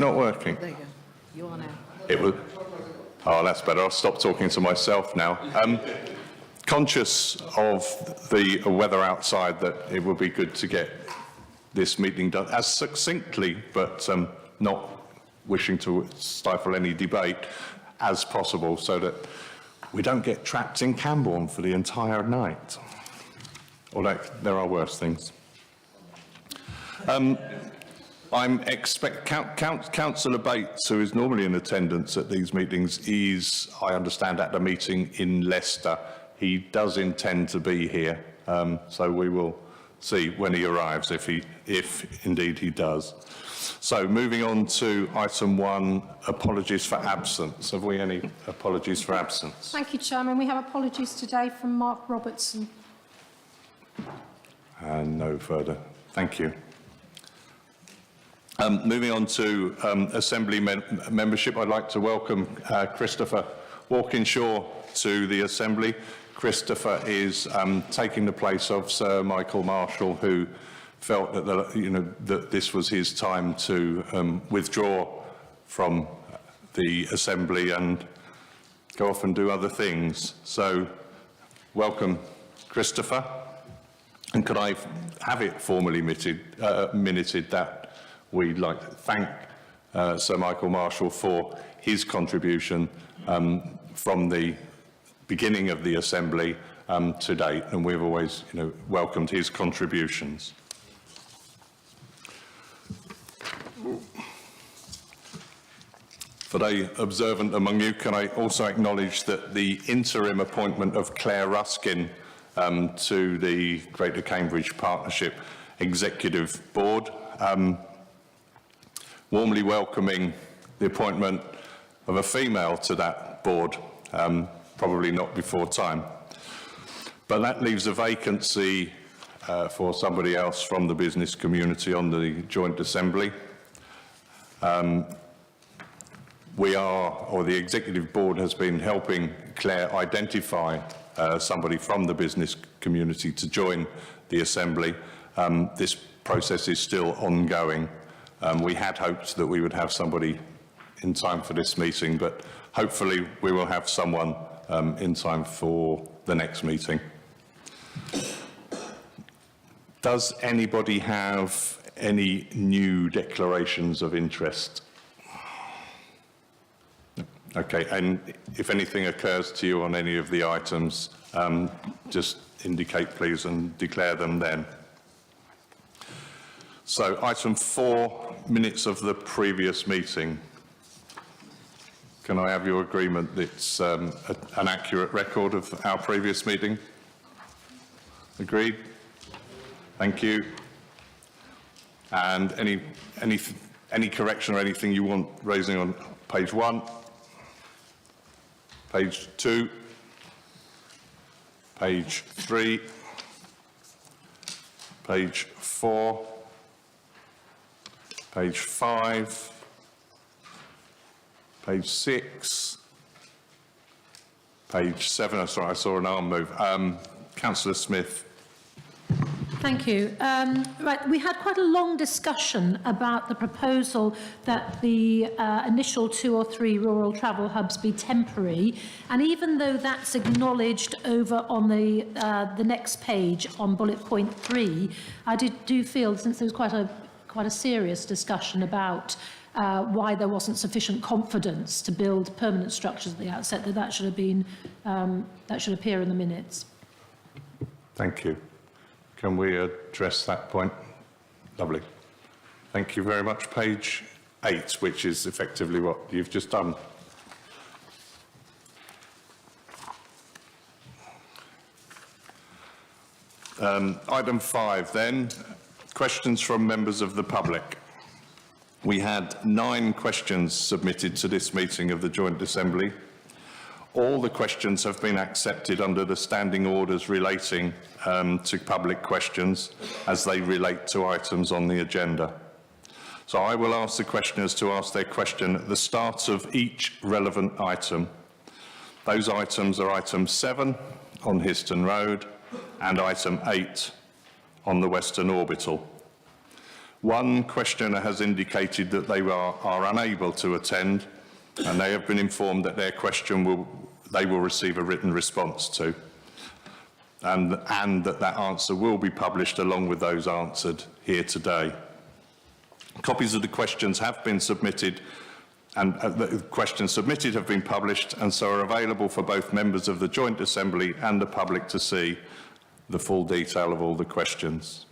not working? There you go. You are now. It was. Oh, that's better. I'll stop talking to myself now. Conscious of the weather outside, that it would be good to get this meeting done as succinctly, but not wishing to stifle any debate as possible, so that we don't get trapped in Camborne for the entire night. Although there are worse things. Councillor Bates, who is normally in attendance at these meetings, is, I understand, at the meeting in Leicester. He does intend to be here, so we will see when he arrives, if indeed he does. So moving on to item 1, apologies for absence. Have we any apologies for absence? Thank you, Chairman. We have apologies today from Mark Robertson. And no further. Thank you. Moving on to Assembly membership, I'd like to welcome Christopher Walkinshaw to the Assembly. Christopher is taking the place of Sir Michael Marshall, who felt that that this was his time to withdraw from the Assembly and go off and do other things. So, welcome, Christopher. And could I have it formally minuted that we'd like to thank Sir Michael Marshall for his contribution from the beginning of the Assembly to date, and we've always, welcomed his contributions. For the observant among you, can I also acknowledge that the interim appointment of Claire Ruskin to the Greater Cambridge Partnership Executive Board, warmly welcoming the appointment of a female to that board, probably not before time. But that leaves a vacancy for somebody else from the business community on the Joint Assembly. The Executive Board has been helping Claire identify somebody from the business community to join the Assembly. This process is still ongoing. We had hoped that we would have somebody in time for this meeting, but hopefully we will have someone in time for the next meeting. Does anybody have any new declarations of interest? Okay, and if anything occurs to you on any of the items, just indicate, please, and declare them then. So, item 4, minutes of the previous meeting. Can I have your agreement that it's an accurate record of our previous meeting? Agreed? Thank you. And any correction or anything you want raising on page 1? Page 2, page 3, page 4, page 5, page 6, page 7. Oh, sorry, I saw an arm move. Councillor Smith. Thank you. Right, we had quite a long discussion about the proposal that the initial 2 or 3 rural travel hubs be temporary, and even though that's acknowledged over on the next page on bullet point 3, I do feel, since there was quite a serious discussion about why there wasn't sufficient confidence to build permanent structures at the outset, that should have been that should appear in the minutes. Thank you. Can we address that point? Lovely. Thank you very much. Page 8, which is effectively what you've just done. Item 5 then, questions from members of the public. We had 9 questions submitted to this meeting of the Joint Assembly. All the questions have been accepted under the standing orders relating to public questions as they relate to items on the agenda. So I will ask the questioners to ask their question at the start of each relevant item. Those items are item 7 on Histon Road and item 8 on the Western Orbital. One questioner has indicated that they are unable to attend, and they have been informed that their question they will receive a written response to, and that answer will be published along with those answered here today. Copies of the questions have been submitted, and the questions submitted have been published, and so are available for both members of the Joint Assembly and the public to see the full detail of all the questions.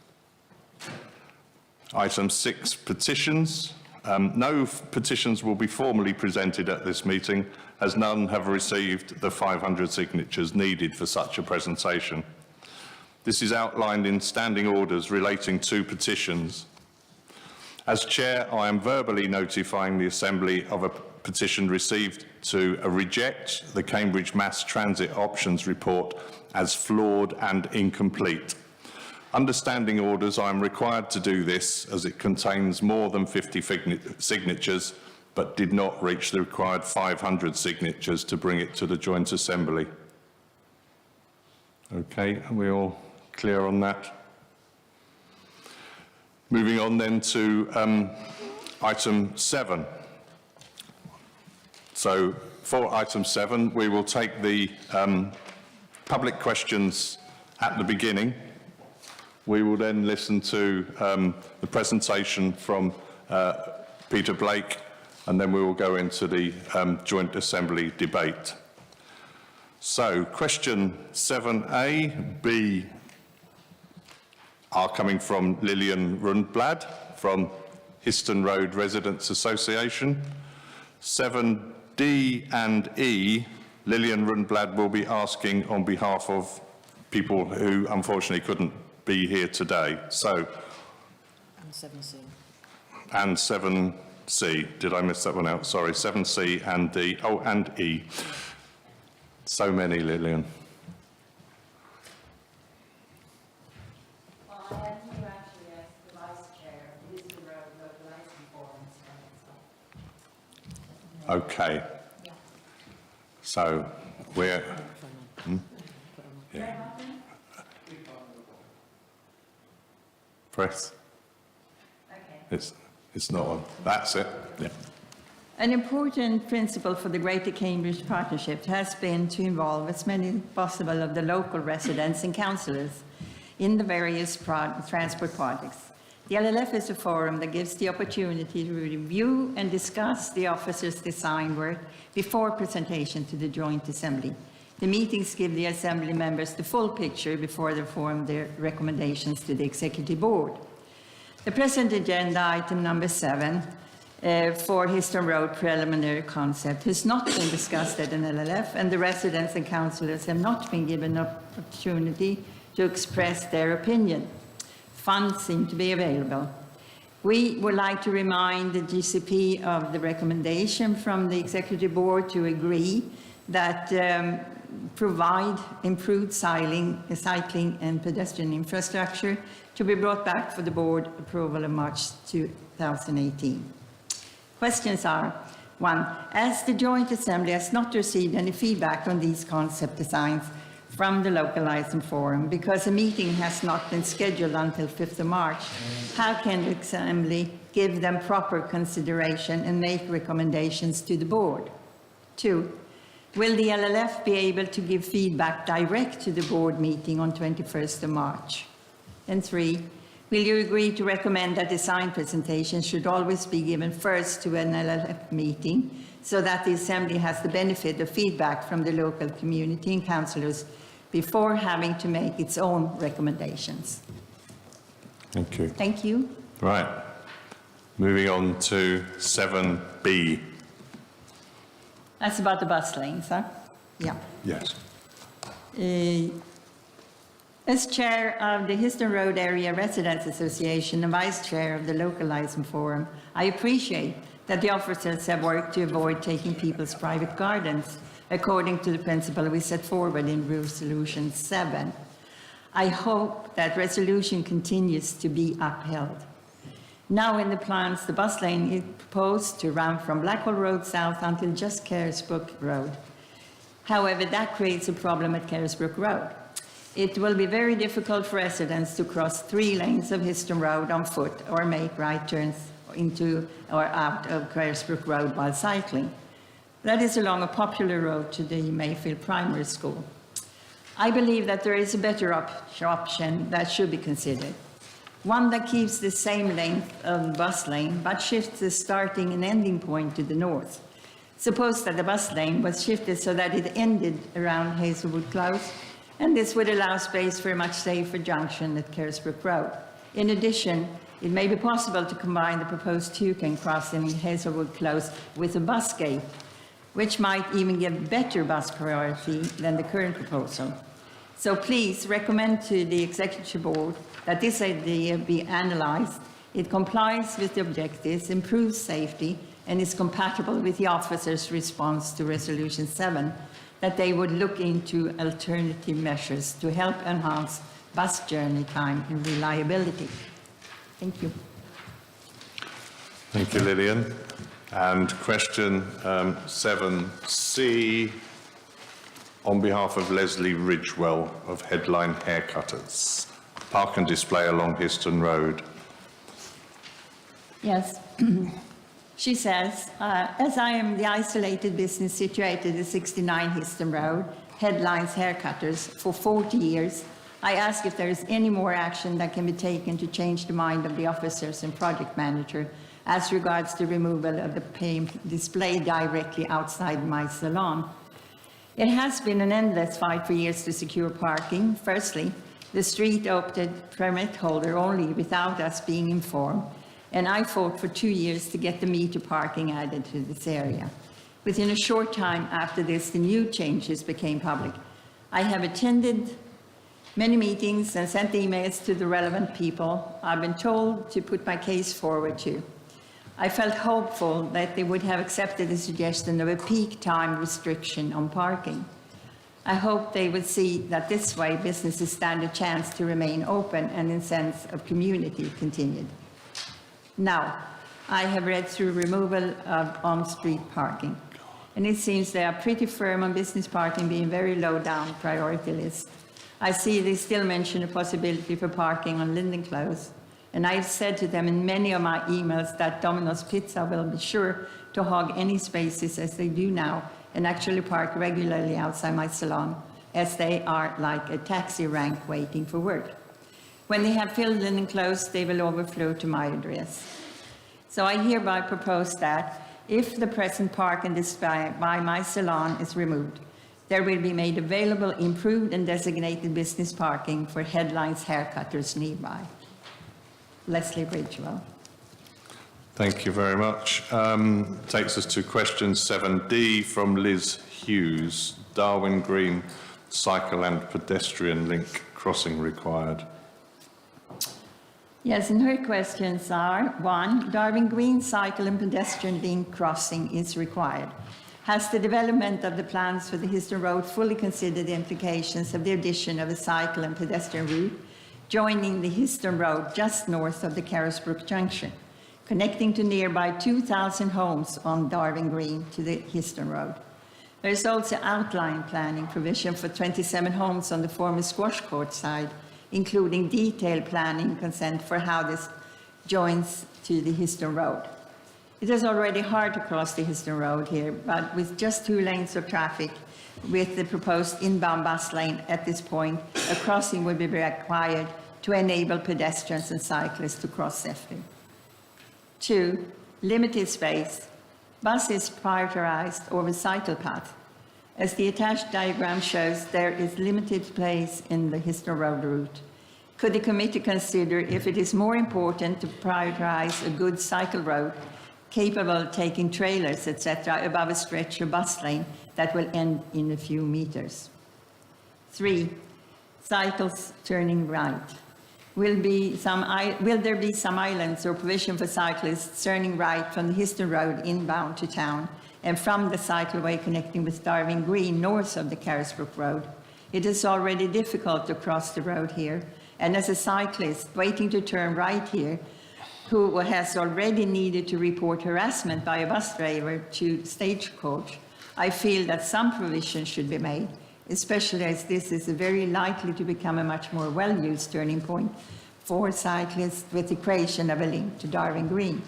Item 6, petitions. No petitions will be formally presented at this meeting, as none have received the 500 signatures needed for such a presentation. This is outlined in standing orders relating to petitions. As Chair, I am verbally notifying the Assembly of a petition received to reject the Cambridge Mass Transit Options Report as flawed and incomplete. Under standing orders, I am required to do this as it contains more than 50 signatures, but did not reach the required 500 signatures to bring it to the Joint Assembly. Okay, are we all clear on that? Moving on then to item 7. So for item 7, we will take the public questions at the beginning. We will then listen to the presentation from Peter Blake, and then we will go into the Joint Assembly debate. So question 7A, B are coming from Lillian Rundblad from Histon Road Residents Association. 7D and E, Lillian Rundblad will be asking on behalf of people who unfortunately couldn't be here today. So, And 7C. and 7C, did I miss that one out? Sorry, 7C and D, oh, and E. So many, Lillian. Well, I am here actually as the Vice Chair of the Histon Road Localising Forum. Okay. So, we're... Yeah. Press. Okay. It's not on. That's it. Yeah. An important principle for the Greater Cambridge Partnership has been to involve as many as possible of the local residents and councillors in the various transport projects. The LLF is a forum that gives the opportunity to review and discuss the officers' design work before presentation to the Joint Assembly. The meetings give the Assembly members the full picture before they form their recommendations to the Executive Board. The present agenda item number 7 for Histon Road preliminary concept has not been discussed at an LLF, and the residents and councillors have not been given an opportunity to express their opinion. Funds seem to be available. We would like to remind the GCP of the recommendation from the Executive Board to agree that provide improved cycling and pedestrian infrastructure to be brought back for the Board approval in March 2018. Questions are, 1. As the Joint Assembly has not received any feedback on these concept designs from the Localising Forum, because a meeting has not been scheduled until 5th of March, how can the Assembly give them proper consideration and make recommendations to the Board? 2. Will the LLF be able to give feedback direct to the Board meeting on 21st of March? And 3. Will you agree to recommend that design presentations should always be given first to an LLF meeting, so that the Assembly has the benefit of feedback from the local community and councillors before having to make its own recommendations? Thank you. Thank you. Right. Moving on to 7B. That's about the bus lanes, huh? Yeah. Yes. As Chair of the Histon Road Area Residents Association and Vice Chair of the Localising Forum, I appreciate that the officers have worked to avoid taking people's private gardens, according to the principle we set forward in Resolution 7. I hope that resolution continues to be upheld. Now in the plans, the bus lane is proposed to run from Blackwell Road south until just Carisbrook Road. However, that creates a problem at Carisbrook Road. It will be very difficult for residents to cross 3 lanes of Histon Road on foot or make right turns into or out of Carisbrook Road while cycling. That is along a popular road to the Mayfield Primary School. I believe that there is a better option that should be considered. One that keeps the same length of bus lane, but shifts the starting and ending point to the north. Suppose that the bus lane was shifted so that it ended around Hazelwood Close, and this would allow space for a much safer junction at Carisbrook Road. In addition, it may be possible to combine the proposed Tucan crossing in Hazelwood Close with a bus gate, which might even give better bus priority than the current proposal. So please recommend to the Executive Board that this idea be analysed. It complies with the objectives, improves safety, and is compatible with the officer's response to Resolution 7, that they would look into alternative measures to help enhance bus journey time and reliability. Thank you. Thank you, Lillian. And question 7C, on behalf of Leslie Ridgewell of Headline Haircutters. Park and display along Histon Road. Yes. She says, as I am the isolated business situated at 69 Histon Road, Headlines Haircutters, for 40 years, I ask if there is any more action that can be taken to change the mind of the officers and project manager as regards the removal of the display directly outside my salon. It has been an endless fight for years to secure parking. Firstly, the street opted permit holder only without us being informed, and I fought for 2 years to get the meter parking added to this area. Within a short time after this, the new changes became public. I have attended many meetings and sent emails to the relevant people I've been told to put my case forward to. I felt hopeful that they would have accepted the suggestion of a peak time restriction on parking. I hope they would see that this way businesses stand a chance to remain open and a sense of community continued. Now, I have read through removal of on-street parking, and it seems they are pretty firm on business parking being very low down priority list. I see they still mention a possibility for parking on Linden Close, and I've said to them in many of my emails that Domino's Pizza will be sure to hog any spaces as they do now and actually park regularly outside my salon, as they are like a taxi rank waiting for work. When they have filled Linden Close, they will overflow to my address. So I hereby propose that if the present park and display by my salon is removed, there will be made available improved and designated business parking for Headlines Haircutters nearby. Leslie Ridgewell. Thank you very much. Takes us to question 7D from Liz Hughes. Darwin Green cycle and pedestrian link crossing required. Yes, and her questions are: 1, Darwin Green cycle and pedestrian link crossing is required. Has the development of the plans for the Histon Road fully considered the implications of the addition of a cycle and pedestrian route joining the Histon Road just north of the Carisbrook Junction, connecting to nearby 2,000 homes on Darwin Green to the Histon Road? There is also outline planning provision for 27 homes on the former squash court side, including detailed planning consent for how this joins to the Histon Road. It is already hard to cross the Histon Road here, but with just 2 lanes of traffic, with the proposed inbound bus lane at this point, a crossing would be required to enable pedestrians and cyclists to cross safely. 2, limited space. Buses prioritized over cycle path. As the attached diagram shows, there is limited place in the Histon Road route. Could the committee consider if it is more important to prioritize a good cycle road capable of taking trailers, etc., above a stretch of bus lane that will end in a few meters? 3, cycles turning right. Will there be some islands or provision for cyclists turning right from the Histon Road inbound to town and from the cycleway connecting with Darwin Green north of the Carisbrook Road? It is already difficult to cross the road here, and as a cyclist waiting to turn right here, who has already needed to report harassment by a bus driver to Stagecoach, I feel that some provision should be made, especially as this is very likely to become a much more well-used turning point for cyclists with the creation of a link to Darwin Green.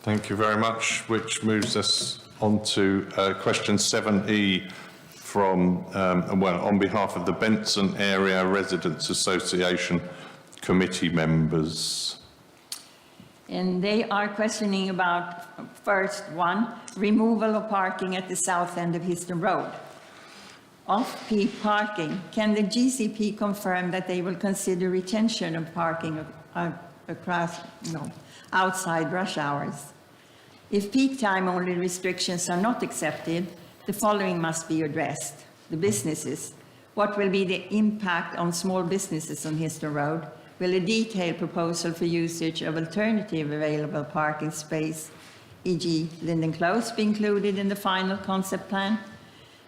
Thank you very much, which moves us on to question 7E from, on behalf of the Benson Area Residents Association committee members. And they are questioning about, first one, removal of parking at the south end of Histon Road. Off-peak parking, can the GCP confirm that they will consider retention of parking outside rush hours? If peak time only restrictions are not accepted, the following must be addressed. The businesses. What will be the impact on small businesses on Histon Road? Will a detailed proposal for usage of alternative available parking space, e.g. Linden Close, be included in the final concept plan?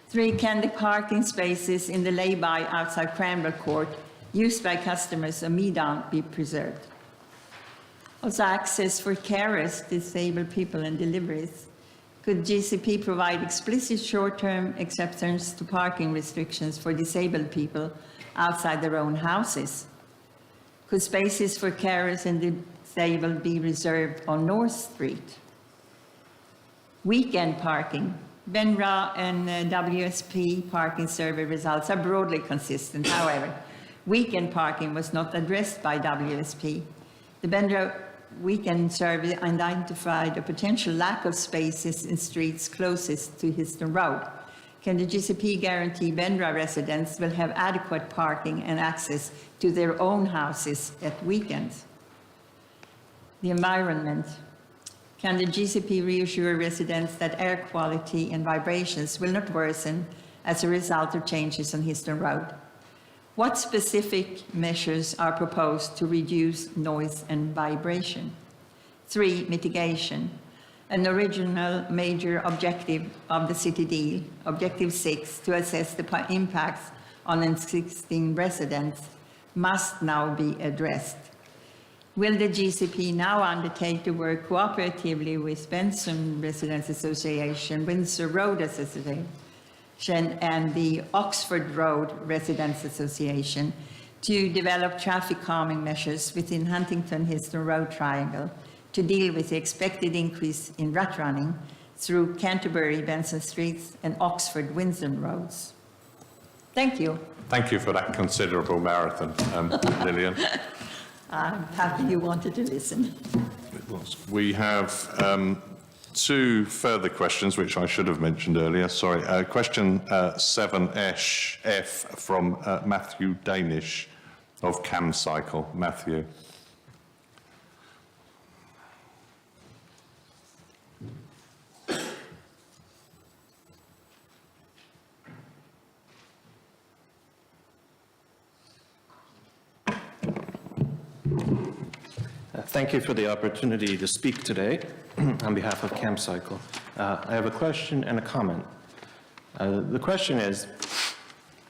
3, can the parking spaces in the lay-by outside Cranbrook Court used by customers of Meadown be preserved? Also, access for carers, disabled people, and deliveries. Could GCP provide explicit short-term exceptions to parking restrictions for disabled people outside their own houses? Could spaces for carers and disabled be reserved on North Street? Weekend parking. BENRA and WSP parking survey results are broadly consistent. However, weekend parking was not addressed by WSP. The BENRA weekend survey identified a potential lack of spaces in streets closest to Histon Road. Can the GCP guarantee BENRA residents will have adequate parking and access to their own houses at weekends? The environment. Can the GCP reassure residents that air quality and vibrations will not worsen as a result of changes on Histon Road? What specific measures are proposed to reduce noise and vibration? 3, mitigation. An original major objective of the city deal, Objective 6, to assess the impacts on existing residents, must now be addressed. Will the GCP now undertake to work cooperatively with Benson Residents Association, Windsor Road Association, and the Oxford Road Residents Association to develop traffic calming measures within Huntington-Histon Road Triangle to deal with the expected increase in rut running through Canterbury, Benson Streets, and Oxford, Windsor Roads? Thank you. Thank you for that considerable marathon, Lillian. I'm happy you wanted to listen. We have 2 further questions, which I should have mentioned earlier. Sorry. Question 7F from Matthew Danish of CamCycle. Matthew. Thank you for the opportunity to speak today on behalf of CamCycle. I have a question and a comment. The question is,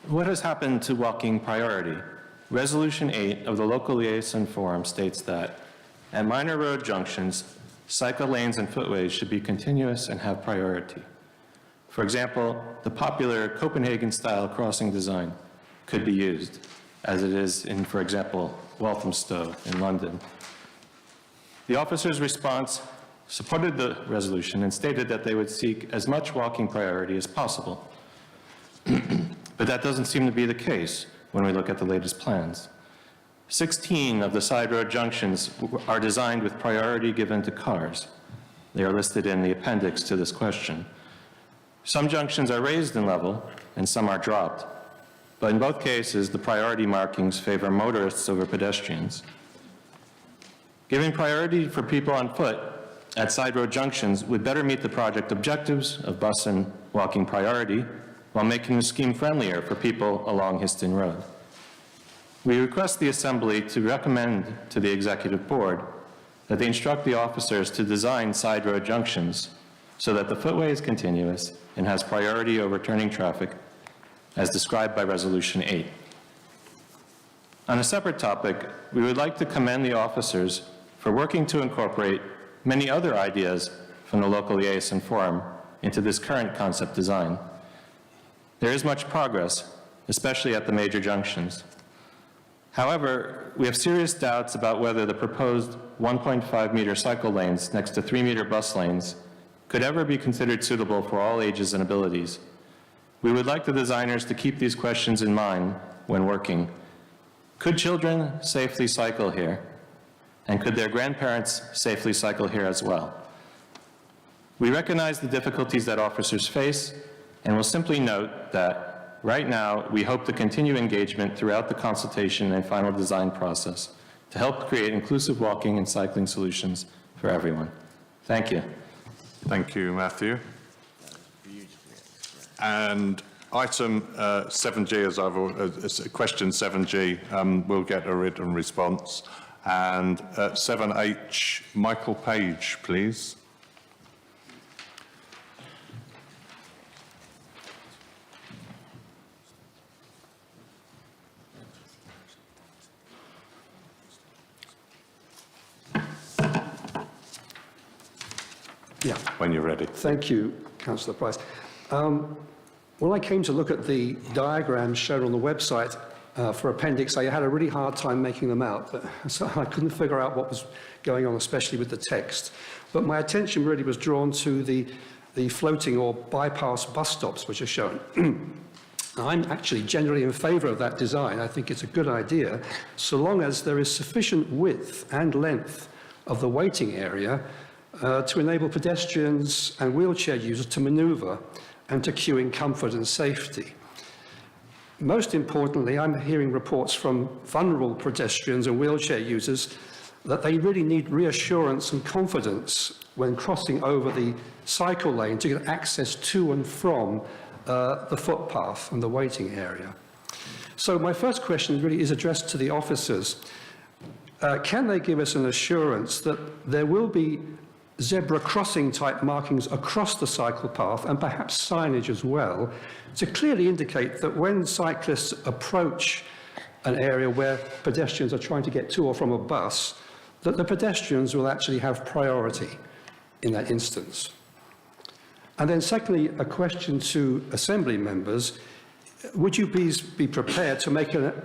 what has happened to walking priority? Resolution 8 of the Local Liaison Forum states that at minor road junctions, cycle lanes and footways should be continuous and have priority. For example, the popular Copenhagen-style crossing design could be used, as it is in, for example, Walthamstow in London. The officer's response supported the resolution and stated that they would seek as much walking priority as possible. But that doesn't seem to be the case when we look at the latest plans. 16 of the side road junctions are designed with priority given to cars. They are listed in the appendix to this question. Some junctions are raised in level and some are dropped. But in both cases, the priority markings favor motorists over pedestrians. Giving priority for people on foot at side road junctions would better meet the project objectives of bus and walking priority while making the scheme friendlier for people along Histon Road. We request the Assembly to recommend to the Executive Board that they instruct the officers to design side road junctions so that the footway is continuous and has priority over turning traffic as described by Resolution 8. On a separate topic, we would like to commend the officers for working to incorporate many other ideas from the Local Liaison Forum into this current concept design. There is much progress, especially at the major junctions. However, we have serious doubts about whether the proposed 1.5-meter cycle lanes next to 3-meter bus lanes could ever be considered suitable for all ages and abilities. We would like the designers to keep these questions in mind when working. Could children safely cycle here? And could their grandparents safely cycle here as well? We recognize the difficulties that officers face, and will simply note that right now we hope to continue engagement throughout the consultation and final design process to help create inclusive walking and cycling solutions for everyone. Thank you. Thank you, Matthew. And item 7G, question 7G, will get a written response. And 7H, Michael Page, please. Yeah. When you're ready. Thank you, Councillor Price. When I came to look at the diagrams shown on the website for Appendix A, I had a really hard time making them out, so I couldn't figure out what was going on, especially with the text. But my attention really was drawn to the floating or bypass bus stops which are shown. I'm actually generally in favour of that design. I think it's a good idea, so long as there is sufficient width and length of the waiting area to enable pedestrians and wheelchair users to manoeuvre and to queue in comfort and safety. Most importantly, I'm hearing reports from vulnerable pedestrians and wheelchair users that they really need reassurance and confidence when crossing over the cycle lane to get access to and from the footpath and the waiting area. So my first question really is addressed to the officers. Can they give us an assurance that there will be zebra crossing type markings across the cycle path and perhaps signage as well to clearly indicate that when cyclists approach an area where pedestrians are trying to get to or from a bus, that the pedestrians will actually have priority in that instance? And then secondly, a question to Assembly members. Would you please be prepared to make a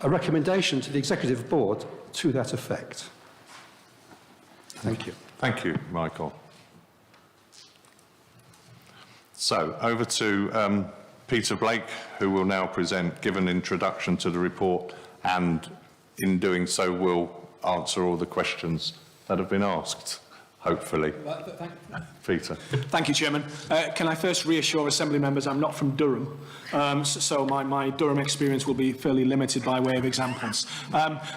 recommendation to the Executive Board to that effect? Thank you. Thank you, Michael. So over to Peter Blake, who will now give an introduction to the report, and in doing so will answer all the questions that have been asked, hopefully. Peter. Thank you, Chairman. Can I first reassure Assembly members I'm not from Durham, so my Durham experience will be fairly limited by way of examples.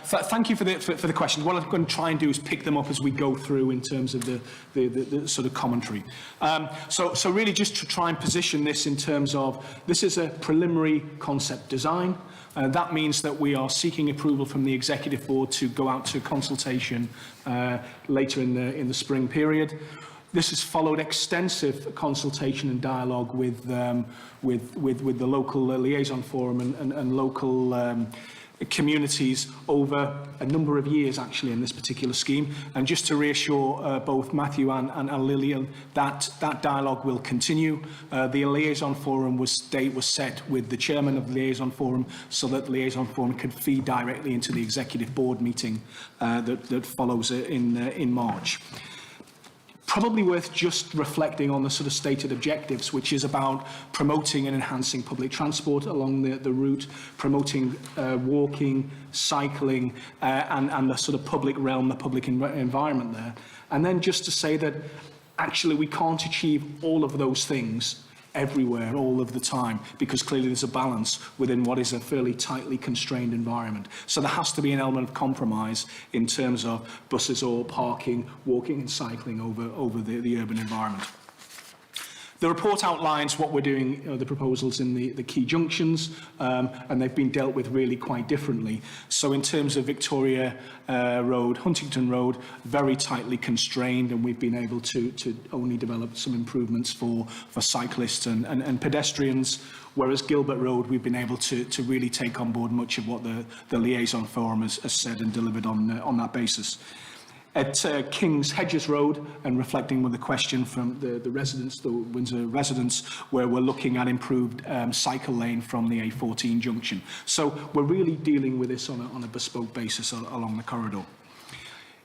Thank you for the question. What I'm going to try and do is pick them up as we go through in terms of the sort of commentary. So really just to try and position this in terms of, this is a preliminary concept design. That means that we are seeking approval from the Executive Board to go out to consultation later in the spring period. This has followed extensive consultation and dialogue with the local liaison forum and local communities over a number of years, actually, in this particular scheme. And just to reassure both Matthew and Lillian, that dialogue will continue. The liaison forum date was set with the chairman of the liaison forum so that the liaison forum could feed directly into the Executive Board meeting that follows in March. Probably worth just reflecting on the sort of stated objectives, which is about promoting and enhancing public transport along the route, promoting walking, cycling, and the sort of public realm, the public environment there. And then just to say that actually we can't achieve all of those things everywhere, all of the time, because clearly there's a balance within what is a fairly tightly constrained environment. So there has to be an element of compromise in terms of buses or parking, walking and cycling over the urban environment. The report outlines what we're doing, the proposals in the key junctions, and they've been dealt with really quite differently. So in terms of Victoria Road, Huntington Road, very tightly constrained, and we've been able to only develop some improvements for cyclists and pedestrians, whereas Gilbert Road, we've been able to really take on board much of what the liaison forum has said and delivered on that basis. At King's Hedges Road, and reflecting with the question from the residents, the Windsor residents, where we're looking at improved cycle lane from the A14 junction. So we're really dealing with this on a bespoke basis along the corridor.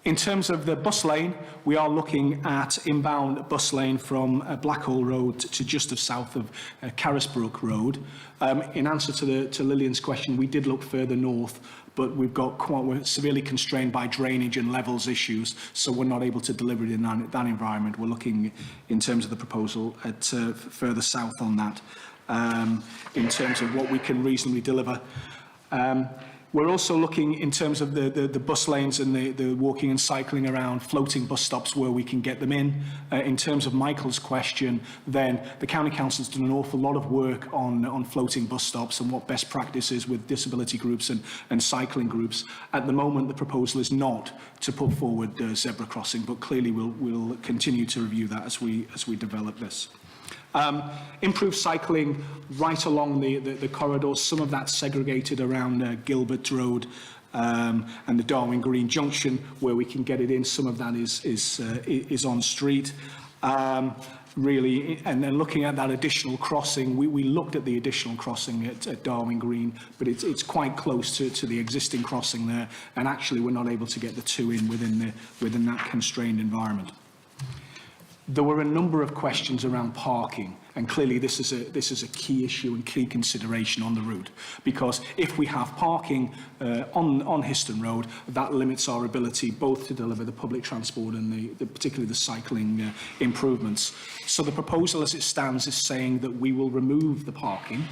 In terms of the bus lane, we are looking at inbound bus lane from Blackhall Road to just south of Carisbrook Road. In answer to Lillian's question, we did look further north, but we're severely constrained by drainage and levels issues, so we're not able to deliver it in that environment. We're looking, in terms of the proposal, at further south on that, in terms of what we can reasonably deliver. We're also looking, in terms of the bus lanes and the walking and cycling around, floating bus stops where we can get them in. In terms of Michael's question, then the County Council's done an awful lot of work on floating bus stops and what best practice is with disability groups and cycling groups. At the moment, the proposal is not to put forward zebra crossing, but clearly we'll continue to review that as we develop this. Improved cycling right along the corridors, some of that segregated around Gilbert Road and the Darwin Green Junction, where we can get it in. Some of that is on street. Really, and then looking at that additional crossing, we looked at the additional crossing at Darwin Green, but it's quite close to the existing crossing there, and actually we're not able to get the two in within that constrained environment. There were a number of questions around parking, and clearly this is a key issue and key consideration on the route, because if we have parking on Histon Road, that limits our ability both to deliver the public transport and particularly the cycling improvements. So the proposal as it stands is saying that we will remove the parking.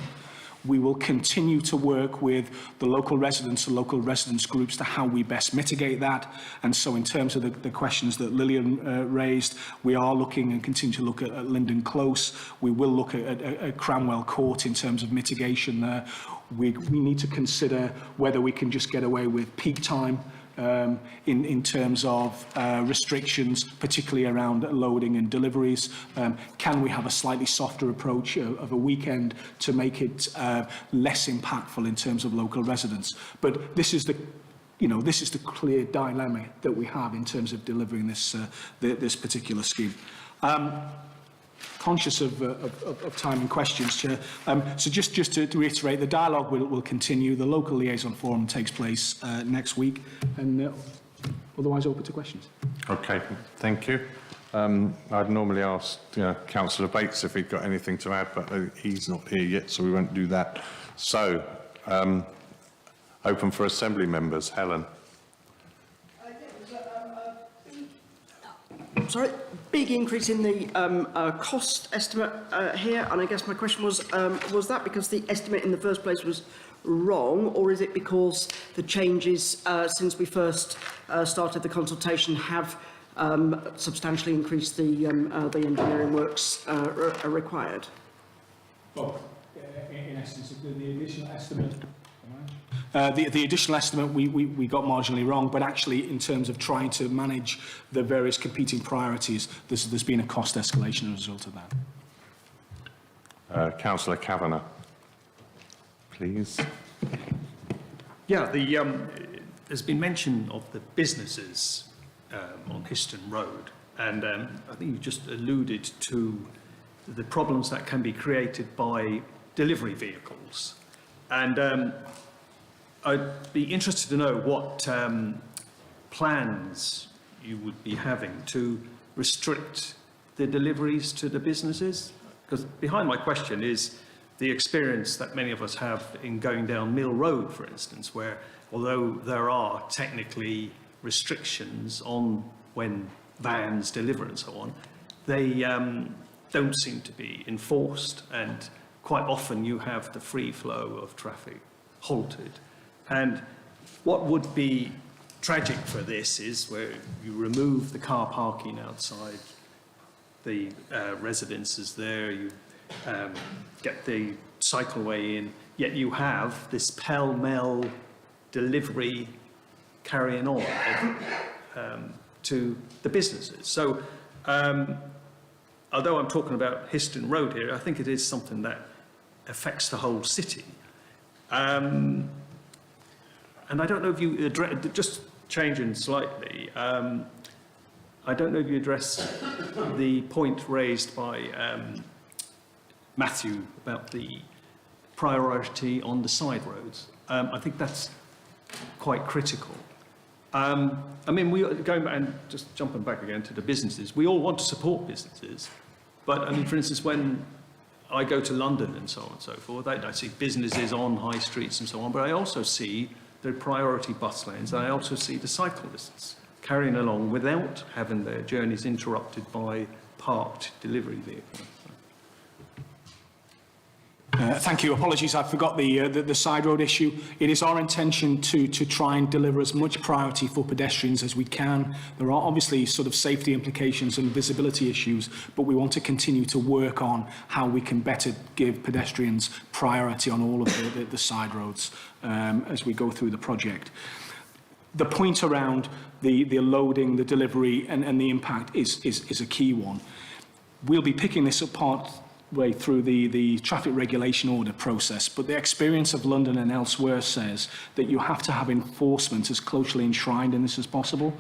We will continue to work with the local residents and local residents groups to how we best mitigate that. And so in terms of the questions that Lillian raised, we are looking and continue to look at Linden Close. We will look at Cranwell Court in terms of mitigation there. We need to consider whether we can just get away with peak time in terms of restrictions, particularly around loading and deliveries. Can we have a slightly softer approach of a weekend to make it less impactful in terms of local residents? But this is the clear dilemma that we have in terms of delivering this particular scheme. Conscious of time and questions, Chair. So just to reiterate, the dialogue will continue. The local liaison forum takes place next week, and otherwise open to questions. Okay, thank you. I'd normally ask Councillor Bates if he'd got anything to add, but he's not here yet, so we won't do that. So, open for Assembly members. Helen. Sorry, big increase in the cost estimate here, and I guess my question was that because the estimate in the first place was wrong, or is it because the changes since we first started the consultation have substantially increased the engineering works required? Well, in essence, the additional estimate. The additional estimate we got marginally wrong, but actually in terms of trying to manage the various competing priorities, there's been a cost escalation as a result of that. Councillor Kavanagh, please. Yeah, there's been mention of the businesses on Histon Road, and I think you just alluded to the problems that can be created by delivery vehicles. And I'd be interested to know what plans you would be having to restrict the deliveries to the businesses. Because behind my question is the experience that many of us have in going down Mill Road, for instance, where although there are technically restrictions on when vans deliver and so on, they don't seem to be enforced, and quite often you have the free flow of traffic halted. And what would be tragic for this is where you remove the car parking outside the residences there, you get the cycleway in, yet you have this pell-mell delivery carrying on to the businesses. So although I'm talking about Histon Road here, I think it is something that affects the whole city. And I don't know if you, just changing slightly, I don't know if you addressed the point raised by Matthew about the priority on the side roads. I think that's quite critical. I mean, going back and just jumping back again to the businesses, we all want to support businesses, but I mean, for instance, when I go to London and so on and so forth, I see businesses on high streets and so on, but I also see the priority bus lanes, and I also see the cyclists carrying along without having their journeys interrupted by parked delivery vehicles. Thank you. Apologies, I forgot the side road issue. It is our intention to try and deliver as much priority for pedestrians as we can. There are obviously sort of safety implications and visibility issues, but we want to continue to work on how we can better give pedestrians priority on all of the side roads as we go through the project. The point around the loading, the delivery and the impact is a key one. We'll be picking this apart way through the traffic regulation order process, but the experience of London and elsewhere says that you have to have enforcement as closely enshrined in this as possible.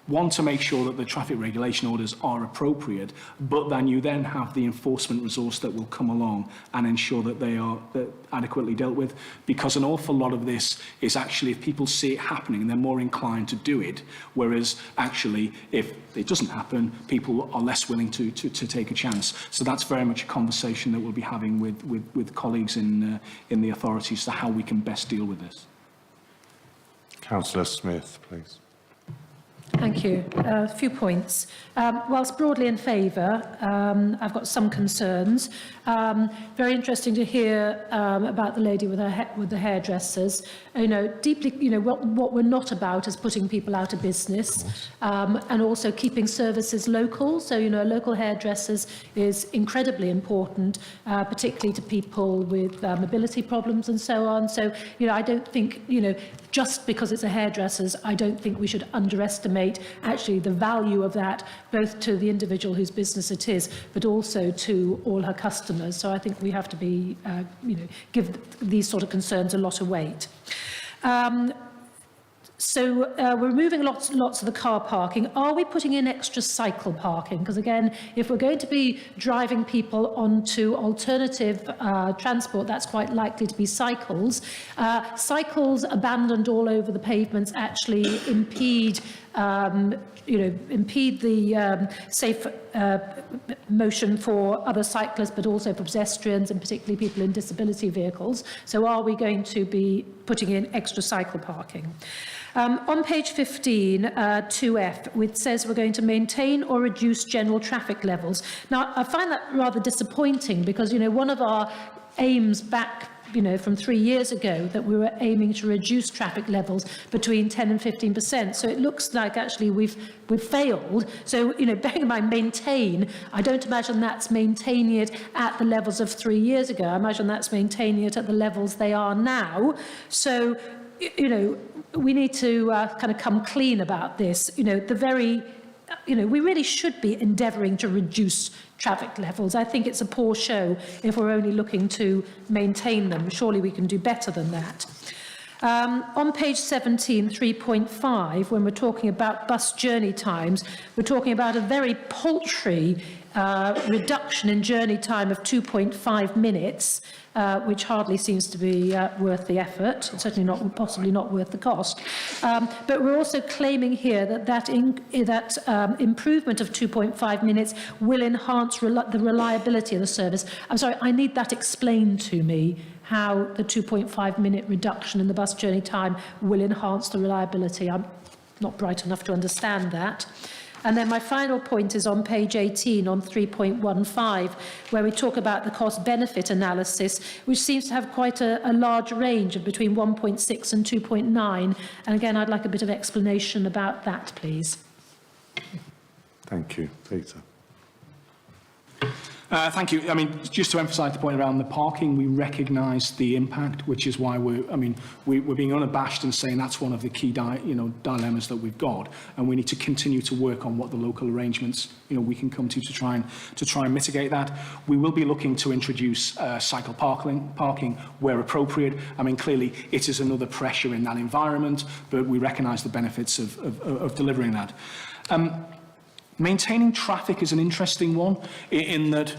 One, to make sure that the traffic regulation orders are appropriate, but then you then have the enforcement resource that will come along and ensure that they are adequately dealt with, because an awful lot of this is actually, if people see it happening, they're more inclined to do it, whereas actually, if it doesn't happen, people are less willing to take a chance. So that's very much a conversation that we'll be having with colleagues in the authorities to how we can best deal with this. Councillor Smith, please. Thank you. A few points. Whilst broadly in favour, I've got some concerns. Very interesting to hear about the lady with the hairdressers. Deeply, what we're not about is putting people out of business, and also keeping services local. So, local hairdressers is incredibly important, particularly to people with mobility problems and so on. So, I don't think, just because it's a hairdresser's, I don't think we should underestimate actually the value of that, both to the individual whose business it is, but also to all her customers. So I think we have to be, give these sort of concerns a lot of weight. So we're removing lots of the car parking. Are we putting in extra cycle parking? Because again, if we're going to be driving people onto alternative transport, that's quite likely to be cycles. Cycles abandoned all over the pavements actually impede impede the safe motion for other cyclists, but also for pedestrians and particularly people in disability vehicles. So are we going to be putting in extra cycle parking? On page 15, 2F, which says we're going to maintain or reduce general traffic levels. Now, I find that rather disappointing because, one of our aims back from 3 years ago that we were aiming to reduce traffic levels between 10 and 15%. So it looks like actually we've failed. So, bearing in mind maintain, I don't imagine that's maintaining it at the levels of 3 years ago. I imagine that's maintaining it at the levels they are now. So, we need to kind of come clean about this. We really should be endeavouring to reduce traffic levels. I think it's a poor show if we're only looking to maintain them. Surely we can do better than that. On page 17, 3.5, when we're talking about bus journey times, we're talking about a very paltry reduction in journey time of 2.5 minutes, which hardly seems to be worth the effort, certainly possibly not worth the cost. But we're also claiming here that improvement of 2.5 minutes will enhance the reliability of the service. I'm sorry, I need that explained to me, how the 2.5 minute reduction in the bus journey time will enhance the reliability. I'm not bright enough to understand that. And then my final point is on page 18 on 3.15, where we talk about the cost-benefit analysis, which seems to have quite a large range of between 1.6 and 2.9. And again, I'd like a bit of explanation about that, please. Thank you. Peter. Thank you. I mean, just to emphasise the point around the parking, we recognise the impact, which is why we're being unabashed and saying that's one of the key dilemmas that we've got, and we need to continue to work on what the local arrangements we can come to try and mitigate that. We will be looking to introduce cycle parking where appropriate. I mean, clearly it is another pressure in that environment, but we recognise the benefits of delivering that. Maintaining traffic is an interesting one in that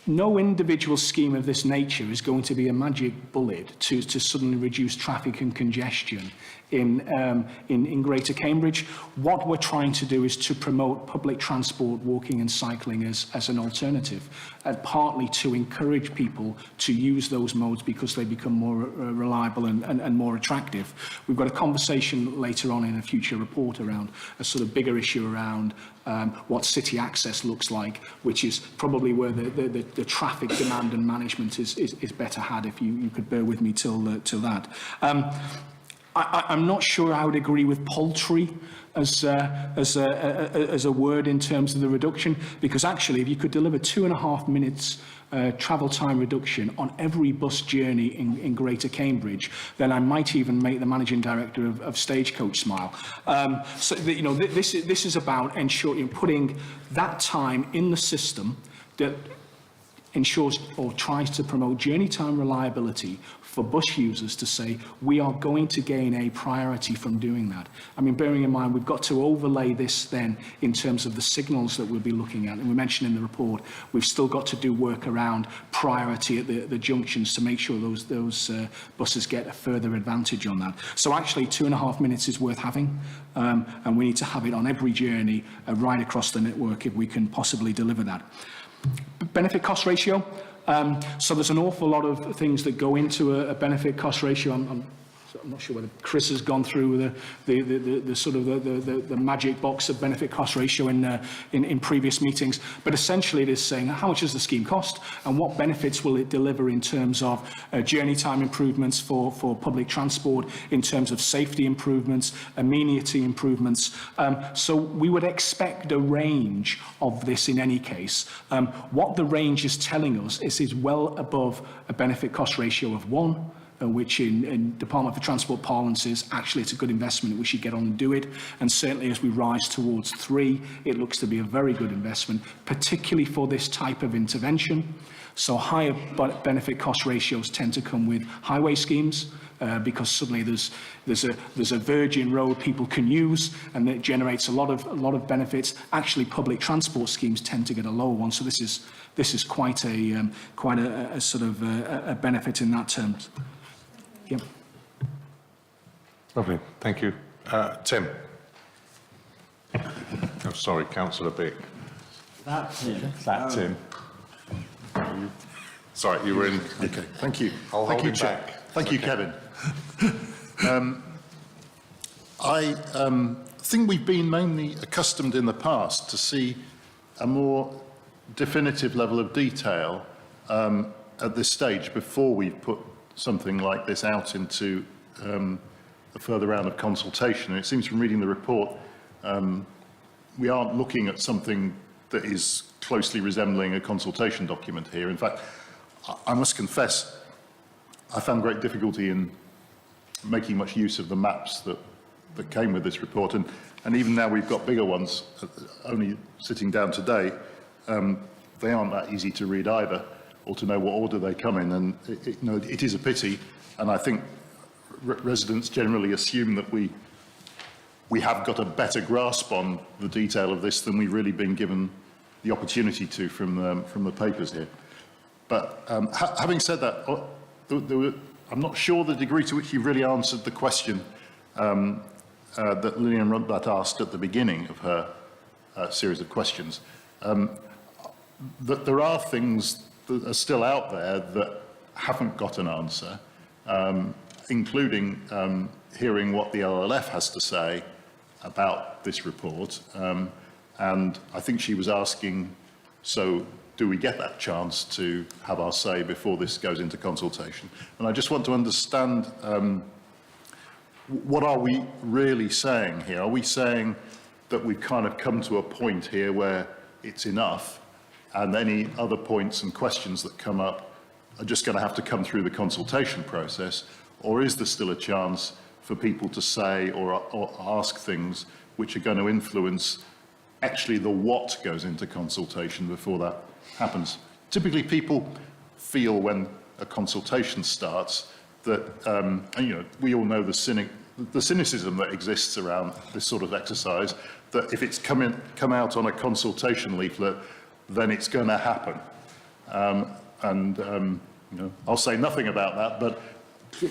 no individual scheme of this nature is going to be a magic bullet to suddenly reduce traffic and congestion in Greater Cambridge. What we're trying to do is to promote public transport, walking and cycling as an alternative, and partly to encourage people to use those modes because they become more reliable and more attractive. We've got a conversation later on in a future report around a sort of bigger issue around what city access looks like, which is probably where the traffic demand and management is better had, if you could bear with me till that. I'm not sure I would agree with paltry as a word in terms of the reduction, because actually if you could deliver 2.5 minutes travel time reduction on every bus journey in Greater Cambridge, then I might even make the managing director of Stagecoach smile. So you know, this is about ensuring putting that time in the system that ensures or tries to promote journey time reliability for bus users to say, we are going to gain a priority from doing that. I mean, bearing in mind, we've got to overlay this then in terms of the signals that we'll be looking at. And we mentioned in the report, we've still got to do work around priority at the junctions to make sure those buses get a further advantage on that. So actually, 2.5 minutes is worth having. And we need to have it on every journey right across the network if we can possibly deliver that. Benefit cost ratio. So there's an awful lot of things that go into a benefit cost ratio. I'm not sure whether Chris has gone through the sort of the magic box of benefit cost ratio in previous meetings, but essentially it is saying how much does the scheme cost and what benefits will it deliver in terms of journey time improvements for public transport, in terms of safety improvements, amenity improvements. So we would expect a range of this in any case. What the range is telling us is well above a benefit cost ratio of 1. Which in Department for Transport parlance is actually it's a good investment, we should get on and do it. And certainly as we rise towards 3, it looks to be a very good investment, particularly for this type of intervention. So higher benefit cost ratios tend to come with highway schemes because suddenly there's a virgin road people can use and it generates a lot of benefits. Actually, public transport schemes tend to get a lower one. So this is quite a sort of a benefit in that terms. Yep. Lovely, thank you. Tim. Oh, sorry, Councillor Bick. That Tim. Sorry, you were in. Okay, thank you. I'll thank hold you, him Chair. back. Thank you, Kevin. I think we've been mainly accustomed in the past to see a more definitive level of detail at this stage before we've put something like this out into a further round of consultation. And it seems from reading the report, we aren't looking at something that is closely resembling a consultation document here. In fact, I must confess, I found great difficulty in making much use of the maps that came with this report. And even now we've got bigger ones, only sitting down today, they aren't that easy to read either, or to know what order they come in. And it is a pity, and I think residents generally assume that we have got a better grasp on the detail of this than we've really been given the opportunity to from the papers here. But having said that, I'm not sure the degree to which you've really answered the question that Lillian Rundbat asked at the beginning of her series of questions. That there are things that are still out there that haven't got an answer, including hearing what the LLF has to say about this report. And I think she was asking, so do we get that chance to have our say before this goes into consultation? And I just want to understand, what are we really saying here? Are we saying that we've kind of come to a point here where it's enough, and any other points and questions that come up are just going to have to come through the consultation process? Or is there still a chance for people to say or ask things which are going to influence actually the what goes into consultation before that happens? Typically people feel when a consultation starts that, and, we all know the the cynicism that exists around this sort of exercise, that if it's come out on a consultation leaflet, then it's going to happen. You know, I'll say nothing about that, but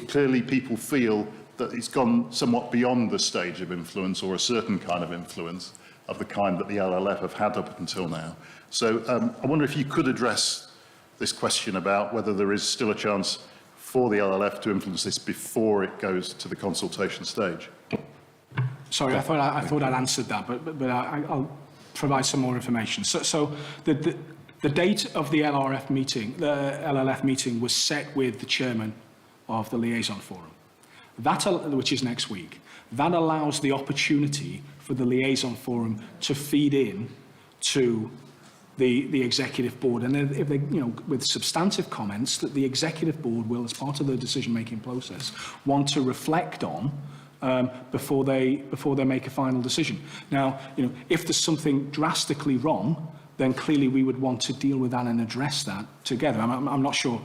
clearly people feel that it's gone somewhat beyond the stage of influence, or a certain kind of influence of the kind that the LLF have had up until now. So I wonder if you could address this question about whether there is still a chance for the LLF to influence this before it goes to the consultation stage. Sorry, I thought I'd answered that, but I'll provide some more information. So the date of the LLF meeting was set with the chairman of the liaison forum. That, which is next week, that allows the opportunity for the liaison forum to feed in to the executive board, and then if they, you know, with substantive comments that the executive board will, as part of the decision-making process, want to reflect on before they make a final decision. Now, you know, if there's something drastically wrong, then clearly we would want to deal with that and address that together. I'm not sure.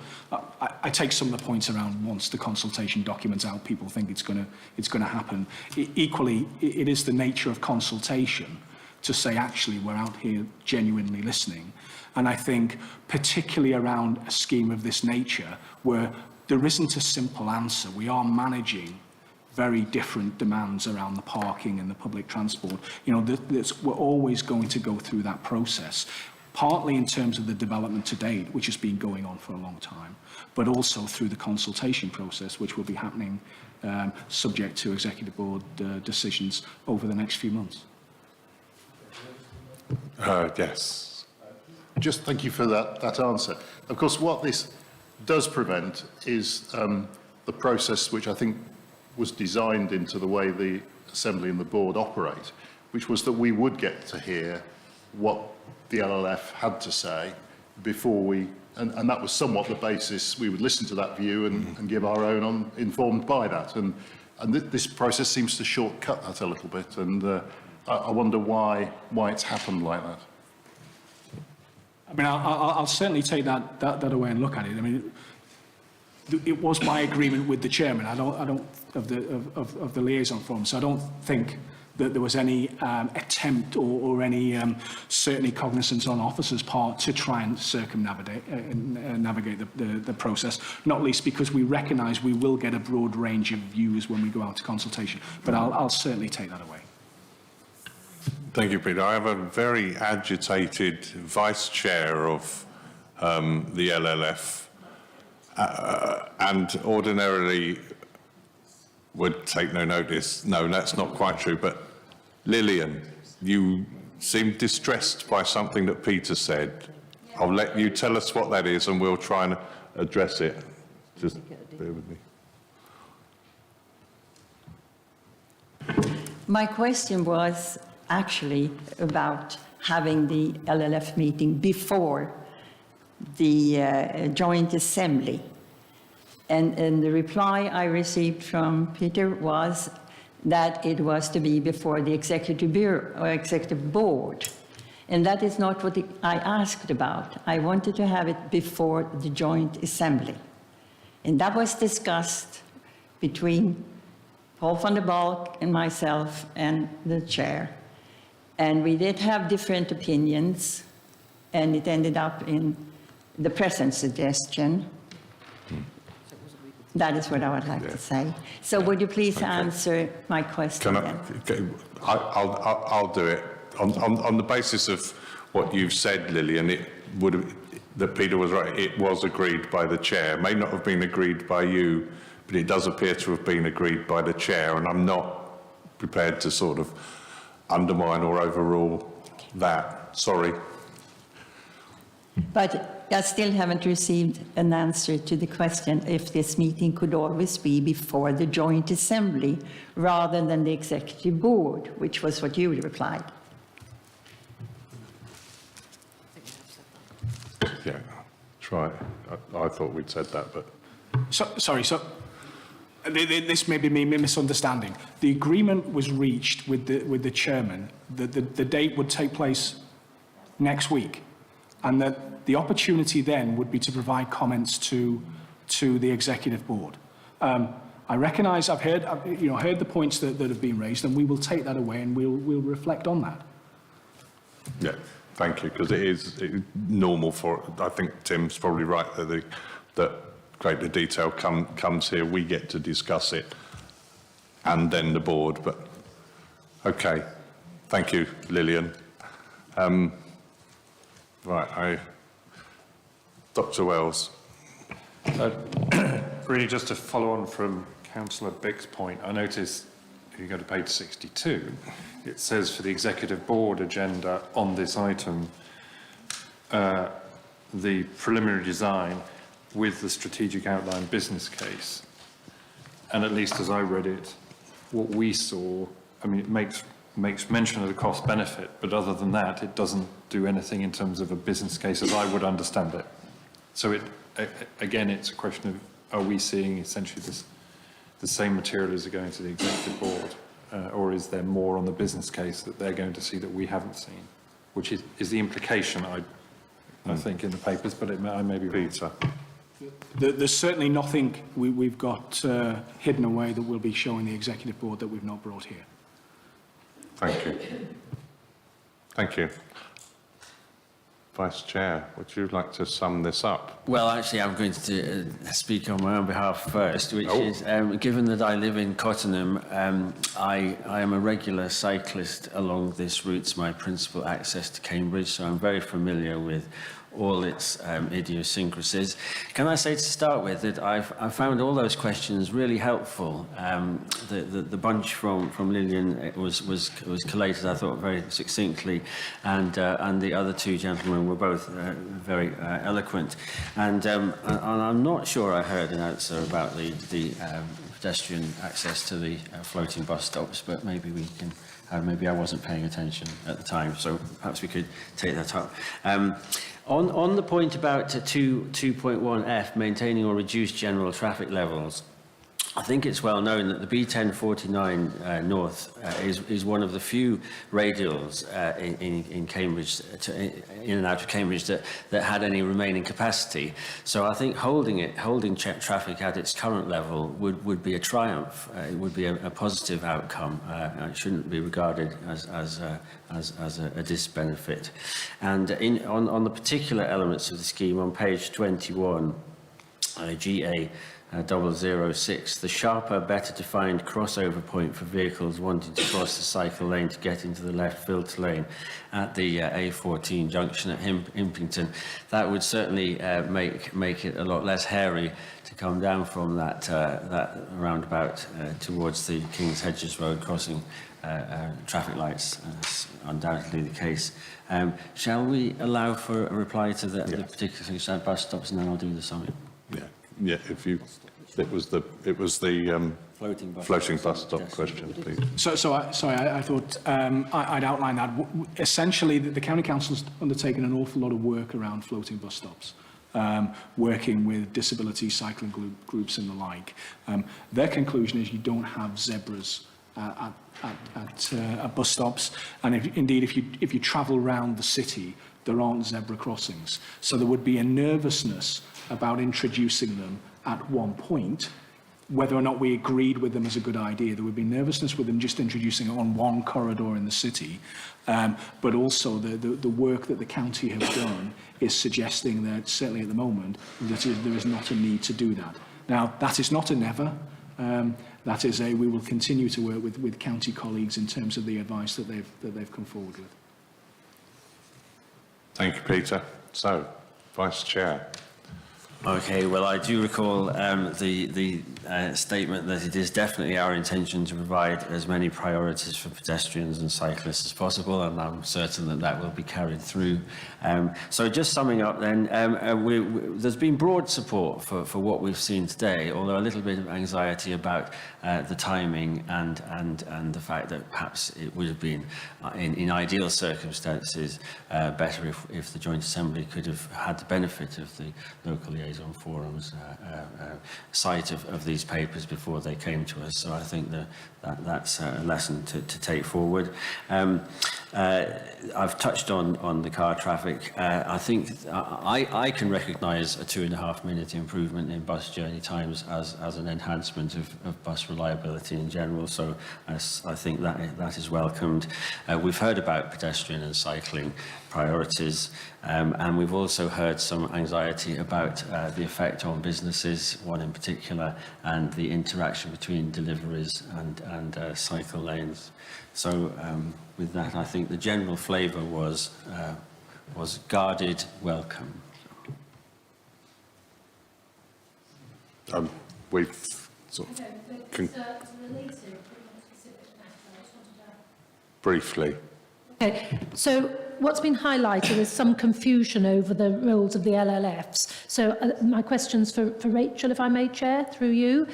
I take some of the points around once the consultation document's out, people think it's going to happen. Equally, it is the nature of consultation to say, actually, we're out here genuinely listening. And I think particularly around a scheme of this nature, where there isn't a simple answer, we are managing very different demands around the parking and the public transport. You know, we're always going to go through that process, partly in terms of the development to date, which has been going on for a long time, but also through the consultation process, which will be happening subject to executive board decisions over the next few months. Yes. Just thank you for that answer. Of course, what this does prevent is the process which I think was designed into the way the Assembly and the Board operate, which was that we would get to hear what the LLF had to say before we, and that was somewhat the basis, we would listen to that view and give our own informed by that. And this process seems to shortcut that a little bit, and I wonder why it's happened like that. I mean, I'll certainly take that away and look at it. I mean, it was my agreement with the chairman. I don't of the liaison forum. So I don't think that there was any attempt or any certainly cognizance on officers' part to try and circumnavigate navigate the process. Not least because we recognise we will get a broad range of views when we go out to consultation. But I'll certainly take that away. Thank you, Peter. I have a very agitated vice chair of the LLF, and ordinarily would take no notice. No, that's not quite true. But Lillian, you seem distressed by something that Peter said. I'll let you tell us what that is, and we'll try and address it. Just bear with me. My question was actually about having the LLF meeting before the joint assembly. And the reply I received from Peter was that it was to be before the executive bureau or executive board. And that is not what I asked about. I wanted to have it before the joint assembly. And that was discussed between Paul van der Balk and myself and the chair. And we did have different opinions, and it ended up in the present suggestion. That is what I would like to say. So would you please answer my question then? I'll do it. On the basis of what you've said, Lillian, it would have, that Peter was right. It was agreed by the chair. It may not have been agreed by you, but it does appear to have been agreed by the chair, and I'm not prepared to sort of undermine or overrule that. Sorry. But I still haven't received an answer to the question if this meeting could always be before the joint assembly rather than the executive board, which was what you replied. Yeah, try. I thought we'd said that, but... Sorry, this may be me misunderstanding. The agreement was reached with the chairman that the date would take place next week, and that the opportunity then would be to provide comments to the executive board. I recognise I've heard the points that have been raised, and we will take that away and we'll reflect on that. Yeah, thank you, because it is normal for, I think Tim's probably right, that greater detail comes here, we get to discuss it, and then the board, but okay. Thank you, Lillian. Dr. Wells. Really, just to follow on from Councillor Bick's point, I noticed if you go to page 62, it says for the Executive Board agenda on this item, the preliminary design with the strategic outline business case. And at least as I read it, what we saw, I mean, it makes mention of the cost benefit, but other than that, it doesn't do anything in terms of a business case as I would understand it. So again, it's a question of, are we seeing essentially the same material as are going to the Executive Board, or is there more on the business case that they're going to see that we haven't seen, which is the implication, I think, in the papers, but I may be wrong. Peter. There's certainly nothing we've got hidden away that we'll be showing the Executive Board that we've not brought here. Thank you. Thank you. Vice Chair, would you like to sum this up? Well, actually, I'm going to speak on my own behalf first, which is, given that I live in Cottenham, I am a regular cyclist along this route. It's my principal access to Cambridge, so I'm very familiar with all its idiosyncrasies. Can I say to start with that I found all those questions really helpful. The bunch from Lillian was collated, I thought, very succinctly, and the other two gentlemen were both very eloquent. And I'm not sure I heard an answer about the pedestrian access to the floating bus stops, but maybe we can. Maybe I wasn't paying attention at the time, so perhaps we could take that up. On the point about 2.1F, maintaining or reduce general traffic levels, I think it's well known that the B1049 North is one of the few radials in Cambridge, in and out of Cambridge, that had any remaining capacity. So I think holding traffic at its current level would be a triumph. It would be a positive outcome. It shouldn't be regarded as a disbenefit. And on the particular elements of the scheme, on page 21, GA 006, the sharper, better defined crossover point for vehicles wanting to cross the cycle lane to get into the left filter lane at the A14 junction at Impington. That would certainly make it a lot less hairy to come down from that roundabout towards the King's Hedges Road crossing traffic lights. That's undoubtedly the case. Shall we allow for a reply to the particular things about bus stops, and then I'll do the summit? Yeah, it was the floating bus stop question, please. I thought I'd outline that. Essentially, the County Council's undertaken an awful lot of work around floating bus stops, working with disability cycling groups and the like. Their conclusion is you don't have zebras at bus stops, and if you travel around the city, there aren't zebra crossings. So there would be a nervousness about introducing them at one point. Whether or not we agreed with them as a good idea, there would be nervousness with them just introducing it on one corridor in the city. But also the work that the county have done is suggesting that, certainly at the moment, that there is not a need to do that. Now, that is not a never. That is we will continue to work with county colleagues in terms of the advice that they've come forward with. Thank you, Peter. So, Vice Chair. Okay, well, I do recall the statement that it is definitely our intention to provide as many priorities for pedestrians and cyclists as possible, and I'm certain that that will be carried through. So just summing up then, there's been broad support for what we've seen today, although a little bit of anxiety about the timing and the fact that perhaps it would have been, in ideal circumstances, better if the Joint Assembly could have had the benefit of the local liaison forum's sight of these papers before they came to us. So I think that's a lesson to take forward. I've touched on the car traffic. I think I can recognise a 2.5-minute improvement in bus journey times as an enhancement of bus reliability in general. So I think that is welcomed. We've heard about pedestrian and cycling priorities, and we've also heard some anxiety about the effect on businesses, one in particular, and the interaction between deliveries and cycle lanes. So with that, I think the general flavour was guarded welcome. We've sort of briefly. Okay, so what's been highlighted is some confusion over the roles of the LLFs. So my question's for Rachel, if I may, Chair, through you.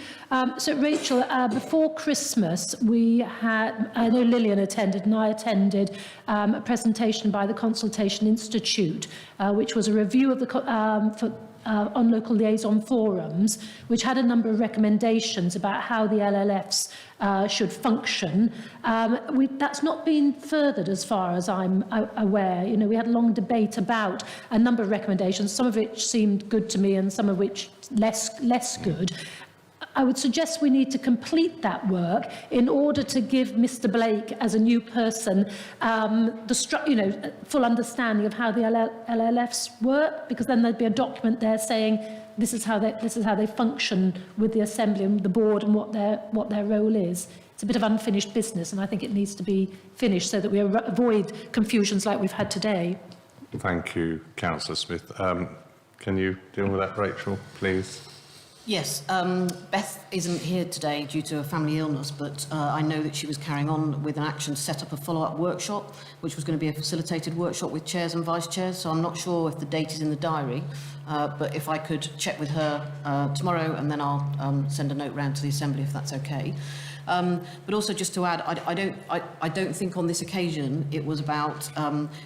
So Rachel, before Christmas, we had, I know Lillian attended and I attended a presentation by the Consultation Institute, which was a review of the on local liaison forums, which had a number of recommendations about how the LLFs should function. That's not been furthered as far as I'm aware. You know, we had a long debate about a number of recommendations, some of which seemed good to me and some of which less good. I would suggest we need to complete that work in order to give Mr. Blake, as a new person, full understanding of how the LLFs work, because then there'd be a document there saying this is how they function with the Assembly and the board and what their role is. It's a bit of unfinished business, and I think it needs to be finished so that we avoid confusions like we've had today. Thank you, Councillor Smith. Can you deal with that, Rachel, please? Yes, Beth isn't here today due to a family illness, but I know that she was carrying on with an action to set up a follow-up workshop, which was going to be a facilitated workshop with chairs and vice chairs, so I'm not sure if the date is in the diary, but if I could check with her tomorrow, and then I'll send a note round to the Assembly if that's okay. But also just to add, I don't think on this occasion it was about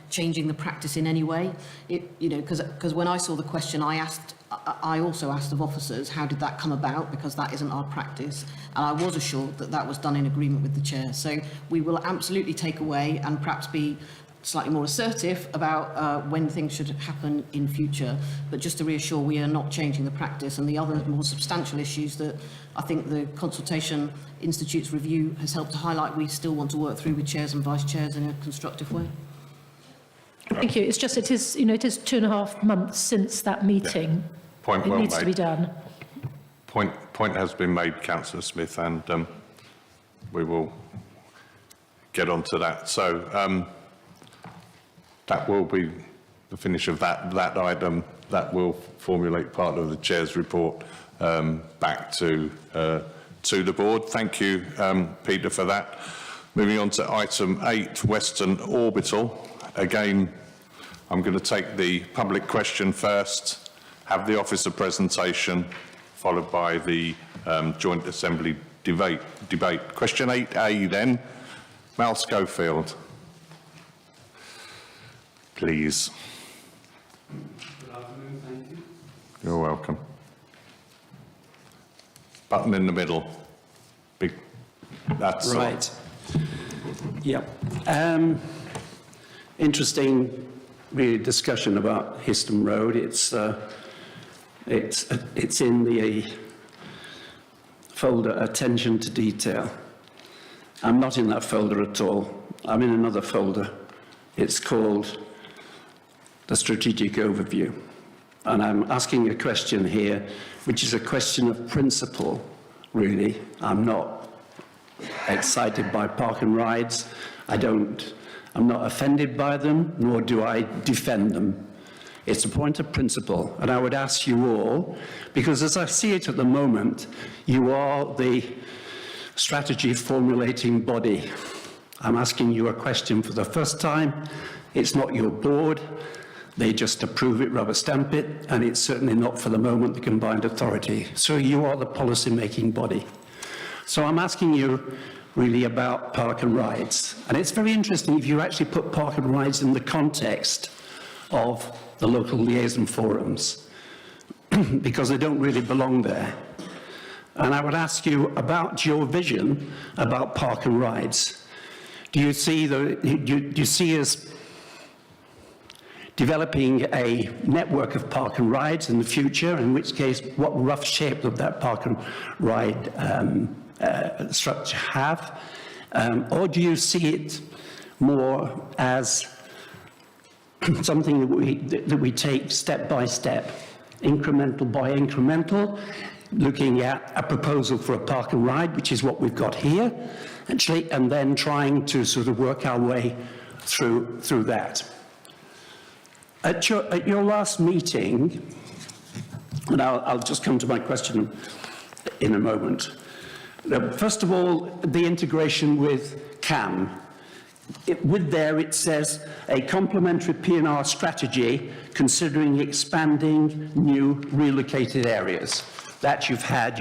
changing the practice in any way. Because when I saw the question, I also asked of officers, how did that come about? Because that isn't our practice. And I was assured that that was done in agreement with the chair. So we will absolutely take away and perhaps be slightly more assertive about when things should happen in future. But just to reassure, we are not changing the practice. And the other more substantial issues that I think the Consultation Institute's review has helped to highlight, we still want to work through with chairs and vice chairs in a constructive way. Thank you. It's just, it is 2.5 months since that meeting. Yeah. Point it well needs made. to be done. Point has been made, Councillor Smith, and we will get on to that. So that will be the finish of that item. That will formulate part of the Chair's report back to the board. Thank you, Peter, for that. Moving on to item 8, Western Orbital. Again, I'm going to take the public question first, have the officer presentation, followed by the joint assembly debate. Question 8A then, Mal Schofield. Please. Good afternoon, thank you. You're welcome. Button in the middle. Big. That's right. Yep. Interesting really discussion about Histon Road. It's in the folder Attention to Detail. I'm not in that folder at all. I'm in another folder. It's called the Strategic Overview. And I'm asking a question here, which is a question of principle, really. I'm not excited by park and rides. I'm not offended by them, nor do I defend them. It's a point of principle, and I would ask you all, because as I see it at the moment, you are the strategy formulating body. I'm asking you a question for the first time. It's not your board. They just approve it, rubber stamp it, and it's certainly not for the moment the combined authority. So you are the policy-making body. So I'm asking you really about park and rides. And it's very interesting if you actually put park and rides in the context of the local liaison forums, because they don't really belong there. And I would ask you about your vision about park and rides. Do you see us developing a network of park and rides in the future, in which case what rough shape would that park and ride structure have? Or do you see it more as something that we take step by step, incremental by incremental, looking at a proposal for a park and ride, which is what we've got here, actually, and then trying to sort of work our way through that. At your last meeting, and I'll just come to my question in a moment. First of all, the integration with CAM. It says a complementary P&R strategy considering expanding new relocated areas. That you've had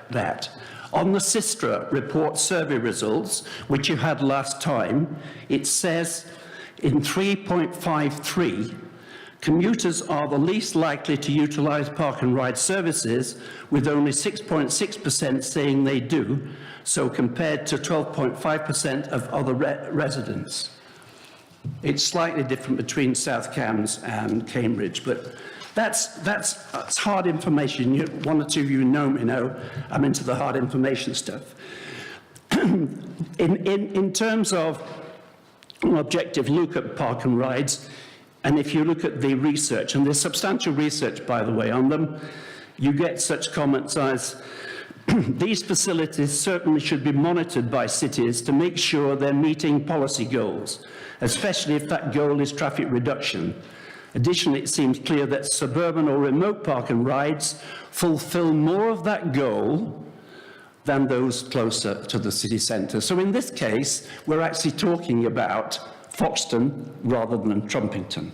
that. On the Sistra report survey results, which you had last time, it says in 3.53, commuters are the least likely to utilize park and ride services, with only 6.6% saying they do, so compared to 12.5% of other residents. It's slightly different between South Cambs and Cambridge, but that's hard information. One or two of you know me know I'm into the hard information stuff. In terms of an objective look at park and rides, and if you look at the research, and there's substantial research, by the way, on them, you get such comments as, these facilities certainly should be monitored by cities to make sure they're meeting policy goals, especially if that goal is traffic reduction. Additionally, it seems clear that suburban or remote park and rides fulfill more of that goal than those closer to the city centre. So in this case, we're actually talking about Foxton rather than Trumpington.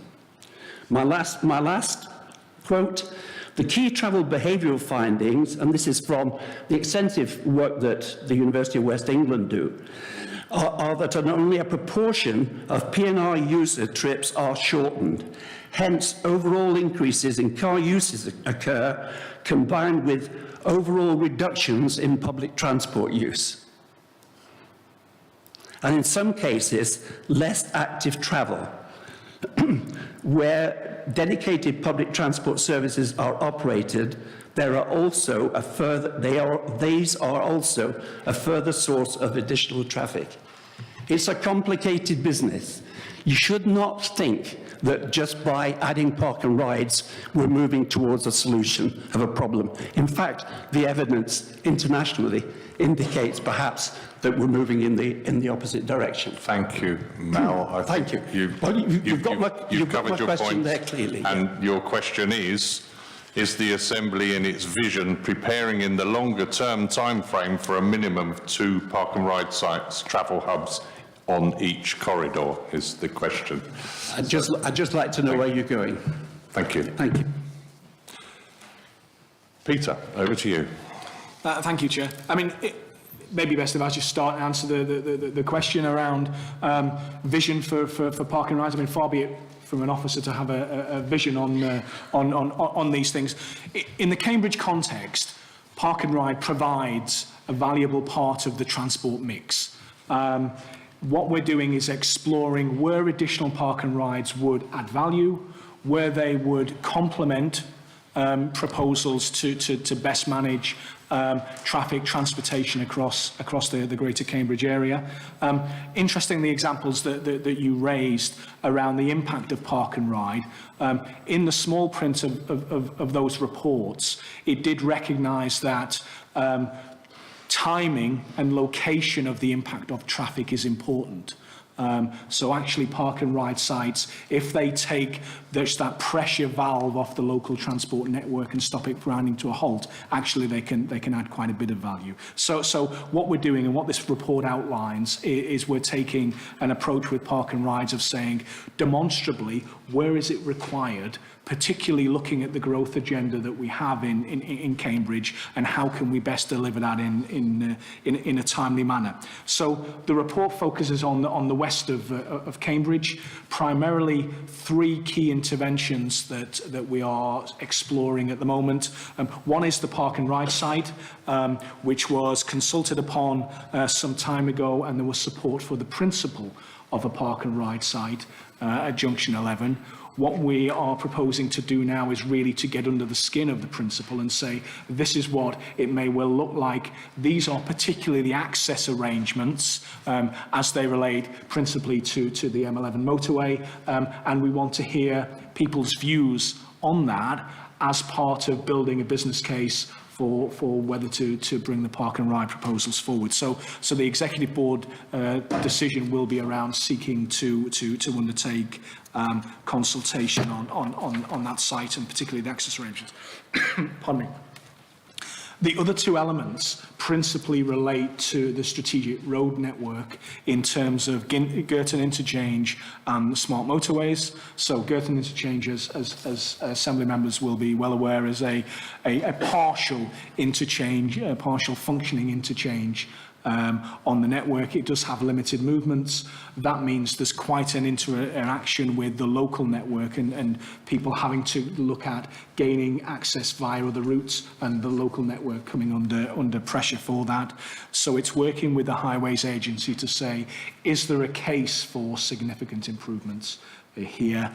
My last quote, the key travel behavioural findings, and this is from the extensive work that the University of West England do, are that only a proportion of P&R user trips are shortened. Hence, overall increases in car uses occur, combined with overall reductions in public transport use. And in some cases, less active travel. Where dedicated public transport services are operated, there are also these are also a further source of additional traffic. It's a complicated business. You should not think that just by adding park and rides, we're moving towards a solution of a problem. In fact, the evidence internationally indicates perhaps that we're moving in the opposite direction. Thank you, Mal. Thank you. You've got my question there clearly. And your question is the Assembly in its vision preparing in the longer term time frame for a minimum of 2 park and ride sites, travel hubs on each corridor, is the question. I'd just like to know where you're going. Thank you. Thank you. Peter, over to you. Thank you, Chair. I mean, it may be best if I just start and answer the question around vision for park and rides. I mean, far be it from an officer to have a vision on these things. In the Cambridge context, park and ride provides a valuable part of the transport mix. What we're doing is exploring where additional park and rides would add value, where they would complement proposals to best manage traffic transportation across the Greater Cambridge area. Interestingly, examples that you raised around the impact of park and ride, in the small print of those reports, it did recognise that timing and location of the impact of traffic is important. So actually park and ride sites, if they take that pressure valve off the local transport network and stop it grinding to a halt, actually they can add quite a bit of value. So what we're doing and what this report outlines is we're taking an approach with park and rides of saying demonstrably where is it required particularly looking at the growth agenda that we have in Cambridge and how can we best deliver that in a timely manner. So the report focuses on the west of Cambridge, primarily 3 key interventions that we are exploring at the moment. One is the park and ride site, which was consulted upon some time ago, and there was support for the principle of a park and ride site at Junction 11. What we are proposing to do now is really to get under the skin of the principle and say, this is what it may well look like. These are particularly the access arrangements as they relate principally to the M11 motorway, and we want to hear people's views on that as part of building a business case for whether to bring the park and ride proposals forward. So the Executive Board decision will be around seeking to undertake consultation on that site, and particularly the access arrangements. Pardon me. The other 2 elements principally relate to the strategic road network in terms of Girton Interchange and the smart motorways. So Girton Interchange, as Assembly members will be well aware, is a partial interchange, a partial functioning interchange on the network. It does have limited movements. That means there's quite an interaction with the local network and people having to look at gaining access via other routes, and the local network coming under pressure for that. So it's working with the Highways Agency to say, is there a case for significant improvements here?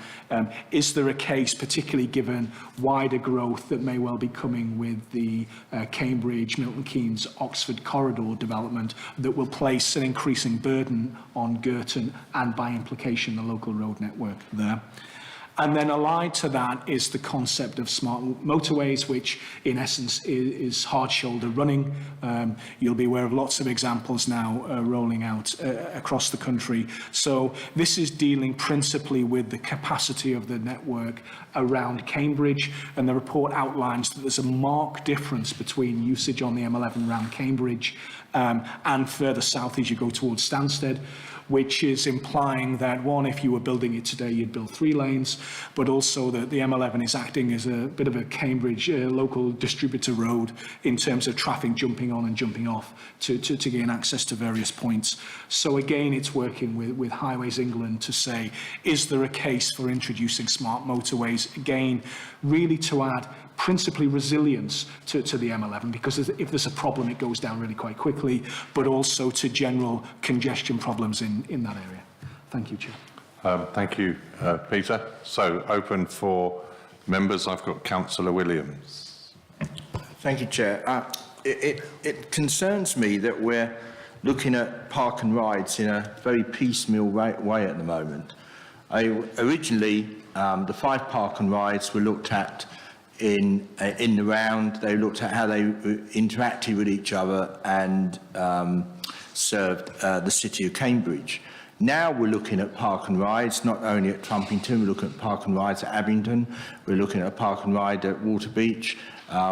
Is there a case, particularly given wider growth that may well be coming with the Cambridge, Milton Keynes, Oxford corridor development, that will place an increasing burden on Girton and by implication the local road network there? And then allied to that is the concept of smart motorways, which in essence is hard shoulder running. You'll be aware of lots of examples now rolling out across the country. So this is dealing principally with the capacity of the network around Cambridge, and the report outlines that there's a marked difference between usage on the M11 around Cambridge and further south as you go towards Stansted, which is implying that, one, if you were building it today, you'd build 3 lanes, but also that the M11 is acting as a bit of a Cambridge local distributor road in terms of traffic jumping on and jumping off to gain access to various points. So again, it's working with Highways England to say, is there a case for introducing smart motorways? Again, really to add principally resilience to the M11, because if there's a problem, it goes down really quite quickly, but also to general congestion problems in that area. Thank you, Chair. Thank you, Peter. So open for members. I've got Councillor Williams. Thank you, Chair. It concerns me that we're looking at park and rides in a very piecemeal way at the moment. Originally, the 5 park and rides were looked at in the round. They looked at how they interacted with each other and served the city of Cambridge. Now we're looking at park and rides, not only at Trumpington, we're looking at park and rides at Abingdon, we're looking at a park and ride at Waterbeach,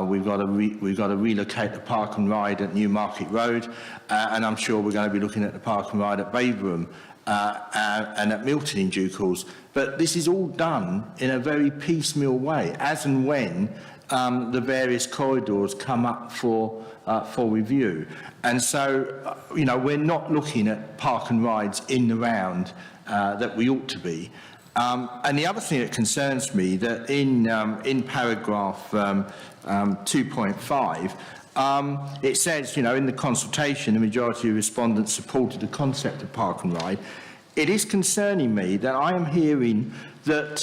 we've got to relocate the park and ride at Newmarket Road, and I'm sure we're going to be looking at the park and ride at Baberham and at Milton in due course. But this is all done in a very piecemeal way, as and when the various corridors come up for review. And so, we're not looking at park and rides in the round that we ought to be. And the other thing that concerns me, that in paragraph 2.5, it says, in the consultation, the majority of respondents supported the concept of park and ride. It is concerning me that I am hearing that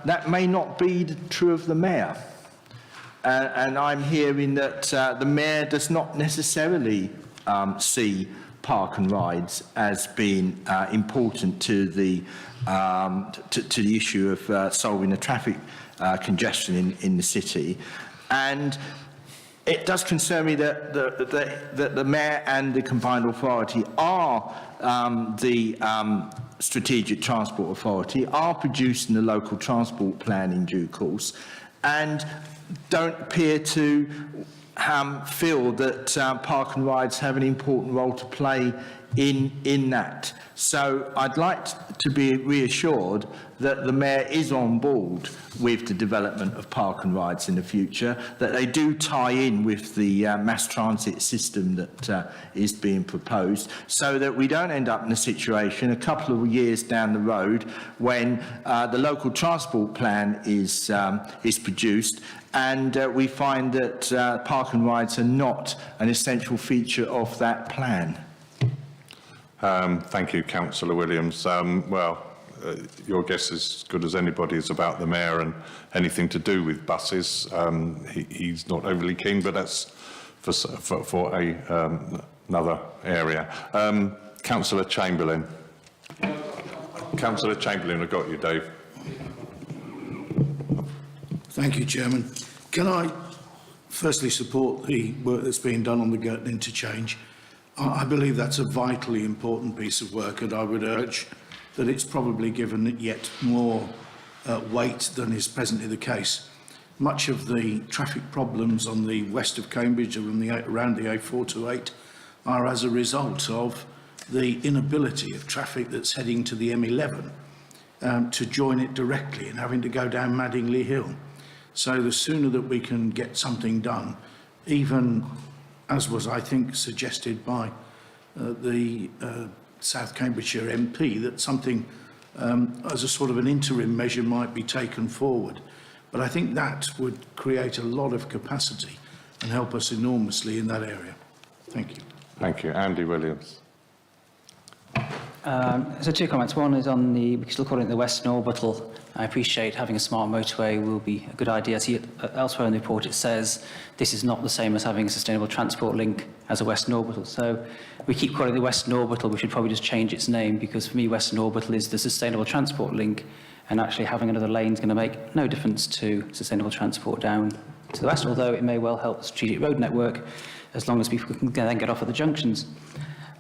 that may not be true of the Mayor. And I'm hearing that the Mayor does not necessarily see park and rides as being important to the issue of solving the traffic congestion in the city. And it does concern me that the Mayor and the Combined Authority are the Strategic Transport Authority, are producing the local transport plan in due course, and don't appear to feel that park and rides have an important role to play in that. So I'd like to be reassured that the Mayor is on board with the development of park and rides in the future, that they do tie in with the mass transit system that is being proposed, so that we don't end up in a situation a couple of years down the road when the local transport plan is produced and we find that park and rides are not an essential feature of that plan. Thank you, Councillor Williams. Your guess is as good as anybody's about the Mayor and anything to do with buses. He's not overly keen, but that's for another area. Councillor Chamberlain. Councillor Chamberlain, I got you, Dave. Thank you, Chairman. Can I firstly support the work that's being done on the Girton interchange? I believe that's a vitally important piece of work, and I would urge that it's probably given yet more weight than is presently the case. Much of the traffic problems on the west of Cambridge and around the A428 are as a result of the inability of traffic that's heading to the M11 to join it directly and having to go down Madingley Hill. So the sooner that we can get something done, even as was, I think, suggested by the South Cambridgeshire MP, that something as a sort of an interim measure might be taken forward. But I think that would create a lot of capacity and help us enormously in that area. Thank you. Thank you. Andy Williams. So two comments. One is on we can still call it the Western Orbital. I appreciate having a smart motorway will be a good idea. I see elsewhere in the report it says this is not the same as having a sustainable transport link as a Western Orbital. So we keep calling it the Western Orbital. We should probably just change its name, because for me Western Orbital is the sustainable transport link, and actually having another lane is going to make no difference to sustainable transport down to the west, although it may well help the strategic road network as long as people can then get off at the junctions.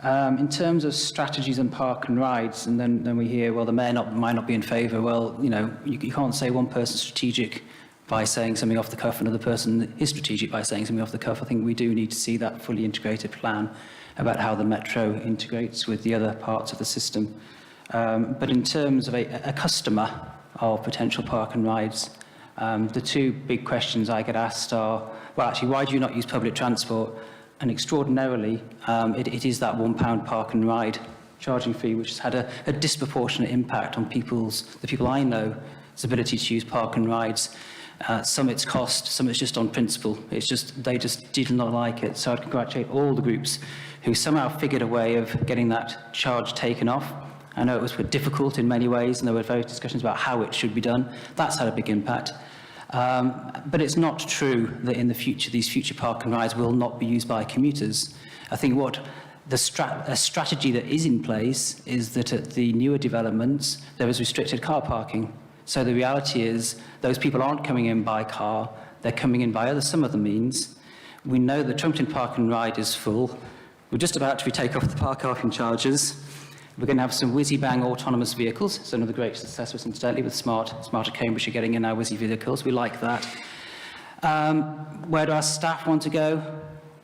In terms of strategies and park and rides, and then we hear, well, the Mayor might not be in favour. Well, you know, you can't say one person's strategic by saying something off the cuff, another person is strategic by saying something off the cuff. I think we do need to see that fully integrated plan about how the Metro integrates with the other parts of the system. But in terms of a customer of potential park and rides, the two big questions I get asked are, well, actually, why do you not use public transport? And extraordinarily, it is that £1 park and ride charging fee which has had a disproportionate impact on the people I know's ability to use park and rides. Some it's cost, some it's just on principle. It's just, they just did not like it. So I'd congratulate all the groups who somehow figured a way of getting that charge taken off. I know it was difficult in many ways, and there were various discussions about how it should be done. That's had a big impact. But it's not true that in the future, these future park and rides will not be used by commuters. I think what a strategy that is in place is that at the newer developments, there is restricted car parking. So the reality is those people aren't coming in by car, they're coming in by some other means. We know that Trumpton Park and Ride is full. We're just about to take off the parking charges. We're going to have some whizzy-bang autonomous vehicles. It's another great success, incidentally, with Smarter Cambridge are getting in our whizzy vehicles. We like that. Where do our staff want to go?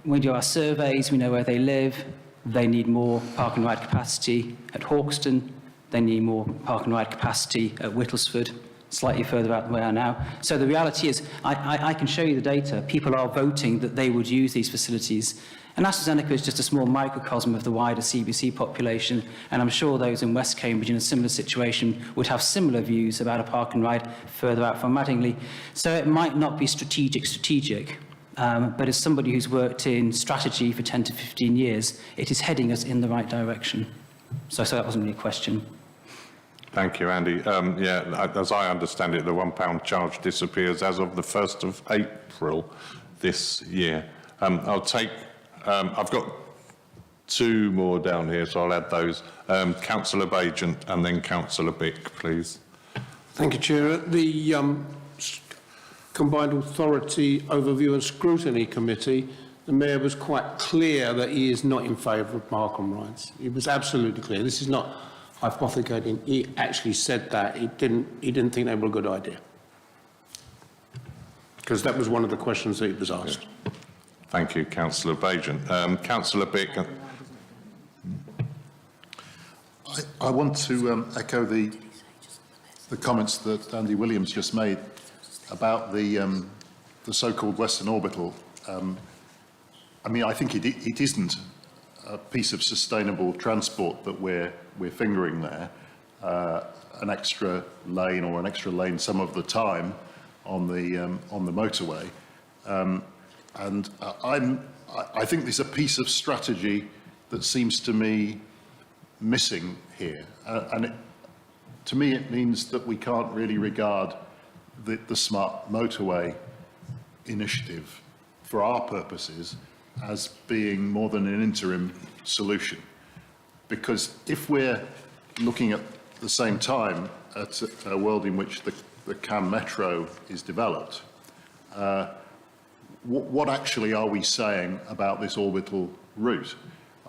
We do our surveys. We know where they live. They need more park and ride capacity at Hawkston. They need more park and ride capacity at Whittlesford, slightly further out than we are now. So the reality is, I can show you the data. People are voting that they would use these facilities. And AstraZeneca is just a small microcosm of the wider CBC population, and I'm sure those in West Cambridge in a similar situation would have similar views about a park and ride further out from Madingley. So it might not be strategic, but as somebody who's worked in strategy for 10 to 15 years, it is heading us in the right direction. So that wasn't really a question. Thank you, Andy. Yeah, as I understand it, the £1 charge disappears as of the 1st of April this year. I'll take... I've got two more down here, so I'll add those. Councillor Bajent and then Councillor Bick, please. Thank you, Chair. The Combined Authority Overview and Scrutiny Committee, the Mayor was quite clear that he is not in favour of park and rides. He was absolutely clear. This is not hypothecating. He actually said that. He didn't think they were a good idea. Because that was one of the questions that he was asked. Yeah. Thank you, Councillor Bajent. Councillor Bick. I want to echo the comments that Andy Williams just made about the so-called Western Orbital. I mean, I think it isn't a piece of sustainable transport that we're fingering there, an extra lane or an extra lane some of the time on the motorway. And I think there's a piece of strategy that seems to me missing here. To me, it means that we can't really regard the smart motorway initiative for our purposes as being more than an interim solution. Because if we're looking at the same time at a world in which the CAM Metro is developed, what actually are we saying about this orbital route?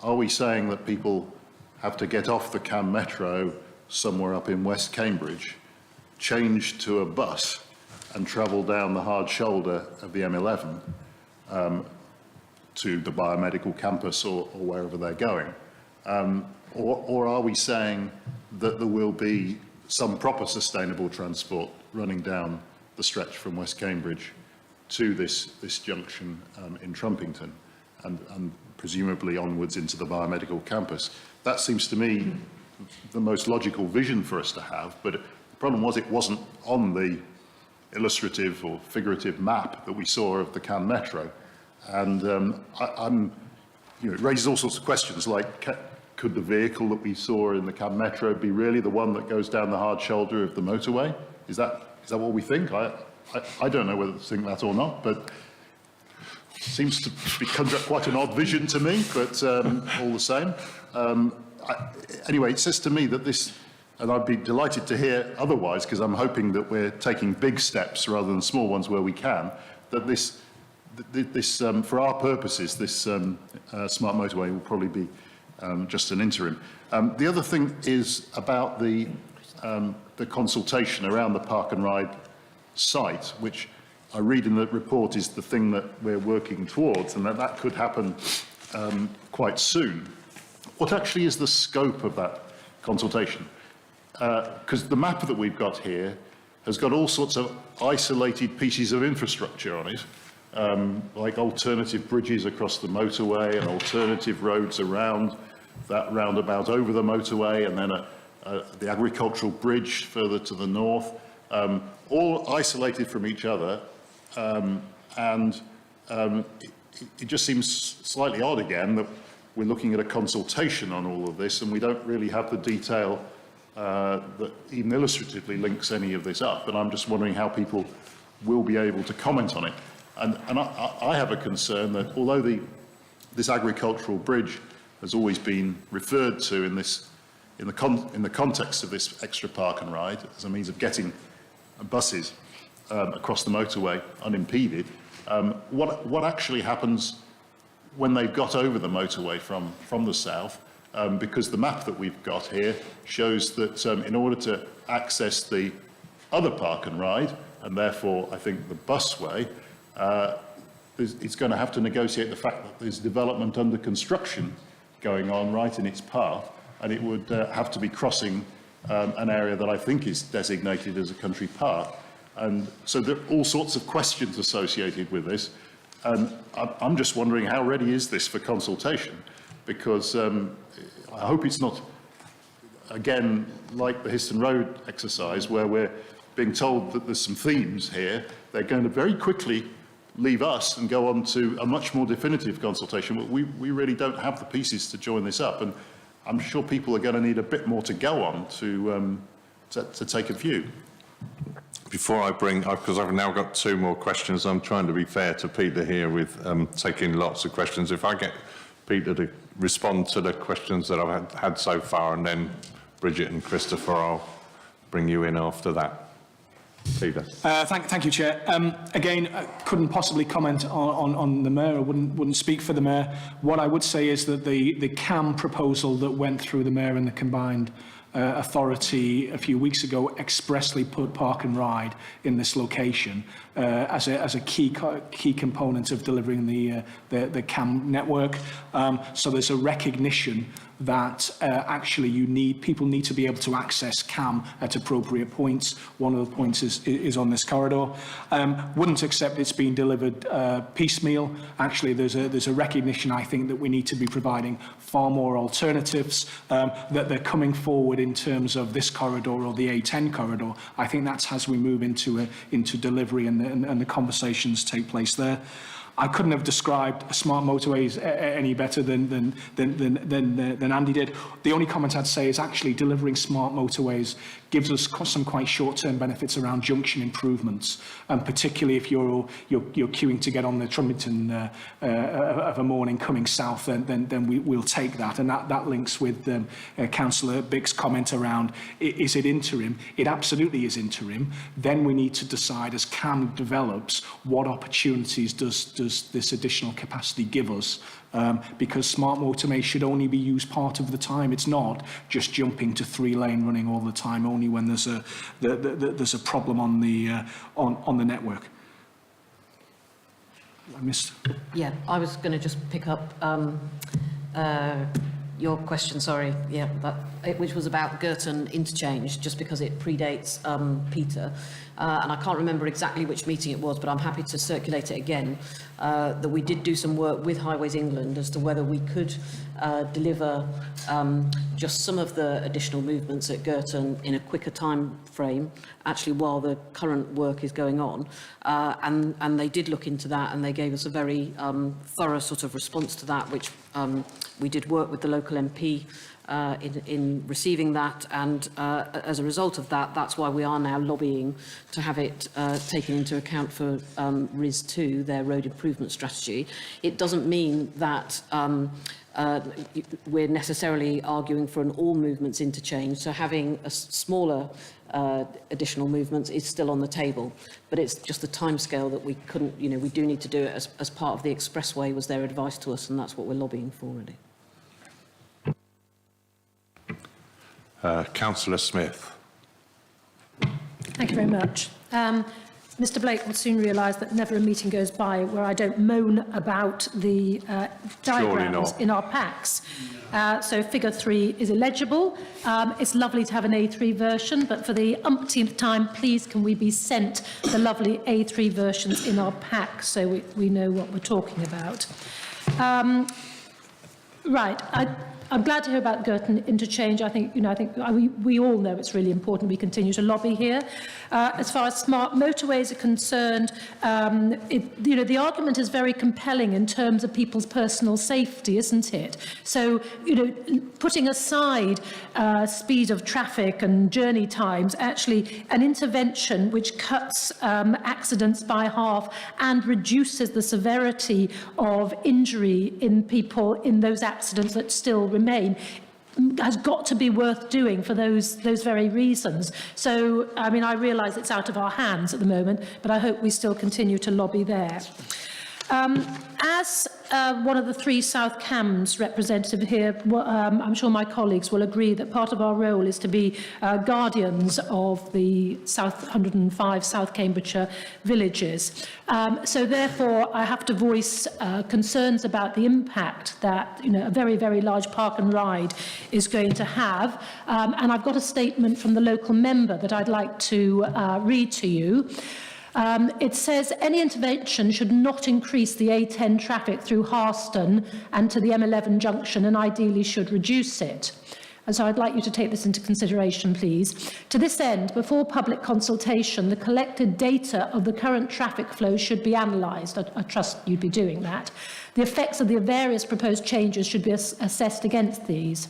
Are we saying that people have to get off the CAM Metro somewhere up in West Cambridge, change to a bus and travel down the hard shoulder of the M11 to the biomedical campus or wherever they're going? Or are we saying that there will be some proper sustainable transport running down the stretch from West Cambridge to this junction in Trumpington and presumably onwards into the biomedical campus? That seems to me the most logical vision for us to have, but the problem was it wasn't on the illustrative or figurative map that we saw of the CAM Metro. And it raises all sorts of questions like, could the vehicle that we saw in the CAM Metro be really the one that goes down the hard shoulder of the motorway? Is that what we think? I don't know whether to think that or not, but it seems to be quite an odd vision to me, but all the same. Anyway, it says to me that this, and I'd be delighted to hear otherwise, because I'm hoping that we're taking big steps rather than small ones where we can, that this for our purposes, this smart motorway will probably be just an interim. The other thing is about the consultation around the park and ride site, which I read in the report is the thing that we're working towards, and that could happen quite soon. What actually is the scope of that consultation? Because the map that we've got here has got all sorts of isolated pieces of infrastructure on it, like alternative bridges across the motorway and alternative roads around that roundabout over the motorway, and then the agricultural bridge further to the north, all isolated from each other. It just seems slightly odd again that we're looking at a consultation on all of this and we don't really have the detail that even illustratively links any of this up. And I'm just wondering how people will be able to comment on it. And I have a concern that although this agricultural bridge has always been referred to in the context of this extra park and ride as a means of getting buses across the motorway unimpeded, what actually happens when they've got over the motorway from the south? Because the map that we've got here shows that in order to access the other park and ride, and therefore I think the busway, it's going to have to negotiate the fact that there's development under construction going on right in its path, and it would have to be crossing an area that I think is designated as a country park. And so there are all sorts of questions associated with this, and I'm just wondering how ready is this for consultation? Because I hope it's not, again, like the Histon Road exercise, where we're being told that there's some themes here. They're going to very quickly leave us and go on to a much more definitive consultation. But we really don't have the pieces to join this up, and I'm sure people are going to need a bit more to go on to take a view. Before I bring, because I've now got two more questions, I'm trying to be fair to Peter here with taking lots of questions. If I get Peter to respond to the questions that I've had so far, and then Bridget and Christopher, I'll bring you in after that. Peter. Thank you, Chair. Again, I couldn't possibly comment on the Mayor. I wouldn't speak for the Mayor. What I would say is that the CAM proposal that went through the Mayor and the combined authority a few weeks ago expressly put park and ride in this location as a key component of delivering the CAM network. So there's a recognition that actually people need to be able to access CAM at appropriate points. One of the points is on this corridor. Wouldn't accept it's being delivered piecemeal. Actually, there's a recognition, I think, that we need to be providing far more alternatives, that they're coming forward in terms of this corridor or the A10 corridor. I think that's as we move into delivery and the conversations take place there. I couldn't have described smart motorways any better than Andy did. The only comment I'd say is actually delivering smart motorways gives us some quite short-term benefits around junction improvements, and particularly if you're queuing to get on the Trumpington of a morning coming south, then we'll take that, and that links with Councillor Bick's comment around is it interim? It absolutely is interim. Then we need to decide as CAM develops what opportunities does this additional capacity give us. Because smart motorway should only be used part of the time. It's not just jumping to 3-lane running all the time, only when there's a problem on the network. I missed. Yeah, I was going to just pick up your question, sorry, which was about Girton interchange, just because it predates Peter. And I can't remember exactly which meeting it was, but I'm happy to circulate it again, that we did do some work with Highways England as to whether we could deliver just some of the additional movements at Girton in a quicker time frame, actually while the current work is going on. And they did look into that, and they gave us a very thorough sort of response to that, which we did work with the local MP in receiving that, and as a result of that, that's why we are now lobbying to have it taken into account for RIS2, their road improvement strategy. It doesn't mean that we're necessarily arguing for an all movements interchange, so having a smaller additional movements is still on the table, but it's just the timescale that we couldn't, we do need to do it as part of the expressway was their advice to us, and that's what we're lobbying for, really. Councillor Smith. Thank you very much. Mr. Blake will soon realise that never a meeting goes by where I don't moan about the diagrams in our packs. So figure 3 is illegible. It's lovely to have an A3 version, but for the umpteenth time, please can we be sent the lovely A3 versions in our pack so we know what we're talking about. Right. I'm glad to hear about Girton interchange. I think we all know it's really important we continue to lobby here. As far as smart motorways are concerned, the argument is very compelling in terms of people's personal safety, isn't it? So, putting aside speed of traffic and journey times, actually an intervention which cuts accidents by half and reduces the severity of injury in people in those accidents that still remain has got to be worth doing for those very reasons. So, I realise it's out of our hands at the moment, but I hope we still continue to lobby there. As one of the 3 South Cams representative here, I'm sure my colleagues will agree that part of our role is to be guardians of the 105 South Cambridgeshire villages. So therefore, I have to voice concerns about the impact that a very, very large park and ride is going to have. And I've got a statement from the local member that I'd like to read to you. It says any intervention should not increase the A10 traffic through Harston and to the M11 junction, and ideally should reduce it. And so I'd like you to take this into consideration, please. To this end, before public consultation, the collected data of the current traffic flow should be analysed. I trust you'd be doing that. The effects of the various proposed changes should be assessed against these.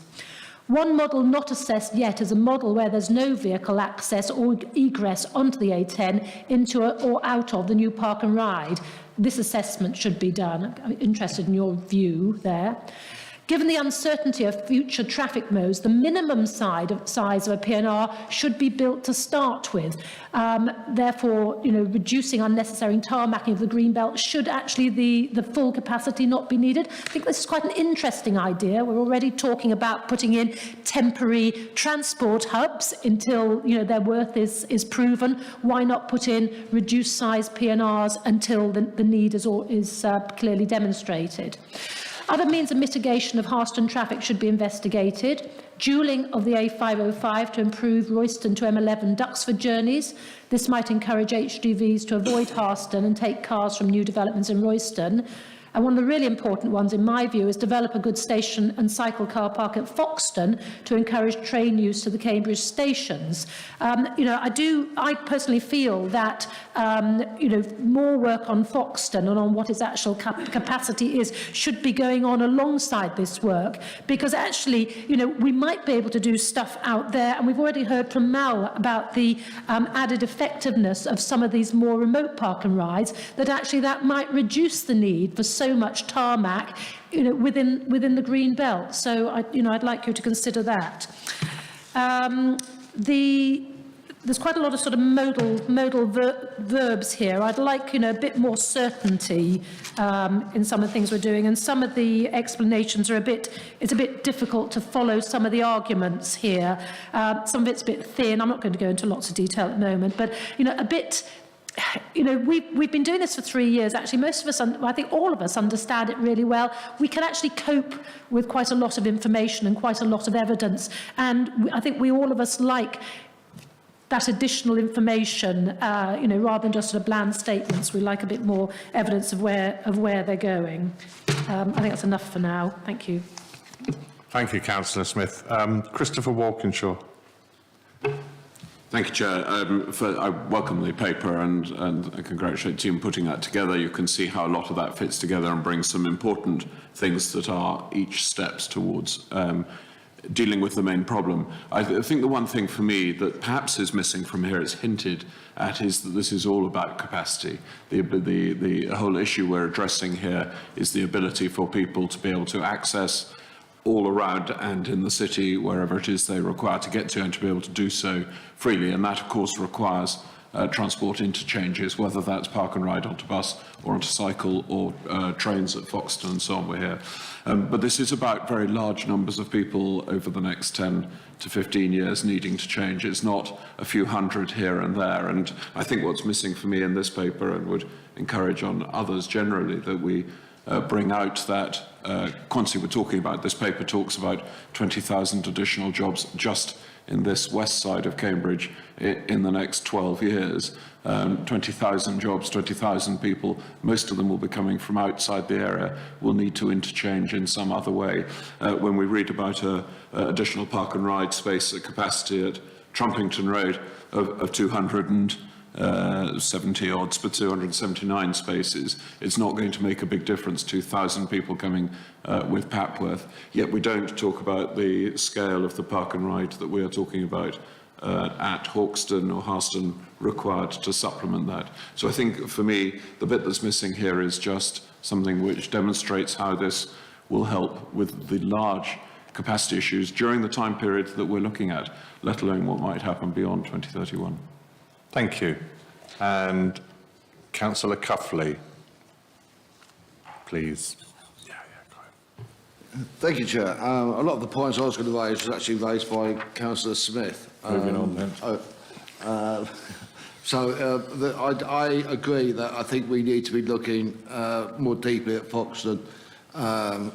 One model not assessed yet is a model where there's no vehicle access or egress onto the A10 into or out of the new park and ride. This assessment should be done. I'm interested in your view there. Given the uncertainty of future traffic modes, the minimum size of a PNR should be built to start with. Therefore, reducing unnecessary tarmacking of the green belt should actually the full capacity not be needed. I think this is quite an interesting idea. We're already talking about putting in temporary transport hubs until their worth is proven. Why not put in reduced size PNRs until the need is clearly demonstrated? Other means of mitigation of Harston traffic should be investigated. Dualling of the A505 to improve Royston to M11 Duxford journeys. This might encourage HGVs to avoid Harston and take cars from new developments in Royston. And one of the really important ones, in my view, is develop a good station and cycle car park at Foxton to encourage train use to the Cambridge stations. I personally feel that, more work on Foxton and on what its actual capacity is should be going on alongside this work, because actually, we might be able to do stuff out there, and we've already heard from Mal about the added effectiveness of some of these more remote park and rides, that actually that might reduce the need for so much tarmac, within the green belt. So, I'd like you to consider that. There's quite a lot of sort of modal verbs here. I'd like, a bit more certainty in some of the things we're doing, and some of the explanations are it's a bit difficult to follow some of the arguments here. Some of it's a bit thin. I'm not going to go into lots of detail at the moment, but, a bit... we've been doing this for 3 years. Actually, most of us, I think all of us, understand it really well. We can actually cope with quite a lot of information and quite a lot of evidence. And I think all of us like that additional information, rather than just sort of bland statements. We like a bit more evidence of where they're going. I think that's enough for now. Thank you. Thank you, Councillor Smith. Christopher Walkinshaw. Thank you, Chair. I welcome the paper and I congratulate the team putting that together. You can see how a lot of that fits together and brings some important things that are each steps towards dealing with the main problem. I think the one thing for me that perhaps is missing from here, it's hinted at, is that this is all about capacity. The whole issue we're addressing here is the ability for people to be able to access all around and in the city, wherever it is they require to get to, and to be able to do so freely. And that, of course, requires transport interchanges, whether that's park and ride onto bus or onto cycle or trains at Foxton and so on. We're here. But this is about very large numbers of people over the next 10 to 15 years needing to change. It's not a few hundred here and there. And I think what's missing for me in this paper, and would encourage on others generally, that we bring out that quantity we're talking about. This paper talks about 20,000 additional jobs just in this west side of Cambridge in the next 12 years. 20,000 jobs, 20,000 people, most of them will be coming from outside the area, will need to interchange in some other way. When we read about additional park and ride space at capacity at Trumpington Road of 270 odds, but 279 spaces, it's not going to make a big difference to 1,000 people coming with Papworth. Yet we don't talk about the scale of the park and ride that we are talking about at Hawkston or Harston required to supplement that. So I think for me, the bit that's missing here is just something which demonstrates how this will help with the large capacity issues during the time period that we're looking at, let alone what might happen beyond 2031. Thank you. And Councillor Cuffley, please. Thank you, Chair. A lot of the points I was going to raise was actually raised by Councillor Smith. Moving on then. I agree that I think we need to be looking more deeply at Foxton,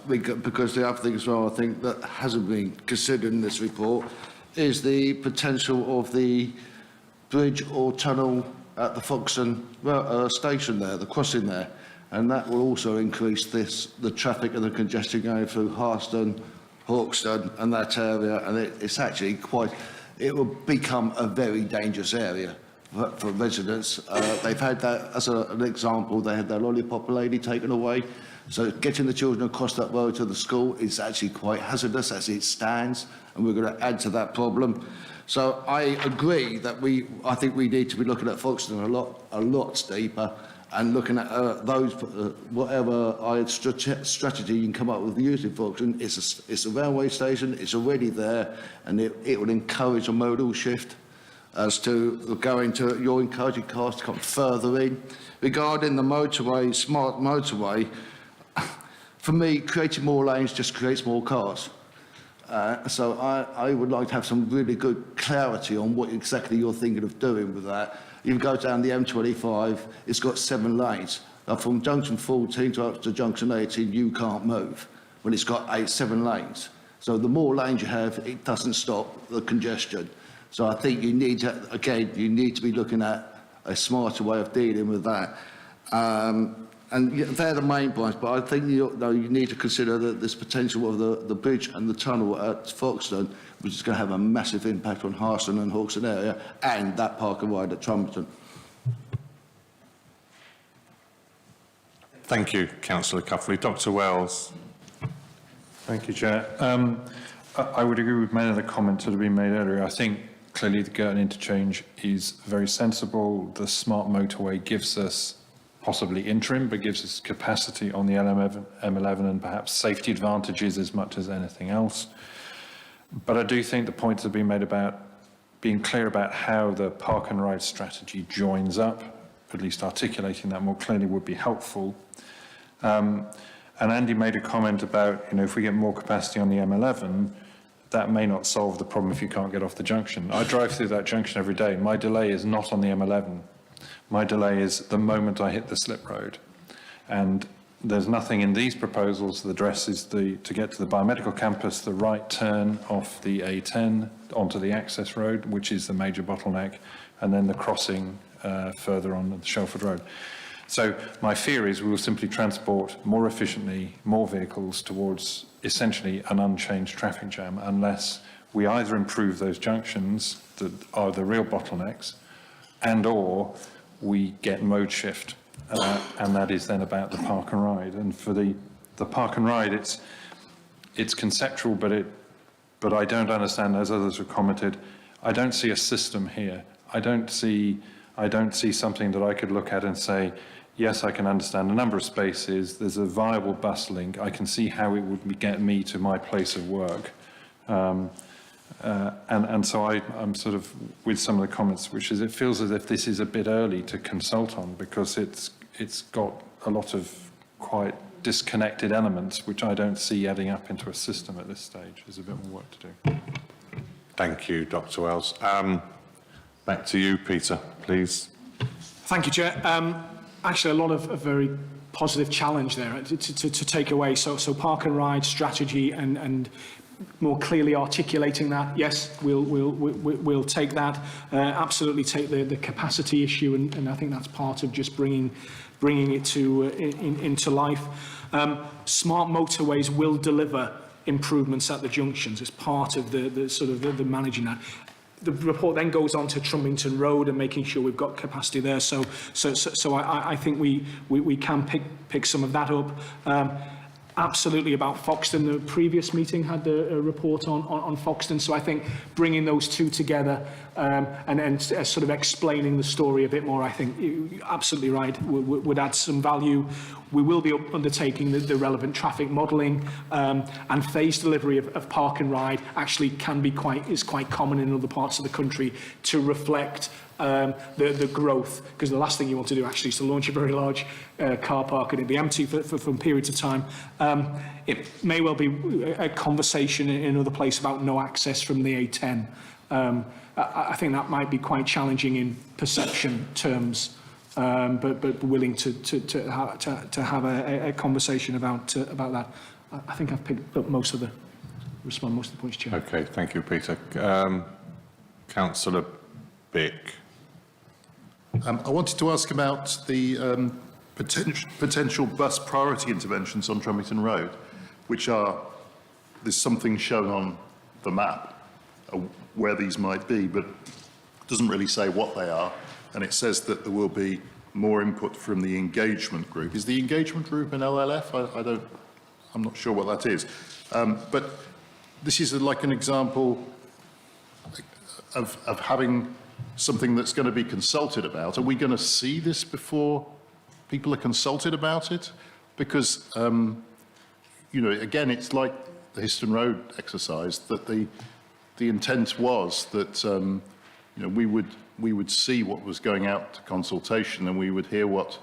because the other thing as well, I think, that hasn't been considered in this report is the potential of the bridge or tunnel at the Foxton station there, the crossing there. And that will also increase the traffic and the congestion going through Harston, Hawkston and that area. And it's actually it will become a very dangerous area for residents. They've had that, as an example, they had that lollipop lady taken away. So getting the children across that road to the school is actually quite hazardous as it stands, and we're going to add to that problem. So I agree that I think we need to be looking at Foxton a lot deeper, and looking at those, whatever strategy you can come up with using Foxton. It's a railway station, it's already there, and it will encourage a modal shift as to you're encouraging cars to come further in. Regarding the motorway, smart motorway, for me, creating more lanes just creates more cars. So I would like to have some really good clarity on what exactly you're thinking of doing with that. You go down the M25, it's got 7 lanes. From junction 14 to up to junction 18, you can't move. when it's got 7 lanes. So the more lanes you have, it doesn't stop the congestion. So I think you need to, again, you need to be looking at a smarter way of dealing with that. And they're the main points, but I think you need to consider that there's potential of the bridge and the tunnel at Foxton, which is going to have a massive impact on Harston and Hawkston area, and that park and ride at Trumperton. Thank you, Councillor Cuffley. Dr Wells. Thank you, Chair. I would agree with many of the comments that have been made earlier. I think clearly the Girton interchange is very sensible. The smart motorway gives us possibly interim, but gives us capacity on the M11 and perhaps safety advantages as much as anything else. But I do think the points have been made about being clear about how the park and ride strategy joins up, at least articulating that more clearly would be helpful. And Andy made a comment about, if we get more capacity on the M11, that may not solve the problem if you can't get off the junction. I drive through that junction every day. My delay is not on the M11. My delay is the moment I hit the slip road. And there's nothing in these proposals that addresses to get to the biomedical campus, the right turn off the A10 onto the access road, which is the major bottleneck, and then the crossing further on the Shelford Road. So my fear is we will simply transport more efficiently more vehicles towards essentially an unchanged traffic jam unless we either improve those junctions that are the real bottlenecks and or we get mode shift, and that is then about the park and ride. And for the park and ride, it's conceptual, but I don't understand, as others have commented, I don't see a system here. I don't see something that I could look at and say, yes, I can understand a number of spaces. There's a viable bus link. I can see how it would get me to my place of work. And so I'm sort of with some of the comments, which is it feels as if this is a bit early to consult on because it's got a lot of quite disconnected elements, which I don't see adding up into a system at this stage. There's a bit more work to do. Thank you, Dr Wells. Back to you, Peter, please. Thank you, Chair. Actually, a lot of very positive challenge there to take away. So park and ride strategy and more clearly articulating that. Yes, we'll take that. Absolutely take the capacity issue, and I think that's part of just bringing it to into life. Smart motorways will deliver improvements at the junctions as part of the sort of the managing that. The report then goes on to Trumpington Road and making sure we've got capacity there. So I think we can pick some of that up. Absolutely about Foxton. The previous meeting had a report on Foxton. So I think bringing those two together and sort of explaining the story a bit more, I think you're absolutely right, would add some value. We will be undertaking the relevant traffic modelling and phased delivery of park and ride actually is quite common in other parts of the country to reflect the growth, because the last thing you want to do actually is to launch a very large car park and it'd be empty for periods of time. It may well be a conversation in another place about no access from the A10. I think that might be quite challenging in perception terms, but willing to have a conversation about that. I think I've picked up most of the points, Chair. Okay, thank you, Peter. Councillor Bick. I wanted to ask about the potential bus priority interventions on Trumpington Road, which there's something shown on the map where these might be, but it doesn't really say what they are, and it says that there will be more input from the engagement group. Is the engagement group an LLF? I'm not sure what that is, but this is like an example of having something that's going to be consulted about. Are we going to see this before people are consulted about it? Because, again, it's like the Histon Road exercise, that the intent was that, we would see what was going out to consultation and we would hear what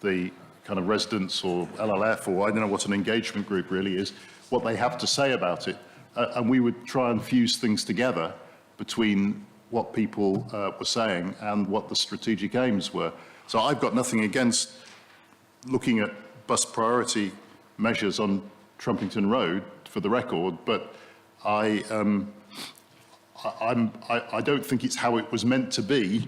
the kind of residents or LLF, or I don't know what an engagement group really is, what they have to say about it. And we would try and fuse things together between what people were saying and what the strategic aims were. So I've got nothing against looking at bus priority measures on Trumpington Road, for the record, but I don't think it's how it was meant to be,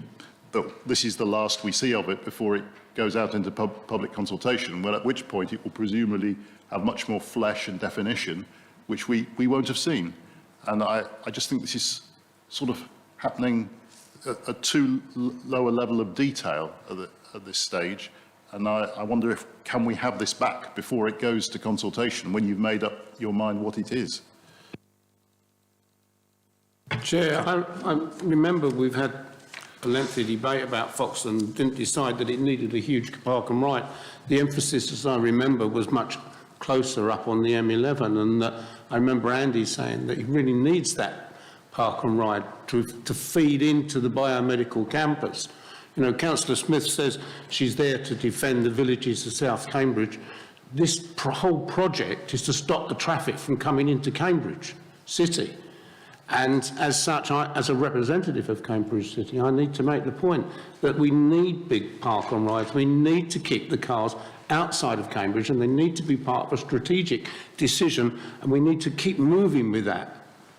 that this is the last we see of it before it goes out into public consultation, well, at which point it will presumably have much more flesh and definition, which we won't have seen. And I just think this is sort of happening at too low a level of detail at this stage. And I wonder if, can we have this back before it goes to consultation, when you've made up your mind what it is? Chair, I remember we've had a lengthy debate about Foxton and didn't decide that it needed a huge park and ride. The emphasis, as I remember, was much closer up on the M11, and I remember Andy saying that he really needs that park and ride to feed into the biomedical campus. You know, Councillor Smith says she's there to defend the villages of South Cambridge. This whole project is to stop the traffic from coming into Cambridge City. And as such, as a representative of Cambridge City, I need to make the point that we need big park and rides. We need to keep the cars outside of Cambridge, and they need to be part of a strategic decision, and we need to keep moving with that,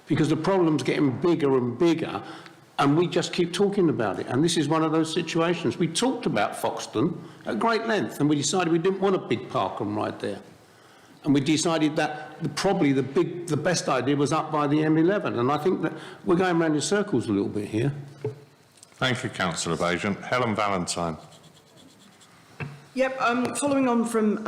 because the problem's getting bigger and bigger, and we just keep talking about it. And this is one of those situations. We talked about Foxton at great length, and we decided we didn't want a big park and ride there. And we decided that probably the best idea was up by the M11. And I think that we're going round in circles a little bit here. Thank you, Councillor Bajent. Helen Valentine. Yep, following on from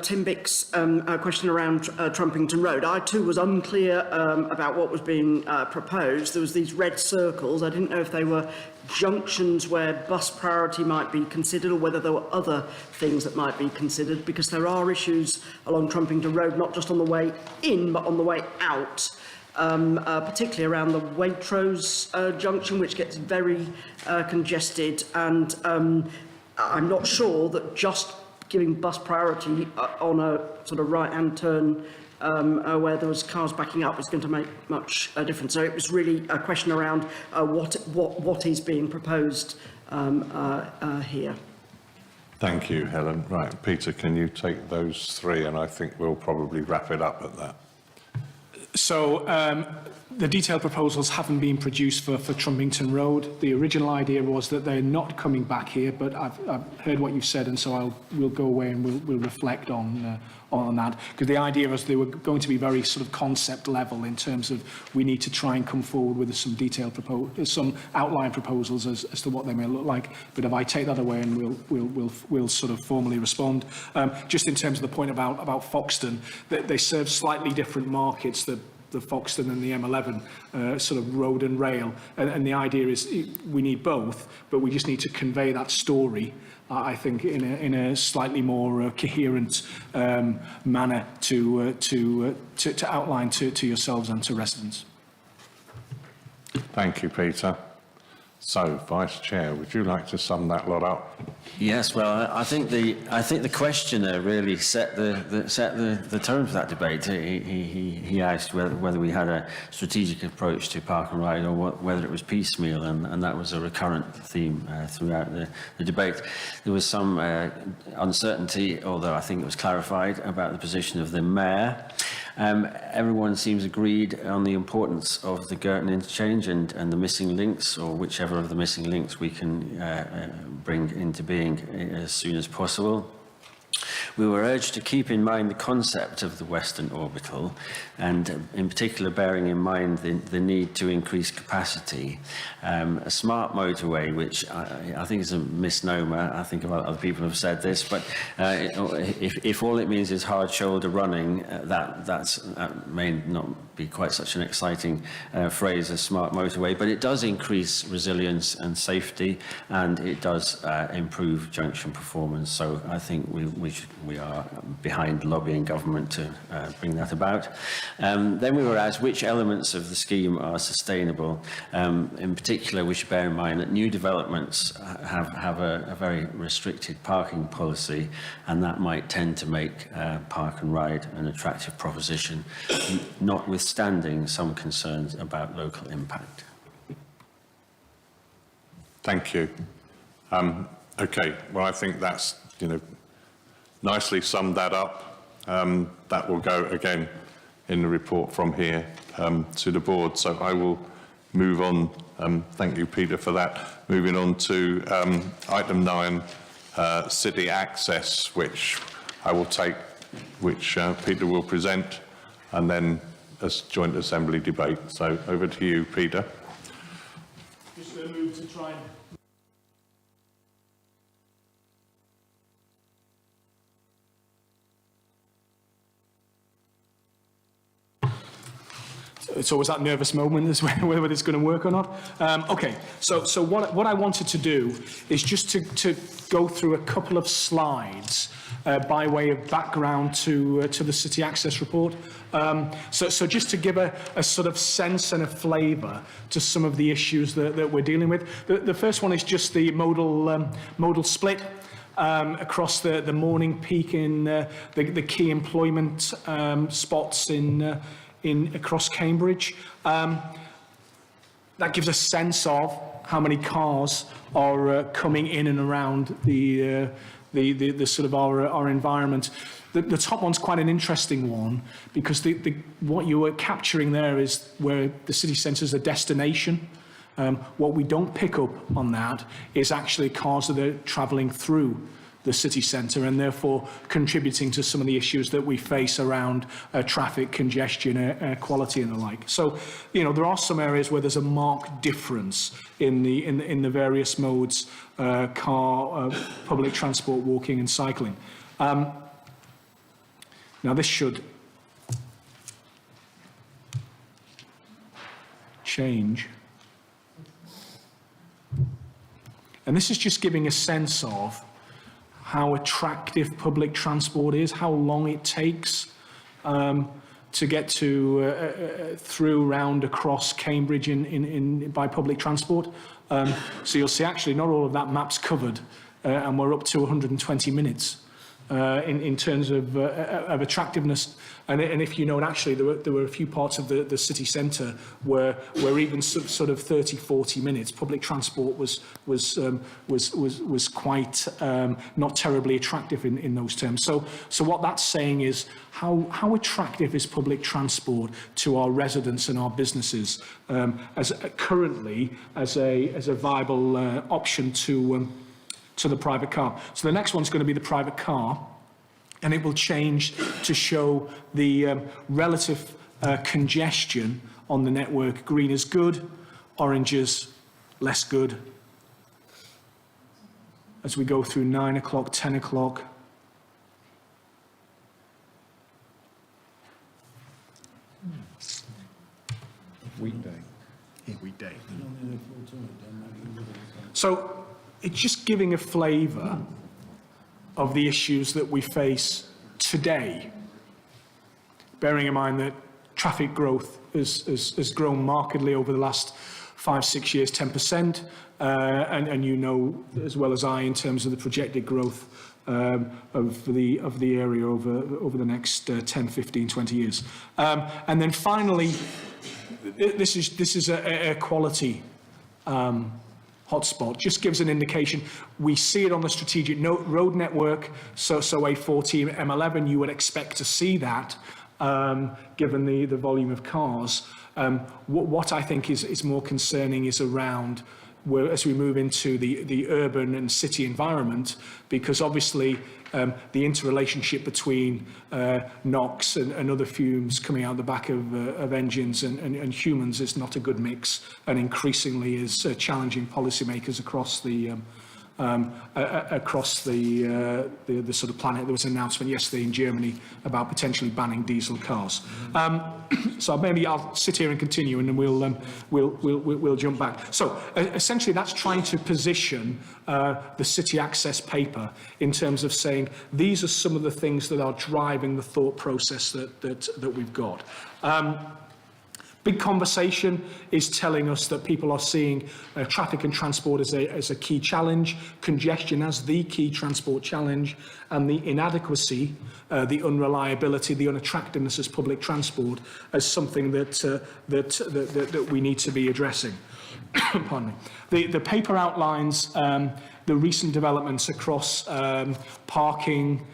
Tim Bick's question around Trumpington Road, I too was unclear about what was being proposed. There was these red circles. I didn't know if they were junctions where bus priority might be considered, or whether there were other things that might be considered, because there are issues along Trumpington Road, not just on the way in, but on the way out. Particularly around the Waitrose junction, which gets very congested, and I'm not sure that just giving bus priority on a sort of right-hand turn where there was cars backing up is going to make much difference. So it was really a question around what is being proposed here. Thank you, Helen. Right, Peter, can you take those three? And I think we'll probably wrap it up at that. So the detailed proposals haven't been produced for Trumpington Road. The original idea was that they're not coming back here, but I've heard what you've said, and so we'll go away and we'll reflect on that, because the idea was they were going to be very sort of concept level in terms of we need to try and come forward with some detailed some outline proposals as to what they may look like. But if I take that away, and we'll sort of formally respond. Just in terms of the point about Foxton, they serve slightly different markets. The Foxton and the M11 sort of road and rail, and the idea is we need both, but we just need to convey that story, I think, in a slightly more coherent manner to outline to yourselves and to residents. Thank you, Peter. So, Vice Chair, would you like to sum that lot up? Yes, well, I think the questioner really set the tone for that debate. He asked whether we had a strategic approach to park and ride, or whether it was piecemeal, and that was a recurrent theme throughout the debate. There was some uncertainty, although I think it was clarified, about the position of the Mayor. Everyone seems agreed on the importance of the Girton interchange and the missing links, or whichever of the missing links we can bring into being as soon as possible. We were urged to keep in mind the concept of the Western Orbital, and in particular bearing in mind the need to increase capacity. A smart motorway, which I think is a misnomer. I think a lot of other people have said this, but if all it means is hard shoulder running, that may not be quite such an exciting phrase as smart motorway, but it does increase resilience and safety, and it does improve junction performance. So I think we are behind lobbying government to bring that about. Then we were asked which elements of the scheme are sustainable. In particular, we should bear in mind that new developments have a very restricted parking policy, and that might tend to make park and ride an attractive proposition, notwithstanding some concerns about local impact. Thank you. Okay, well, I think that's, nicely summed that up. that will go again in the report from here to the board. So I will move on. Thank you, Peter, for that. Moving on to item 9, city access, which I will take, which Peter will present, and then a joint assembly debate. So over to you, Peter. Just going to move to try and... It's always that nervous moment is whether it's going to work or not. Okay, so what I wanted to do is just to go through a couple of slides by way of background to the City Access Report. So just to give a sort of sense and a flavour to some of the issues that we're dealing with. The first one is just the modal split. Across the morning peak in the key employment spots across Cambridge. That gives a sense of how many cars are coming in and around the sort of our environment. The top one's quite an interesting one because what you are capturing there is where the city centre is a destination. What we don't pick up on that is actually cars that are travelling through the city centre and therefore contributing to some of the issues that we face around traffic congestion, air quality and the like. So, you know, there are some areas where there's a marked difference in the various modes, car, public transport, walking and cycling. Now this should change. And this is just giving a sense of how attractive public transport is, how long it takes to get through, round, across Cambridge by public transport. So you'll see actually not all of that map's covered, and we're up to 120 minutes in terms of attractiveness. And if you know, actually there were a few parts of the city centre where even sort of 30, 40 minutes. Public transport was quite not terribly attractive in those terms. So what that's saying is how attractive is public transport to our residents and our businesses currently as a viable option to the private car. So the next one's going to be the private car, and it will change to show the relative congestion on the network. Green is good, orange is less good. As we go through 9 o'clock, 10 o'clock. Weekday. Weekday. So it's just giving a flavour of the issues that we face today, bearing in mind that traffic growth has grown markedly over the last 5-6 years, 10%, and you know as well as I in terms of the projected growth of the area over the next 10, 15, 20 years. And then finally, this is a air quality hotspot. Just gives an indication. We see it on the strategic road network, so A14, M11, you would expect to see that given the volume of cars. What I think is more concerning is around as we move into the urban and city environment, because obviously the interrelationship between NOx and other fumes coming out the back of engines and humans is not a good mix, and increasingly is challenging policymakers across the sort of planet. There was an announcement yesterday in Germany about potentially banning diesel cars. So maybe I'll sit here and continue, and then we'll jump back. So essentially, that's trying to position the city access paper in terms of saying these are some of the things that are driving the thought process that we've got. Big Conversation is telling us that people are seeing traffic and transport as a key challenge, congestion as the key transport challenge, and the inadequacy, the unreliability, the unattractiveness as public transport as something that we need to be addressing. Pardon me. The paper outlines the recent developments across parking,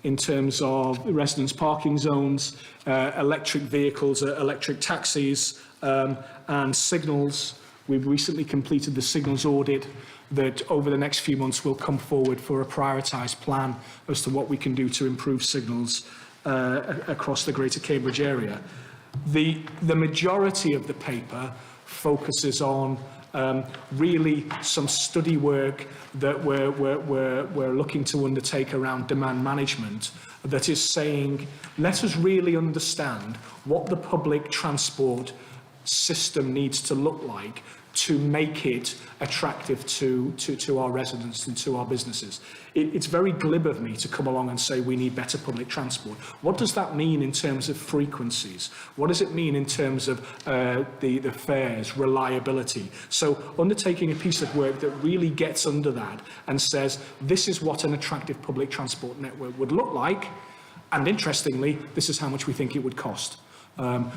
in terms of residence parking zones, electric vehicles, electric taxis, and signals. We've recently completed the signals audit that over the next few months will come forward for a prioritised plan as to what we can do to improve signals across the Greater Cambridge area. The majority of the paper focuses on really some study work that we're looking to undertake around demand management that is saying, let us really understand what the public transport system needs to look like to make it attractive to our residents and to our businesses. It's very glib of me to come along and say we need better public transport. What does that mean in terms of frequencies? What does it mean in terms of the fares, reliability? So undertaking a piece of work that really gets under that and says this is what an attractive public transport network would look like, and interestingly, this is how much we think it would cost.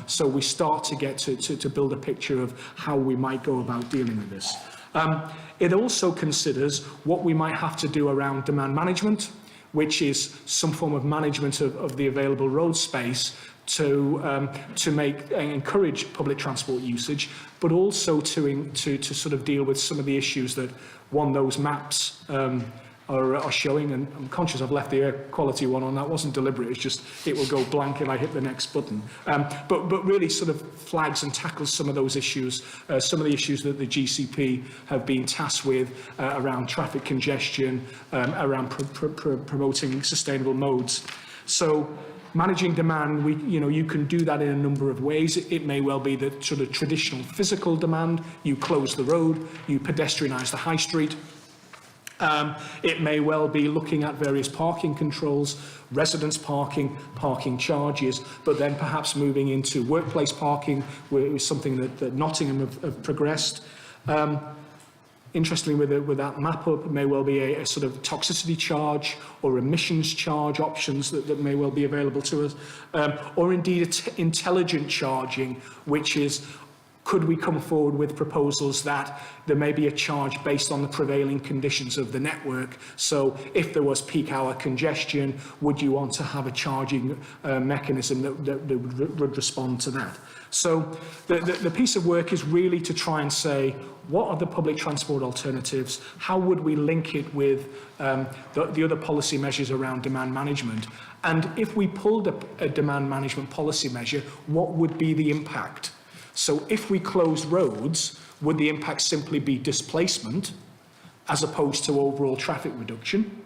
So we start to get to build a picture of how we might go about dealing with this. It also considers what we might have to do around demand management, which is some form of management of the available road space to encourage public transport usage, but also to sort of deal with some of the issues that those maps are showing, and I'm conscious I've left the air quality one on. That wasn't deliberate, it's just it will go blank if I hit the next button. But really sort of flags and tackles some of those issues, some of the issues that the GCP have been tasked with around traffic congestion, around promoting sustainable modes. So managing demand, you can do that in a number of ways. It may well be that sort of traditional physical demand, you close the road, you pedestrianise the high street. It may well be looking at various parking controls, residence parking, parking charges, but then perhaps moving into workplace parking, which is something that Nottingham have progressed. Interestingly, with that map up, it may well be a sort of toxicity charge or emissions charge options that may well be available to us, or indeed intelligent charging, which is, could we come forward with proposals that there may be a charge based on the prevailing conditions of the network? So if there was peak hour congestion, would you want to have a charging mechanism that would respond to that? So the piece of work is really to try and say, what are the public transport alternatives? How would we link it with the other policy measures around demand management? And if we pulled a demand management policy measure, what would be the impact? So if we closed roads, would the impact simply be displacement as opposed to overall traffic reduction?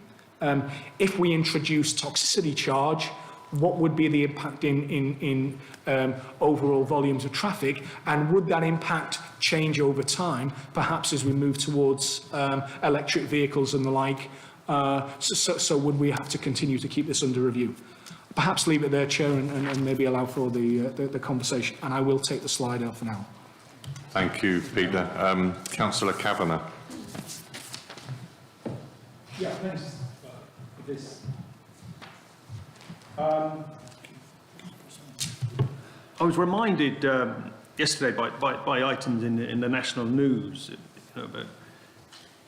If we introduced toxicity charge, what would be the impact in overall volumes of traffic? And would that impact change over time, perhaps as we move towards electric vehicles and the like? So would we have to continue to keep this under review? Perhaps leave it there, Chair, and maybe allow for the conversation. And I will take the slide out for now. Thank you, Peter. Councillor Kavanagh. Yeah, thanks for this. I was reminded yesterday by items in the national news,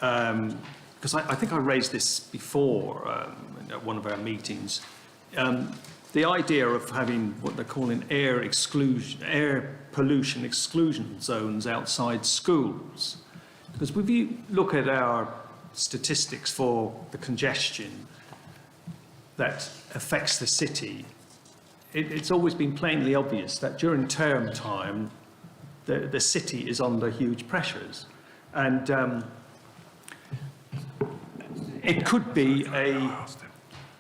because I think I raised this before at one of our meetings. The idea of having what they're calling air pollution exclusion zones outside schools. Because if you look at our statistics for the congestion that affects the city, it's always been plainly obvious that during term time, the city is under huge pressures. And it could be a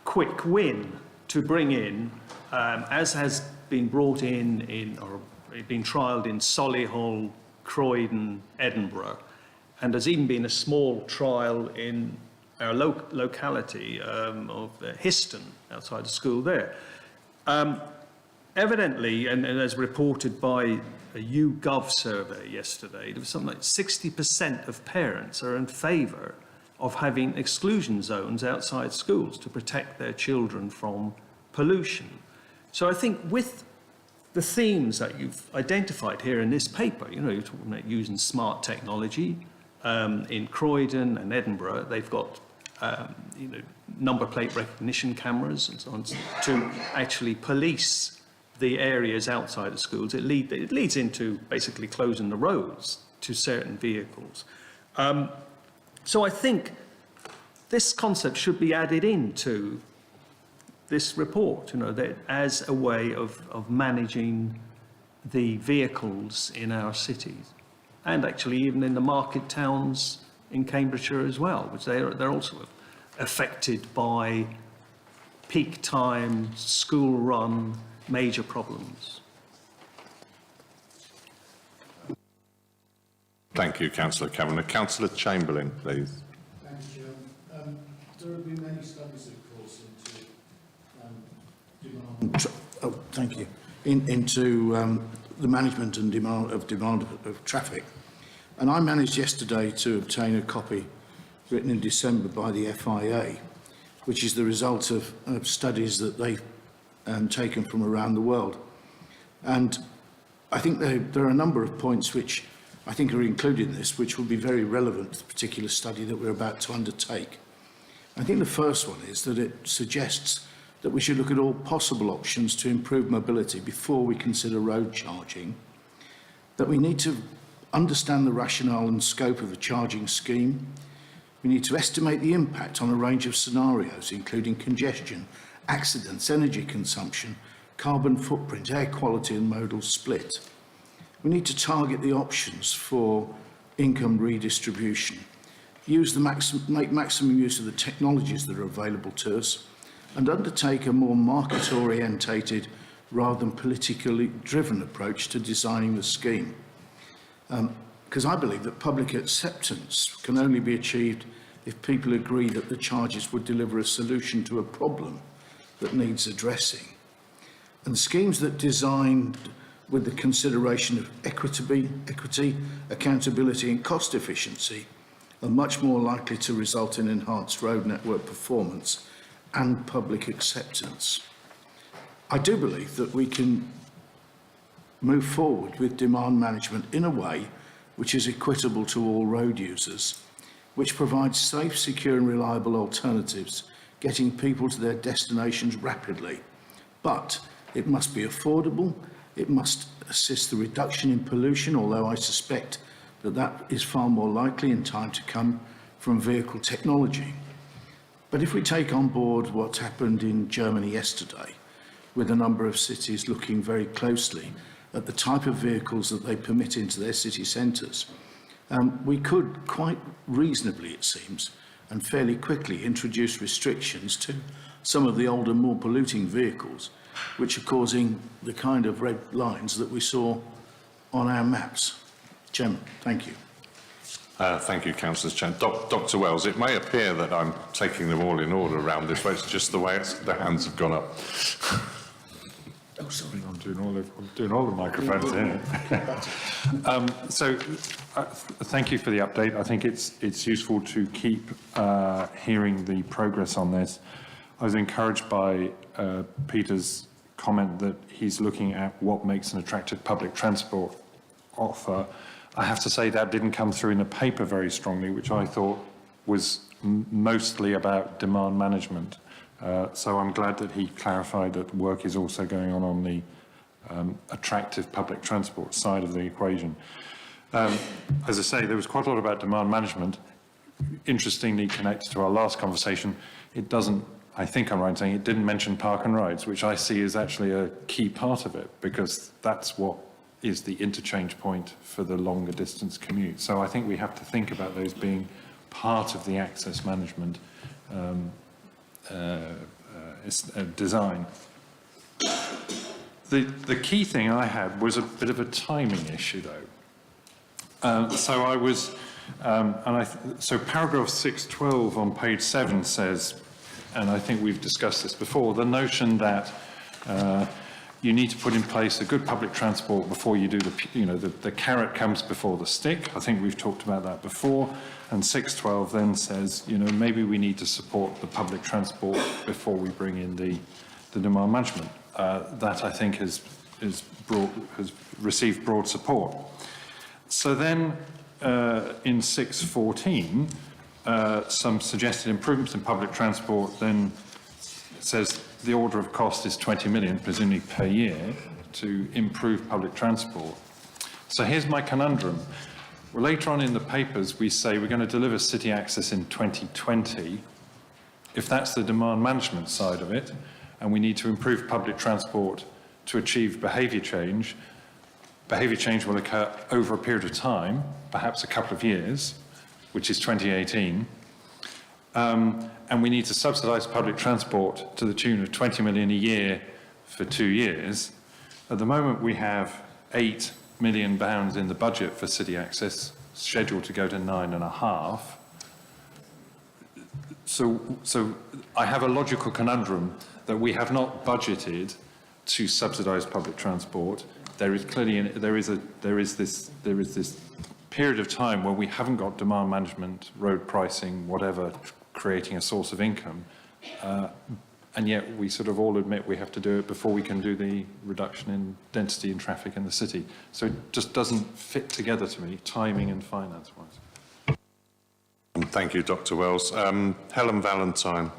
quick win to bring in, as has been brought in or been trialled in Solihull, Croydon, Edinburgh, and there's even been a small trial in our locality of Histon, outside the school there. Evidently, and as reported by a YouGov survey yesterday, there was something like 60% of parents are in favour of having exclusion zones outside schools to protect their children from pollution. So I think with the themes that you've identified here in this paper, you're talking about using smart technology. In Croydon and Edinburgh, they've got number plate recognition cameras and so on, to actually police the areas outside of schools. It leads into basically closing the roads to certain vehicles. So I think this concept should be added into this report, that as a way of managing the vehicles in our cities, and actually even in the market towns in Cambridgeshire as well, which they're also affected by peak time, school run, major problems. Thank you, Councillor Kavanagh. Councillor Chamberlain, please. Thank you, Chairman. There have been many studies, of course, into demand. Thank you. Into the management and demand of traffic, and I managed yesterday to obtain a copy written in December by the FIA, which is the result of studies that they've taken from around the world. And I think there are a number of points which I think are included in this, which will be very relevant to the particular study that we're about to undertake. I think the first one is that it suggests that we should look at all possible options to improve mobility before we consider road charging, that we need to understand the rationale and scope of a charging scheme. We need to estimate the impact on a range of scenarios, including congestion, accidents, energy consumption, carbon footprint, air quality and modal split. We need to target the options for income redistribution, make maximum use of the technologies that are available to us, and undertake a more market-orientated rather than politically driven approach to designing the scheme. Because I believe that public acceptance can only be achieved if people agree that the charges would deliver a solution to a problem that needs addressing. And schemes that designed with the consideration of equity, accountability and cost efficiency are much more likely to result in enhanced road network performance and public acceptance. I do believe that we can move forward with demand management in a way which is equitable to all road users, which provides safe, secure and reliable alternatives, getting people to their destinations rapidly. But it must be affordable, it must assist the reduction in pollution, although I suspect that that is far more likely in time to come from vehicle technology. But if we take on board what happened in Germany yesterday, with a number of cities looking very closely at the type of vehicles that they permit into their city centres, we could quite reasonably, it seems, and fairly quickly introduce restrictions to some of the older, more polluting vehicles, which are causing the kind of red lines that we saw on our maps. Chairman, thank you. Thank you, Councillor Chan. Dr Wells, it may appear that I'm taking them all in order around this way. It's just the way the hands have gone up. Oh, sorry. I'm doing all the microphones here. Thank you for the update. I think it's useful to keep hearing the progress on this. I was encouraged by Peter's comment that he's looking at what makes an attractive public transport offer. I have to say that didn't come through in the paper very strongly, which I thought was mostly about demand management. So I'm glad that he clarified that work is also going on the attractive public transport side of the equation. As I say, there was quite a lot about demand management. Interestingly connected to our last conversation, it doesn't, I think I'm right in saying, it didn't mention park and rides, which I see as actually a key part of it, because that's what is the interchange point for the longer distance commute. So I think we have to think about those being part of the access management design. The key thing I had was a bit of a timing issue, though. So paragraph 612 on page 7 says, and I think we've discussed this before, the notion that you need to put in place a good public transport before you do the carrot comes before the stick. I think we've talked about that before. And 612 then says, maybe we need to support the public transport before we bring in the demand management. That I think has received broad support. So then in 614, some suggested improvements in public transport, then it says the order of cost is 20 million, presumably per year, to improve public transport. So here's my conundrum. Well, later on in the papers, we say we're going to deliver city access in 2020. If that's the demand management side of it, and we need to improve public transport to achieve behaviour change will occur over a period of time, perhaps a couple of years, which is 2018. And we need to subsidise public transport to the tune of 20 million a year for 2 years. At the moment, we have £8 million in the budget for city access, scheduled to go to 9.5. So I have a logical conundrum that we have not budgeted to subsidise public transport. There is clearly there is this period of time where we haven't got demand management, road pricing, whatever, creating a source of income, and yet we sort of all admit we have to do it before we can do the reduction in density and traffic in the city. So it just doesn't fit together to me, timing and finance-wise. Thank you, Dr. Wells. Helen Valentine.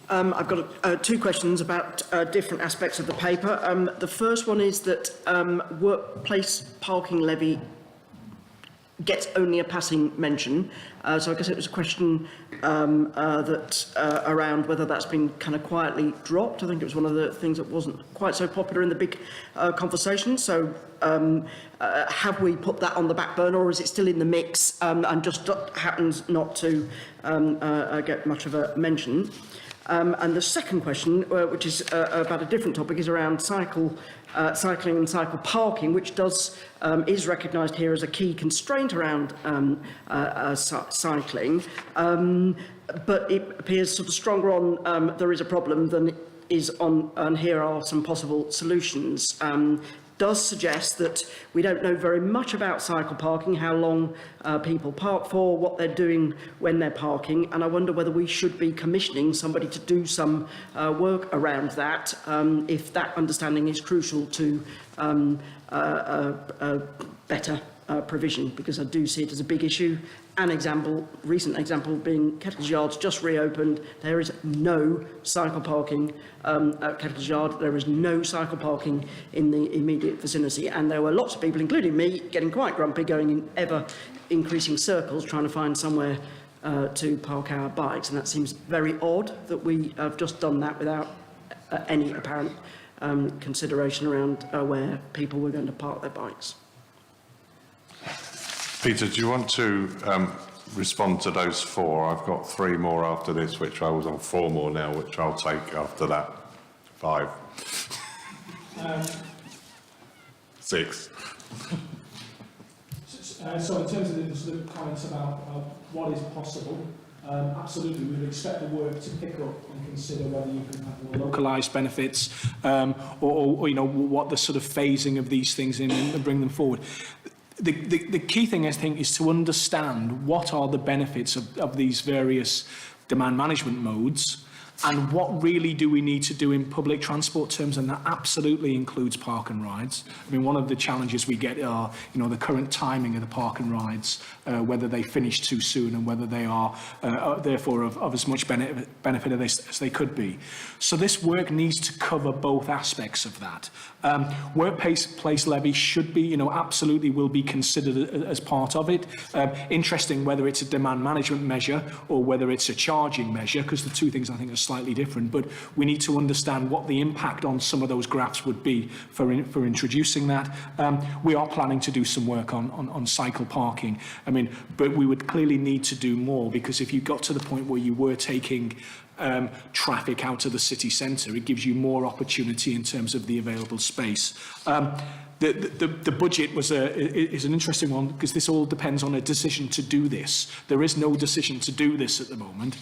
I've got two questions about different aspects of the paper. The first one is that workplace parking levy gets only a passing mention. So I guess it was a question around whether that's been kind of quietly dropped. I think it was one of the things that wasn't quite so popular in the big conversation. So have we put that on the back burner, or is it still in the mix and just happens not to get much of a mention? And the second question, which is about a different topic, is around cycling and cycle parking, which is recognised here as a key constraint around cycling, but it appears sort of stronger on there is a problem than it is on, and here are some possible solutions. Does suggest that we don't know very much about cycle parking, how long people park for, what they're doing when they're parking, and I wonder whether we should be commissioning somebody to do some work around that, if that understanding is crucial to better provision, because I do see it as a big issue. An example, recent example being Kettle's Yard's just reopened. There is no cycle parking at Kettle's Yard. There is no cycle parking in the immediate vicinity. And there were lots of people, including me, getting quite grumpy, going in ever increasing circles, trying to find somewhere to park our bikes. And that seems very odd that we have just done that without any apparent consideration around where people were going to park their bikes. Peter, do you want to respond to those four? I've got three more after this, which I was on four more now, which I'll take after that. 5. 6. So in terms of the sort of comments about what is possible, absolutely, we would expect the work to pick up and consider whether you can have more localised benefits, or you know, what the sort of phasing of these things in and bring them forward. The key thing, I think, is to understand what are the benefits of these various demand management modes, and what really do we need to do in public transport terms, and that absolutely includes park and rides. I mean, one of the challenges we get are, you know, the current timing of the park and rides, whether they finish too soon and whether they are therefore of as much benefit as they could be. So this work needs to cover both aspects of that. Workplace levy should be, you know, absolutely will be considered as part of it. Interesting whether it's a demand management measure or whether it's a charging measure, because the two things I think are slightly different, but we need to understand what the impact on some of those graphs would be for introducing that. We are planning to do some work on cycle parking. I mean, but we would clearly need to do more, because if you got to the point where you were taking traffic out of the city centre, it gives you more opportunity in terms of the available space. The budget is an interesting one, because this all depends on a decision to do this. There is no decision to do this at the moment.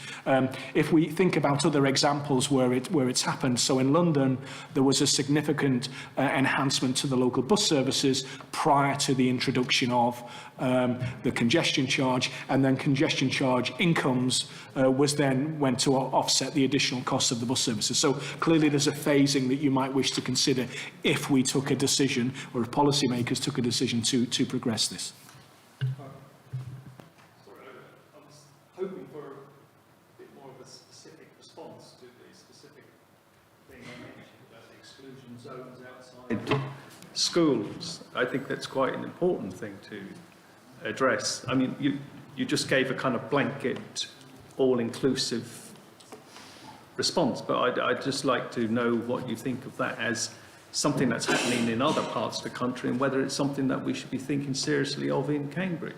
If we think about other examples where it's happened, so in London there was a significant enhancement to the local bus services prior to the introduction of the congestion charge, and then congestion charge incomes went to offset the additional costs of the bus services. So clearly there's a phasing that you might wish to consider if we took a decision, or if policymakers took a decision to progress this. hoping for a bit more of a specific response to the specific thing I mentioned about the exclusion zones outside schools. I think that's quite an important thing to address. I mean, you just gave a kind of blanket, all-inclusive response, but I'd just like to know what you think of that as something that's happening in other parts of the country and whether it's something that we should be thinking seriously of in Cambridge.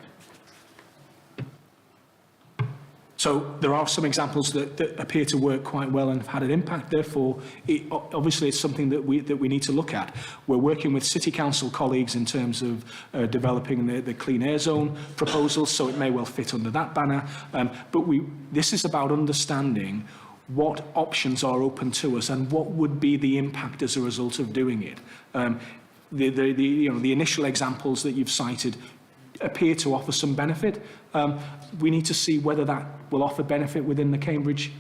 So there are some examples that appear to work quite well and have had an impact. Therefore, obviously it's something that we need to look at. We're working with City Council colleagues in terms of developing the Clean Air Zone proposals, so it may well fit under that banner. But this is about understanding what options are open to us and what would be the impact as a result of doing it. The initial examples that you've cited appear to offer some benefit. We need to see whether that will offer benefit within the Cambridge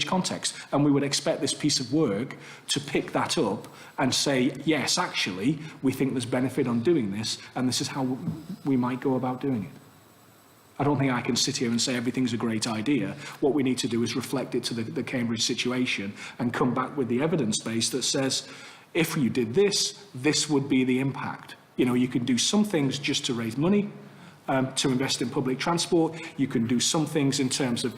context, and we would expect this piece of work to pick that up and say, yes, actually, we think there's benefit on doing this, and this is how we might go about doing it. I don't think I can sit here and say everything's a great idea. What we need to do is reflect it to the Cambridge situation and come back with the evidence base that says, if you did this, this would be the impact. You know, you can do some things just to raise money, to invest in public transport. You can do some things in terms of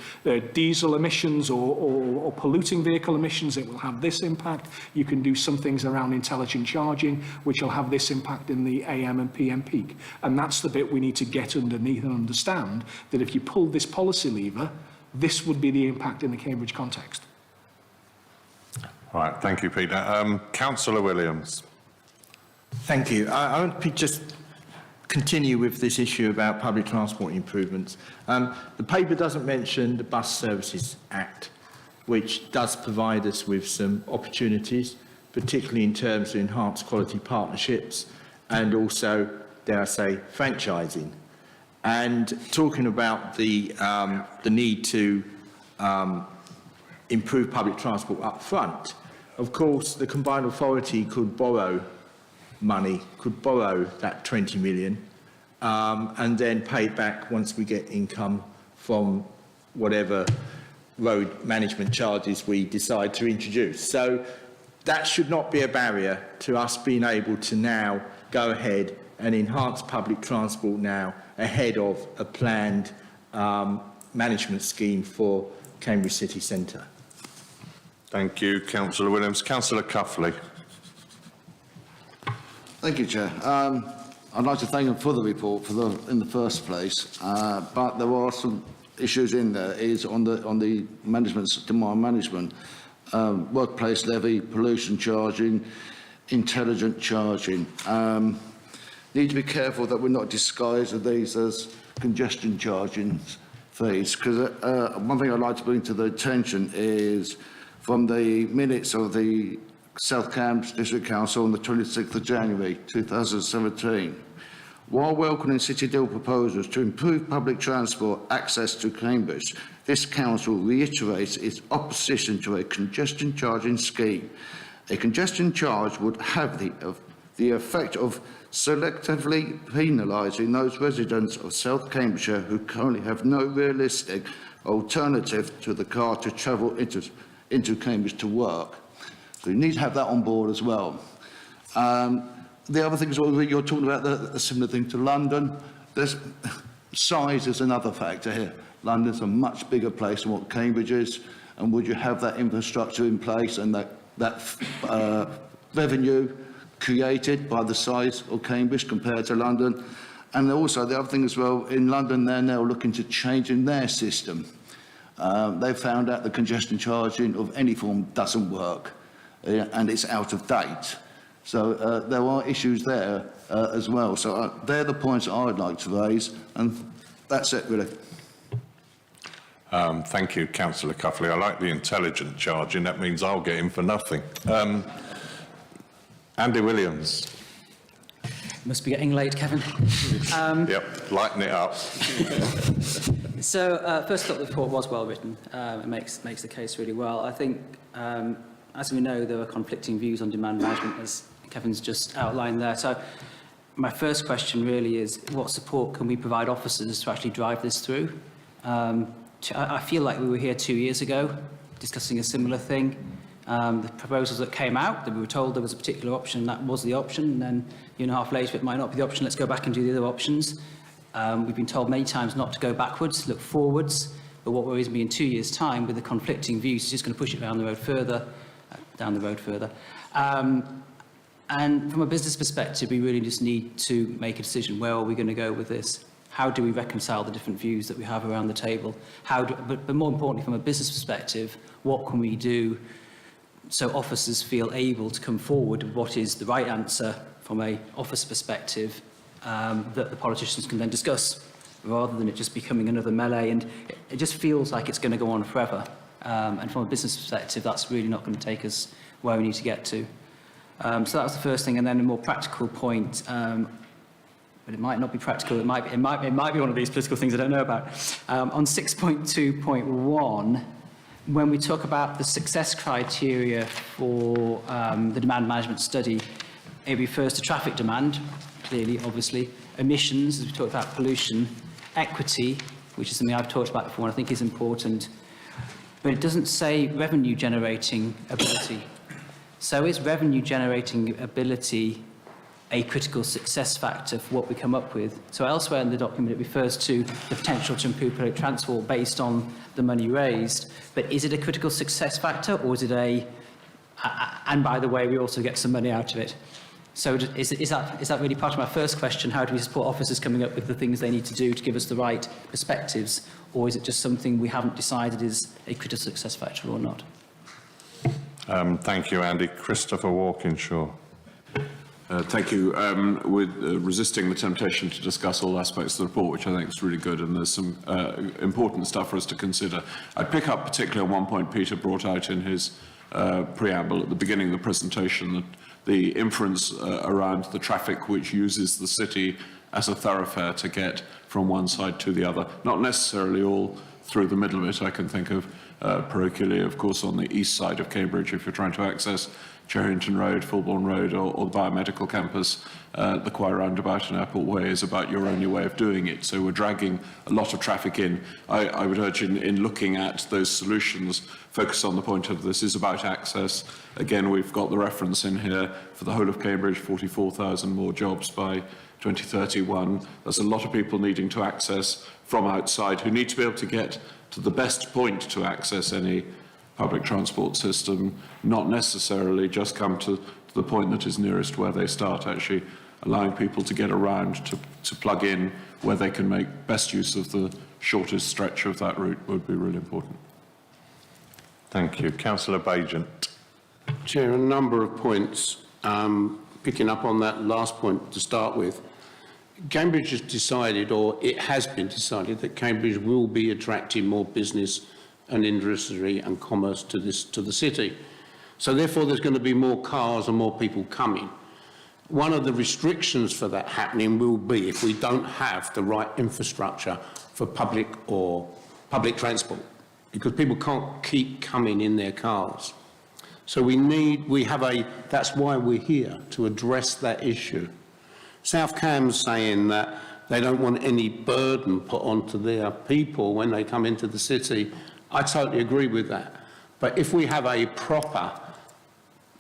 diesel emissions or polluting vehicle emissions. It will have this impact. You can do some things around intelligent charging, which will have this impact in the AM and PM peak. And that's the bit we need to get underneath and understand, that if you pull this policy lever, this would be the impact in the Cambridge context. Right, thank you, Peter. Councillor Williams. Thank you. I want to just continue with this issue about public transport improvements. The paper doesn't mention the Bus Services Act, which does provide us with some opportunities, particularly in terms of enhanced quality partnerships and also, dare I say, franchising. And talking about the need to improve public transport up front, of course, the combined authority could borrow money, could borrow that 20 million and then pay it back once we get income from whatever road management charges we decide to introduce. So that should not be a barrier to us being able to now go ahead and enhance public transport now ahead of a planned management scheme for Cambridge City Centre. Thank you, Councillor Williams. Councillor Cuffley. Thank you, Chair. I'd like to thank him for the report in the first place, but there are some issues in there. Is on the management, demand management, workplace levy, pollution charging, intelligent charging. Need to be careful that we're not disguising these as congestion charging fees, because one thing I'd like to bring to the attention is from the minutes of the South Cambs District Council on the 26th of January 2017. While welcoming City deal proposals to improve public transport access to Cambridge, this council reiterates its opposition to a congestion charging scheme. A congestion charge would have the effect of selectively penalising those residents of South Cambridgeshire who currently have no realistic alternative to the car to travel into Cambridge to work. So you need to have that on board as well. The other thing is, well, you're talking about a similar thing to London. Size is another factor here. London's a much bigger place than what Cambridge is, and would you have that infrastructure in place and that revenue created by the size of Cambridge compared to London? And also the other thing as well, in London they're now looking to change in their system. They found out the congestion charging of any form doesn't work. And it's out of date. So there are issues there as well. So they're the points I would like to raise, and that's it, really. Thank you, Councillor Cuffley. I like the intelligent charging. That means I'll get in for nothing. Andy Williams. Must be getting late, Kevin. Yep, lighten it up. So, first up, the report was well written. It makes the case really well. I think, as we know, there are conflicting views on demand management, as Kevin's just outlined there. So, my first question really is, what support can we provide officers to actually drive this through? I feel like we were here 2 years ago discussing a similar thing. The proposals that came out, that we were told there was a particular option, that was the option, and then a year and a half later it might not be the option, let's go back and do the other options. We've been told many times not to go backwards, look forwards, but what worries me in 2 years' time with the conflicting views is just going to push it down the road further. And from a business perspective, we really just need to make a decision. Where are we going to go with this? How do we reconcile the different views that we have around the table? But more importantly, from a business perspective, what can we do so officers feel able to come forward with what is the right answer from an office perspective that the politicians can then discuss, rather than it just becoming another melee. And it just feels like it's going to go on forever. And from a business perspective, that's really not going to take us where we need to get to. So that was the first thing. And then a more practical point, but it might not be practical. It might be one of these political things I don't know about. On 6.2.1, when we talk about the success criteria for the demand management study, it refers to traffic demand, clearly, obviously, emissions, as we talked about, pollution, equity, which is something I've talked about before and I think is important, but it doesn't say revenue generating ability. So is revenue generating ability a critical success factor for what we come up with? So elsewhere in the document it refers to the potential to improve public transport based on the money raised, but is it a critical success factor, or is it and by the way, we also get some money out of it? So is that really part of my first question? How do we support officers coming up with the things they need to do to give us the right perspectives, or is it just something we haven't decided is a critical success factor or not? Thank you, Andy. Christopher Walkinshaw. Thank you. We're resisting the temptation to discuss all aspects of the report, which I think is really good, and there's some important stuff for us to consider. I'd pick up particularly on one point Peter brought out in his preamble at the beginning of the presentation, that the inference around the traffic which uses the city as a thoroughfare to get from one side to the other, not necessarily all through the middle of it. I can think of parochially, of course, on the east side of Cambridge, if you're trying to access Cherrington Road, Fulbourn Road, or the biomedical campus, the Choir Roundabout and Airport Way is about your only way of doing it. So we're dragging a lot of traffic in. I would urge in looking at those solutions, focus on the point of this is about access. Again, we've got the reference in here for the whole of Cambridge, 44,000 more jobs by 2031. There's a lot of people needing to access from outside who need to be able to get to the best point to access any public transport system, not necessarily just come to the point that is nearest where they start. Actually allowing people to get around, to plug in where they can make best use of the shortest stretch of that route would be really important. Thank you. Councillor Bagent. Chair, a number of points. Picking up on that last point to start with, Cambridge has decided, or it has been decided, that Cambridge will be attracting more business and industry and commerce to the city. So therefore there's going to be more cars and more people coming. One of the restrictions for that happening will be if we don't have the right infrastructure for public transport, because people can't keep coming in their cars. So that's why we're here, to address that issue. South Cam's saying that they don't want any burden put onto their people when they come into the city. I totally agree with that. But if we have a proper,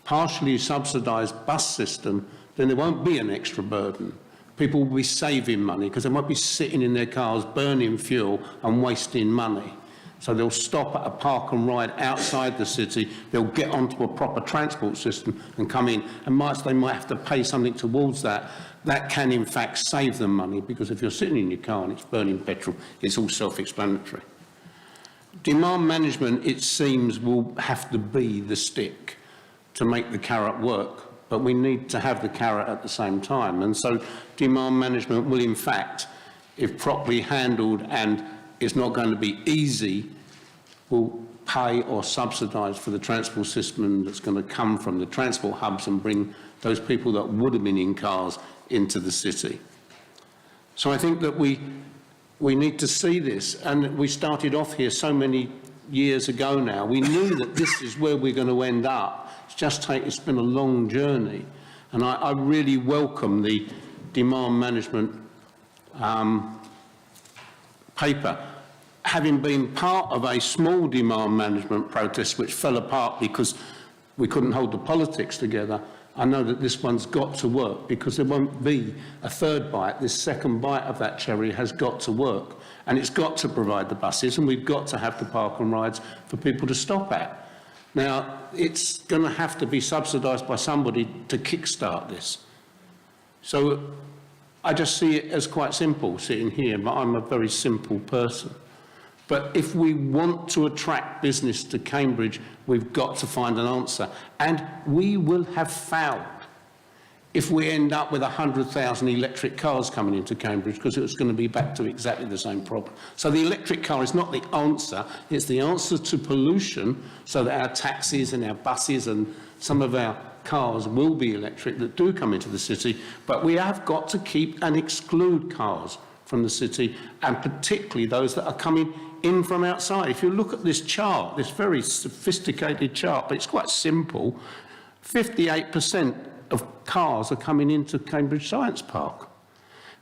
partially subsidised bus system, then there won't be an extra burden. People will be saving money because they won't be sitting in their cars burning fuel and wasting money. So they'll stop at a park and ride outside the city, they'll get onto a proper transport system and come in, and they might have to pay something towards that. That can in fact save them money, because if you're sitting in your car and it's burning petrol, it's all self-explanatory. Demand management, it seems, will have to be the stick to make the carrot work, but we need to have the carrot at the same time. And so demand management will in fact, if properly handled, and it's not going to be easy, will pay or subsidise for the transport system that's going to come from the transport hubs and bring those people that would have been in cars into the city. So I think that we need to see this, and we started off here so many years ago now. We knew that this is where we're going to end up. It's been a long journey, and I really welcome the demand management paper. having been part of a small demand management protest which fell apart because we couldn't hold the politics together, I know that this one's got to work, because there won't be a third bite. This second bite of that cherry has got to work, and it's got to provide the buses, and we've got to have the park and rides for people to stop at. Now, it's going to have to be subsidised by somebody to kickstart this. So I just see it as quite simple sitting here, but I'm a very simple person. But if we want to attract business to Cambridge, we've got to find an answer. And we will have failed if we end up with 100,000 electric cars coming into Cambridge, because it's going to be back to exactly the same problem. So the electric car is not the answer, it's the answer to pollution, so that our taxis and our buses and some of our cars will be electric that do come into the city. But we have got to keep and exclude cars from the city, and particularly those that are coming in from outside. If you look at this chart, this very sophisticated chart, but it's quite simple, 58% of cars are coming into Cambridge Science Park.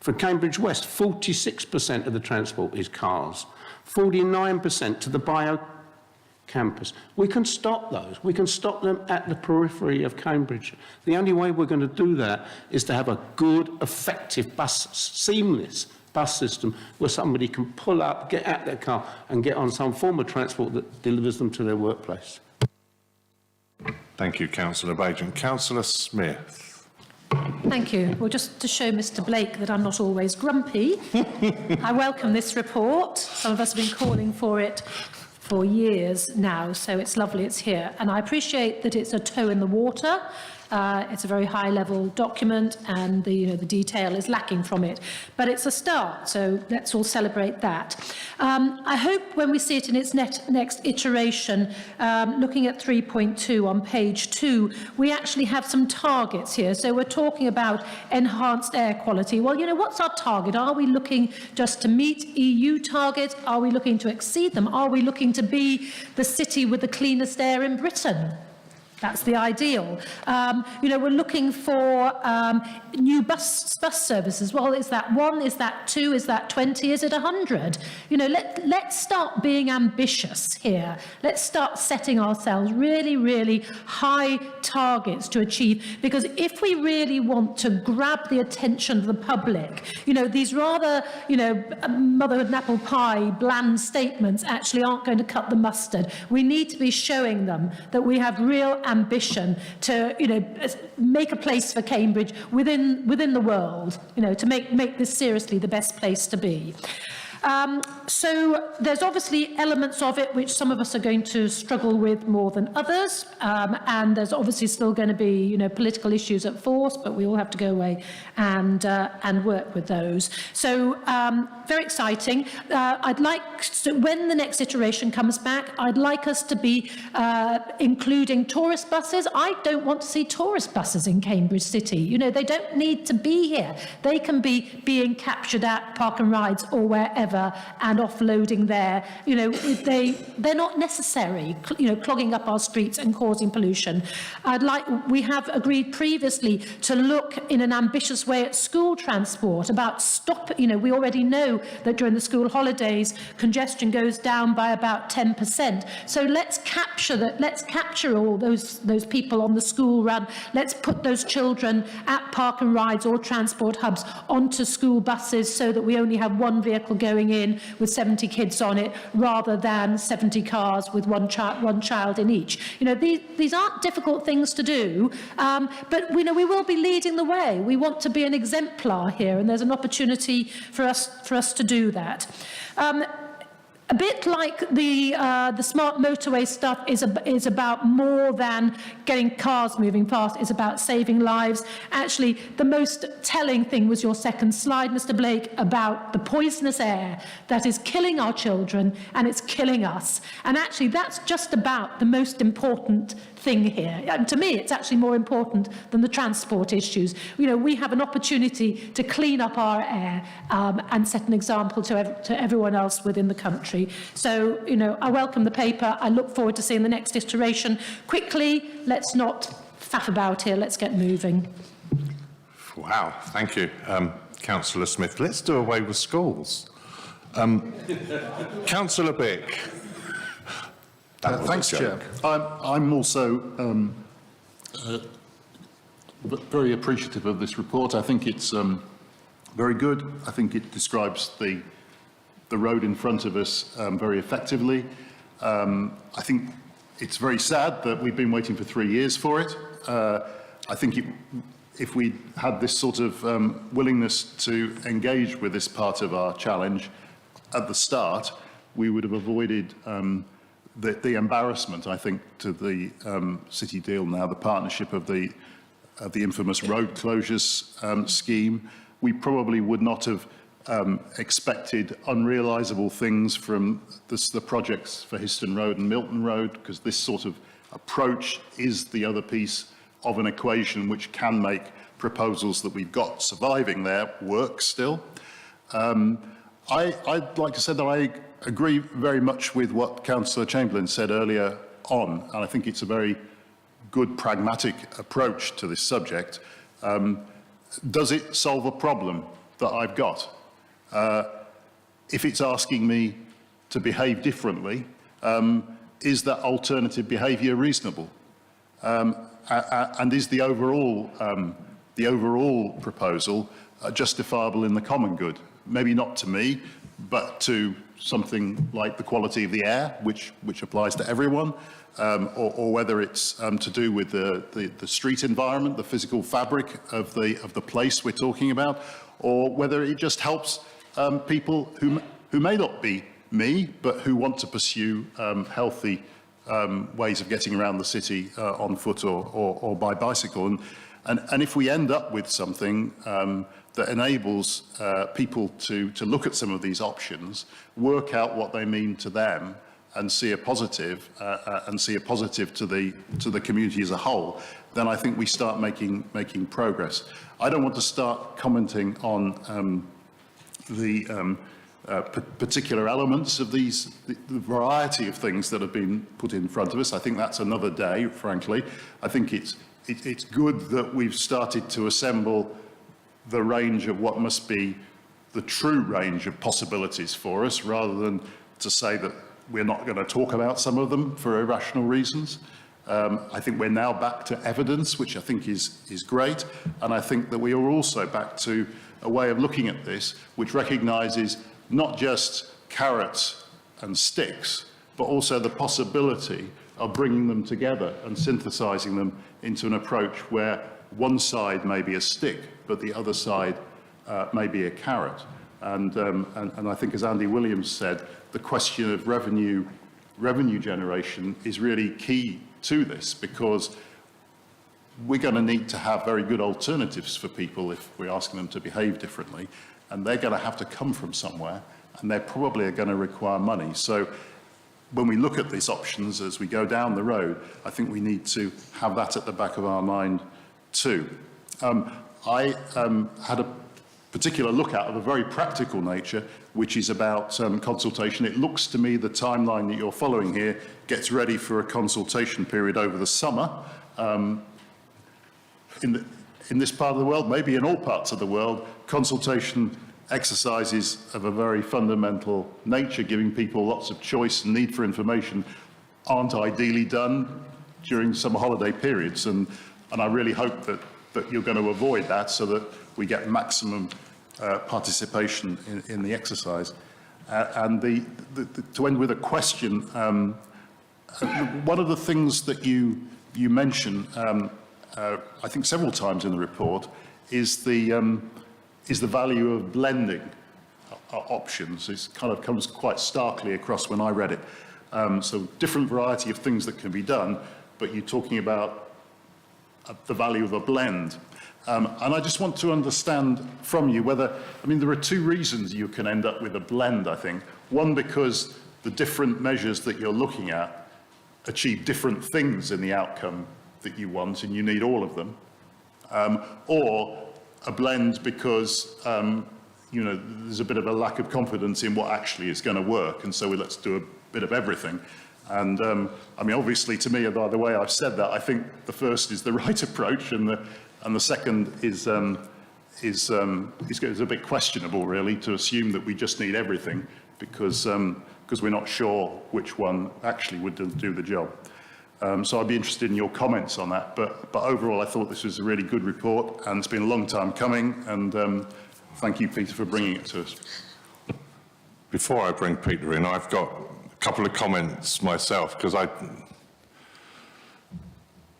For Cambridge West, 46% of the transport is cars, 49% to the bio campus. We can stop those. We can stop them at the periphery of Cambridge. The only way we're going to do that is to have a good, effective seamless bus system where somebody can pull up, get out their car and get on some form of transport that delivers them to their workplace. Thank you, Councillor Bajan. Councillor Smith. Thank you. Well, just to show Mr Blake that I'm not always grumpy, I welcome this report. Some of us have been calling for it for years now, so it's lovely it's here. And I appreciate that it's a toe in the water. It's a very high-level document, and the detail is lacking from it. But it's a start, so let's all celebrate that. I hope when we see it in its next iteration, looking at 3.2 on page 2, we actually have some targets here. So we're talking about enhanced air quality. Well, what's our target? Are we looking just to meet EU targets? Are we looking to exceed them? Are we looking to be the city with the cleanest air in Britain? That's the ideal. We're looking for new bus services. Well, is that 1? Is that 2? Is that 20? Is it 100? Let's start being ambitious here. Let's start setting ourselves really, really high targets to achieve. Because if we really want to grab the attention of the public, these rather, motherhood and apple pie, bland statements actually aren't going to cut the mustard. We need to be showing them that we have real ambition to, make a place for Cambridge within the world, to make this seriously the best place to be. So there's obviously elements of it which some of us are going to struggle with more than others, and there's obviously still going to be, political issues at force, but we all have to go away and work with those. So very exciting. I'd like to, when the next iteration comes back, I'd like us to be including tourist buses. I don't want to see tourist buses in Cambridge City. They don't need to be here. They can be being captured at Park and Rides or wherever, and offloading there. They're not necessary, clogging up our streets and causing pollution. We have agreed previously to look in an ambitious way at school transport, about we already know that during the school holidays, congestion goes down by about 10%. So let's capture all those people on the school run. Let's put those children at Park and Rides or transport hubs onto school buses, so that we only have one vehicle going in with 70 kids on it, rather than 70 cars with one child in each. These aren't difficult things to do, but we will be leading the way. We want to be an exemplar here, and there's an opportunity for us to do that. A bit like the smart motorway stuff is about more than getting cars moving fast. It's about saving lives. Actually, the most telling thing was your second slide, Mr. Blake, about the poisonous air that is killing our children and it's killing us. And actually, that's just about the most important thing here. And to me, it's actually more important than the transport issues. We have an opportunity to clean up our air and set an example to everyone else within the country. So, I welcome the paper. I look forward to seeing the next iteration. Quickly, let's not faff about here. Let's get moving. Wow, thank you, Councillor Smith. Let's do away with schools. Councillor Bick. Thanks, Chair. I'm also very appreciative of this report. I think it's very good. I think it describes the road in front of us very effectively. I think it's very sad that we've been waiting for 3 years for it. I think if we had this sort of willingness to engage with this part of our challenge at the start, we would have avoided the embarrassment, I think, to the city deal now, the partnership of the infamous road closures scheme. We probably would not have expected unrealisable things from the projects for Histon Road and Milton Road, because this sort of approach is the other piece of an equation which can make proposals that we've got surviving there work still. I'd like to say that I agree very much with what Councillor Chamberlain said earlier on, and I think it's a very good pragmatic approach to this subject. Does it solve a problem that I've got? If it's asking me to behave differently, is that alternative behaviour reasonable? And is the overall proposal justifiable in the common good? Maybe not to me, but to something like the quality of the air, which applies to everyone, or whether it's to do with the street environment, the physical fabric of the place we're talking about, or whether it just helps people who may not be me, but who want to pursue healthy ways of getting around the city on foot or by bicycle. And if we end up with something that enables people to look at some of these options, work out what they mean to them, and see a positive to the community as a whole, then I think we start making progress. I don't want to start commenting on the particular elements of the variety of things that have been put in front of us. I think that's another day, frankly. I think it's good that we've started to assemble the range of what must be the true range of possibilities for us, rather than to say that we're not going to talk about some of them for irrational reasons. I think we're now back to evidence, which I think is great, and I think that we are also back to a way of looking at this which recognises not just carrots and sticks, but also the possibility of bringing them together and synthesising them into an approach where one side may be a stick, but the other side may be a carrot. And I think, as Andy Williams said, the question of revenue generation is really key to this, because we're going to need to have very good alternatives for people if we're asking them to behave differently, and they're going to have to come from somewhere, and they probably are going to require money. So when we look at these options as we go down the road, I think we need to have that at the back of our mind too. I had a particular look at of a very practical nature, which is about consultation. It looks to me the timeline that you're following here gets ready for a consultation period over the summer. In this part of the world, maybe in all parts of the world, consultation exercises of a very fundamental nature, giving people lots of choice and need for information, aren't ideally done during summer holiday periods. And I really hope that you're going to avoid that, so that we get maximum participation in the exercise. And to end with a question, one of the things that you mention, I think several times in the report, is the value of blending options. It kind of comes quite starkly across when I read it. So different variety of things that can be done, but you're talking about the value of a blend. And I just want to understand from you whether, I mean, there are two reasons you can end up with a blend, I think. One, because the different measures that you're looking at achieve different things in the outcome that you want, and you need all of them. Or a blend because, there's a bit of a lack of confidence in what actually is going to work, and so let's do a bit of everything. And I mean, obviously, to me, by the way I've said that, I think the first is the right approach, and the second is a bit questionable, really, to assume that we just need everything. because we're not sure which one actually would do the job. So I'd be interested in your comments on that. But overall, I thought this was a really good report, and it's been a long time coming. And thank you, Peter, for bringing it to us. Before I bring Peter in, I've got a couple of comments myself, because I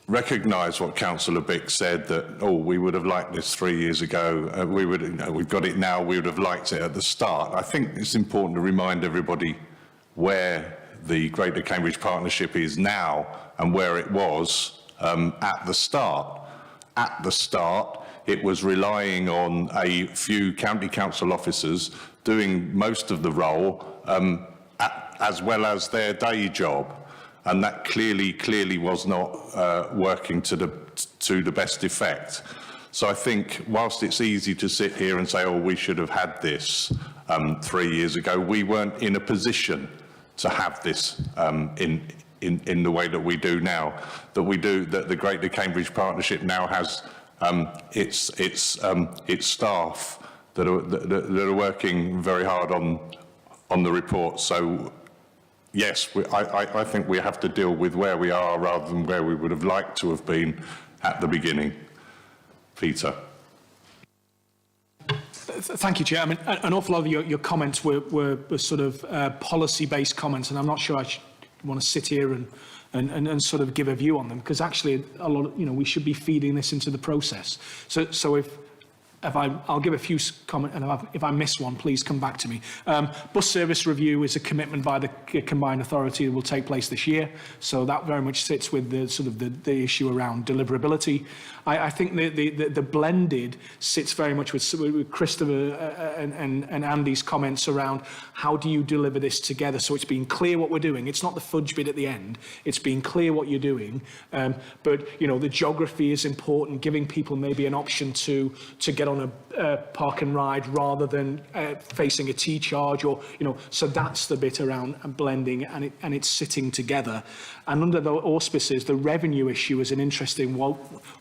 recognise what Councillor Bick said, that, we would have liked this 3 years ago, we've got it now, we would have liked it at the start. I think it's important to remind everybody where the Greater Cambridge Partnership is now and where it was at the start. At the start, it was relying on a few county council officers doing most of the role as well as their day job. And that clearly was not working to the best effect. So I think whilst it's easy to sit here and say, we should have had this 3 years ago, we weren't in a position to have this in the way that we do now. That the Greater Cambridge Partnership now has its staff that are working very hard on the report. So yes, I think we have to deal with where we are rather than where we would have liked to have been at the beginning. Peter. Thank you, Chair. I mean, an awful lot of your comments were sort of policy-based comments, and I'm not sure I want to sit here and sort of give a view on them, because actually a lot of, we should be feeding this into the process. So if I'll give a few comments, and if I miss one, please come back to me. Bus service review is a commitment by the combined authority that will take place this year. So that very much sits with the sort of the issue around deliverability. I think the blended sits very much with Christopher and Andy's comments around how do you deliver this together, so it's being clear what we're doing. It's not the fudge bit at the end. It's being clear what you're doing. But the geography is important, giving people maybe an option to get on a park and ride rather than facing a T-charge, or so that's the bit around blending, and it's sitting together. And under the auspices, the revenue issue is an interesting one,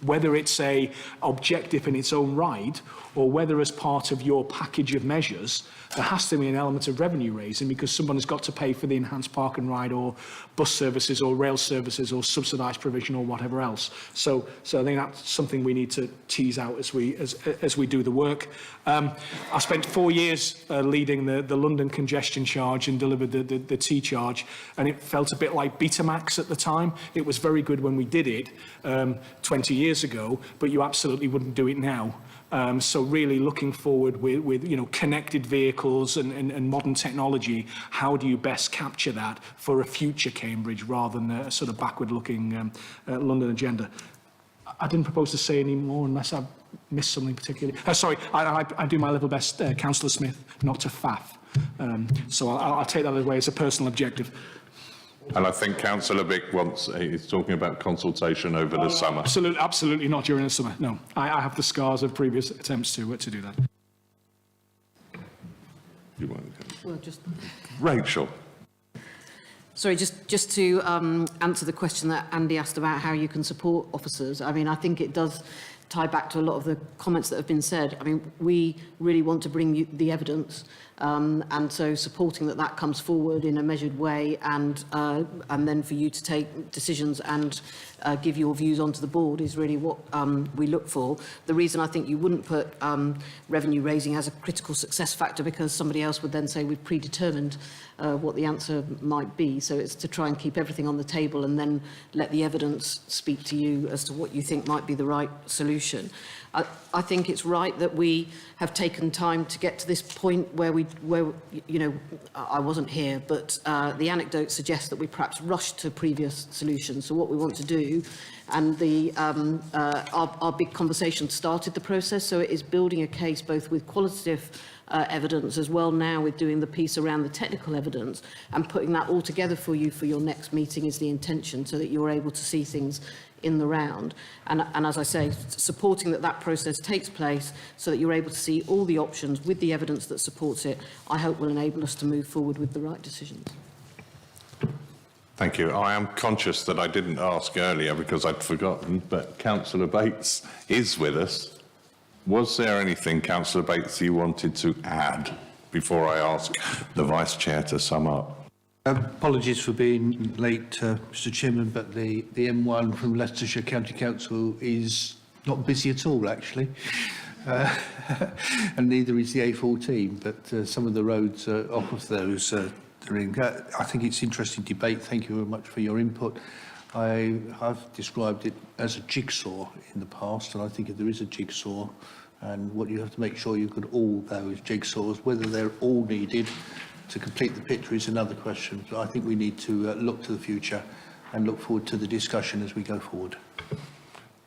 whether it's a objective in its own right, or whether as part of your package of measures, there has to be an element of revenue raising because someone has got to pay for the enhanced park and ride or bus services or rail services or subsidised provision or whatever else. So I think that's something we need to tease out as we do the work. I spent 4 years leading the London congestion charge and delivered the T-charge, and it felt a bit like Betamax at the time. It was very good when we did it 20 years ago, but you absolutely wouldn't do it now. So really looking forward with connected vehicles and modern technology, how do you best capture that for a future Cambridge rather than a sort of backward-looking London agenda? I didn't propose to say any more unless I've missed something particularly. Sorry, I do my level best, Councillor Smith, not to faff. So I'll take that away as a personal objective. And I think Councillor Bick he's talking about consultation over the summer. Absolutely not during the summer, no. I have the scars of previous attempts to do that. You won't go. Well, just... Rachel. Sorry, just to answer the question that Andy asked about how you can support officers. I mean, I think it does tie back to a lot of the comments that have been said. I mean, we really want to bring you the evidence, and so supporting that comes forward in a measured way, and then for you to take decisions and give your views onto the board is really what we look for. The reason I think you wouldn't put revenue raising as a critical success factor, because somebody else would then say we've predetermined what the answer might be. So it's to try and keep everything on the table and then let the evidence speak to you as to what you think might be the right solution. I think it's right that we have taken time to get to this point where I wasn't here, but the anecdote suggests that we perhaps rushed to previous solutions. So what we want to do, and our big conversation started the process, so it is building a case both with qualitative evidence as well now with doing the piece around the technical evidence, and putting that all together for you for your next meeting is the intention, so that you're able to see things in the round. And as I say, supporting that process takes place so that you're able to see all the options with the evidence that supports it, I hope will enable us to move forward with the right decisions. Thank you. I am conscious that I didn't ask earlier because I'd forgotten, but Councillor Bates is with us. Was there anything, Councillor Bates, you wanted to add? before I ask the Vice Chair to sum up. Apologies for being late, Mr Chairman, but the M1 from Leicestershire County Council is not busy at all, actually. And neither is the A14, but some of the roads off of those are in. I think it's interesting debate. Thank you very much for your input. I've described it as a jigsaw in the past, and I think if there is a jigsaw, and what you have to make sure you've got all those jigsaws, whether they're all needed to complete the picture is another question. But I think we need to look to the future and look forward to the discussion as we go forward.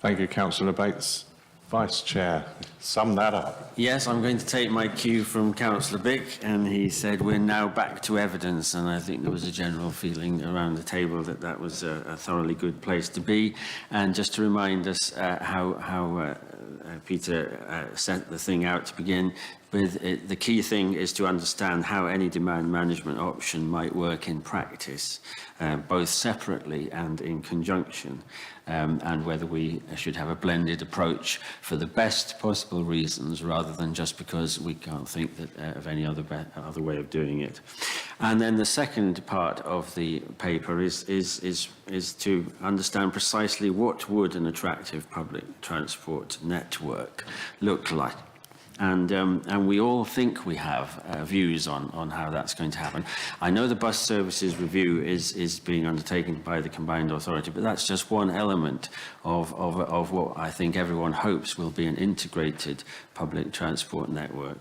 Thank you, Councillor Bates. Vice Chair, sum that up. Yes, I'm going to take my cue from Councillor Bick, and he said we're now back to evidence, and I think there was a general feeling around the table that that was a thoroughly good place to be. And just to remind us how Peter sent the thing out to begin with, the key thing is to understand how any demand management option might work in practice, both separately and in conjunction, and whether we should have a blended approach for the best possible reasons rather than just because we can't think that, of any other way of doing it. And then the second part of the paper is to understand precisely what would an attractive public transport network look like. And we all think we have views on how that's going to happen. I know the bus services review is being undertaken by the combined authority, but that's just one element of what I think everyone hopes will be an integrated public transport network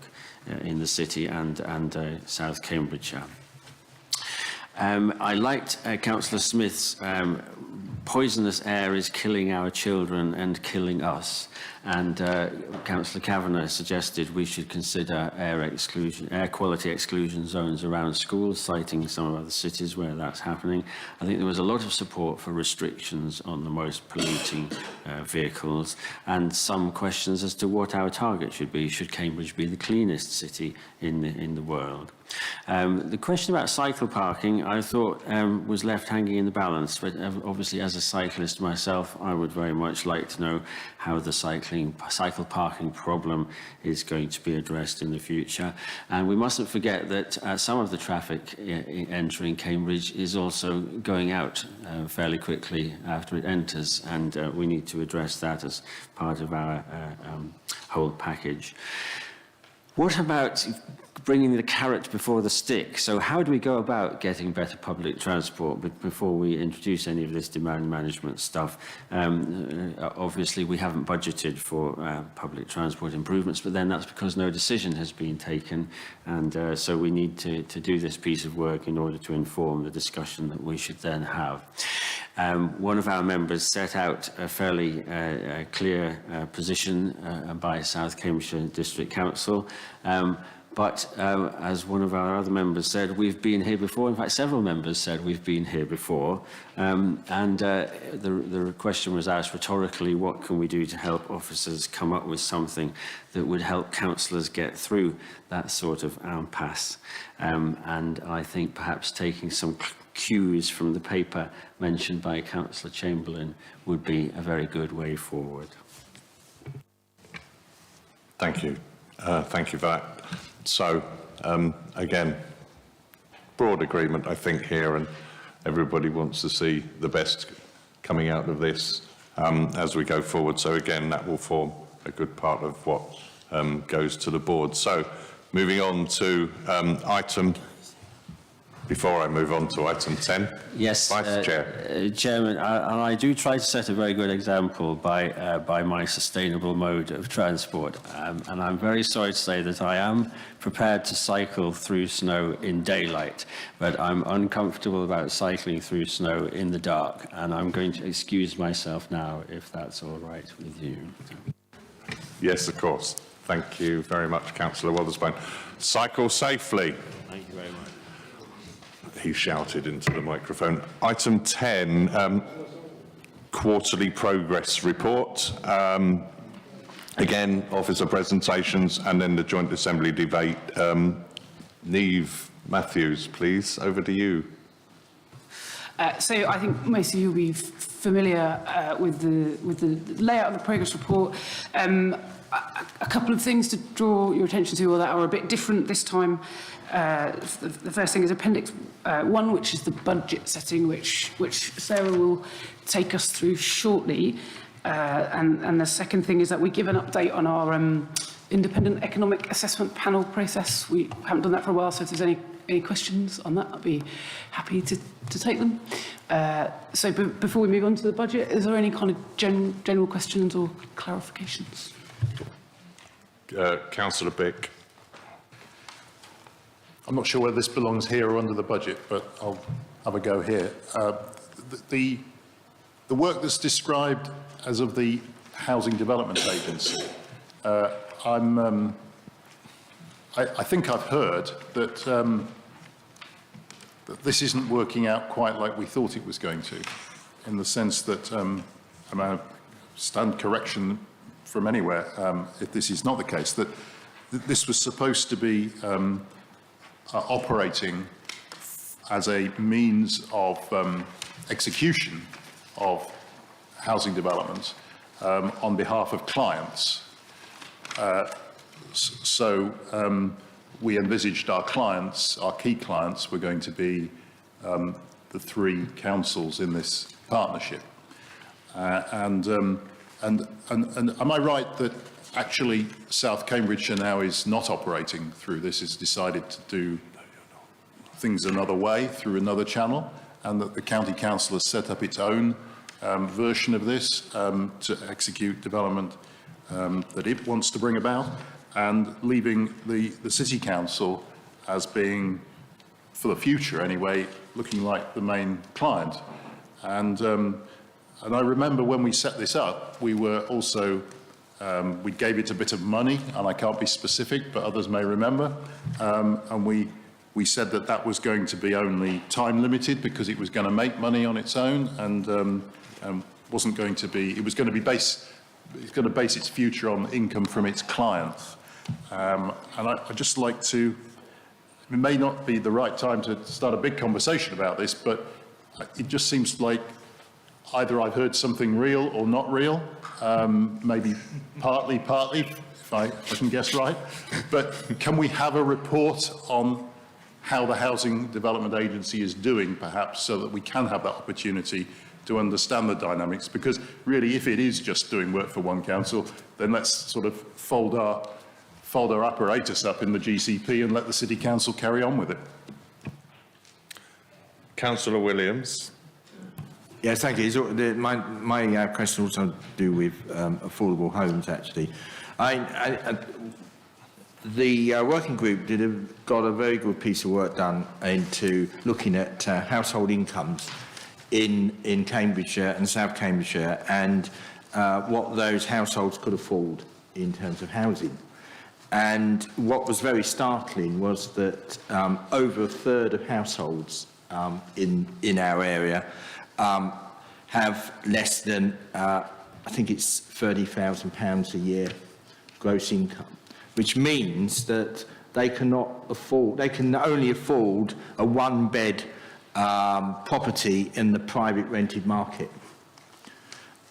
in the city and South Cambridgeshire. I liked Councillor Smith's poisonous air is killing our children and killing us. And Councillor Kavanagh suggested we should consider air quality exclusion zones around schools, citing some of other cities where that's happening. I think there was a lot of support for restrictions on the most polluting vehicles, and some questions as to what our target should be. Should Cambridge be the cleanest city in the world? The question about cycle parking, I thought, was left hanging in the balance. But obviously, as a cyclist myself, I would very much like to know how the cycle parking problem is going to be addressed in the future. And we mustn't forget that some of the traffic entering Cambridge is also going out fairly quickly after it enters, and we need to address that as part of our whole package. What about bringing the carrot before the stick? So how do we go about getting better public transport before we introduce any of this demand management stuff? Obviously, we haven't budgeted for public transport improvements, but then that's because no decision has been taken. And so we need to do this piece of work in order to inform the discussion that we should then have. One of our members set out a fairly clear position by South Cambridgeshire District Council. But as one of our other members said, we've been here before. In fact, several members said we've been here before. The question was asked rhetorically, what can we do to help officers come up with something that would help councillors get through that sort of impasse? And I think perhaps taking some cues from the paper mentioned by Councillor Chamberlain would be a very good way forward. Thank you. Thank you for that. So, again, broad agreement, I think, here, and everybody wants to see the best coming out of this as we go forward. So, again, that will form a good part of what goes to the board. So, moving on to before I move on to item 10. Yes, Vice Chair. Chairman, and I do try to set a very good example by my sustainable mode of transport. And I'm very sorry to say that I am prepared to cycle through snow in daylight, but I'm uncomfortable about cycling through snow in the dark. And I'm going to excuse myself now, if that's all right with you. Yes, of course. Thank you very much, Councillor Wotherspoon. Cycle safely. Thank you very much. He shouted into the microphone. Item 10, quarterly progress report. Again, officer presentations and then the joint assembly debate. Neve Matthews, please, over to you. So I think most of you will be familiar with the layout of the progress report. a couple of things to draw your attention to, or that are a bit different this time. The first thing is Appendix 1, which is the budget setting, which Sarah will take us through shortly. And the second thing is that we give an update on our independent economic assessment panel process. We haven't done that for a while, so if there's any questions on that, I'd be happy to take them. So before we move on to the budget, is there any kind of general questions or clarifications? Councillor Bick. I'm not sure whether this belongs here or under the budget, but I'll have a go here. The work that's described as of the Housing Development Agency, I think I've heard that, that this isn't working out quite like we thought it was going to, in the sense that, I stand correction from anywhere if this is not the case, that this was supposed to be operating as a means of execution of housing developments on behalf of clients. We envisaged our clients, our key clients, were going to be the three councils in this partnership. And am I right that actually South Cambridgeshire now is not operating through this, has decided to do things another way, through another channel, and that the County Council has set up its own version of this to execute development that it wants to bring about, and leaving the City Council as being, for the future anyway, looking like the main client. And I remember when we set this up, we were also, we gave it a bit of money, and I can't be specific, but others may remember, and we said that that was going to be only time limited because it was going to make money on its own, and wasn't going to be, it was going to be it's going to base its future on income from its clients. And I'd just like to, it may not be the right time to start a big conversation about this, but it just seems like either I've heard something real or not real, maybe partly, if I can guess right. But can we have a report on how the Housing Development Agency is doing, perhaps, so that we can have that opportunity to understand the dynamics? Because really, if it is just doing work for one council, then let's sort of fold our apparatus up in the GCP and let the City Council carry on with it. Councillor Williams. Yes, thank you. My question also to do with affordable homes, actually. The working group got a very good piece of work done into looking at household incomes in Cambridgeshire and South Cambridgeshire, and what those households could afford in terms of housing. And what was very startling was that over a third of households in our area have less than, I think it's £30,000 a year gross income, which means that they cannot afford, they can only afford a one-bed property in the private rented market.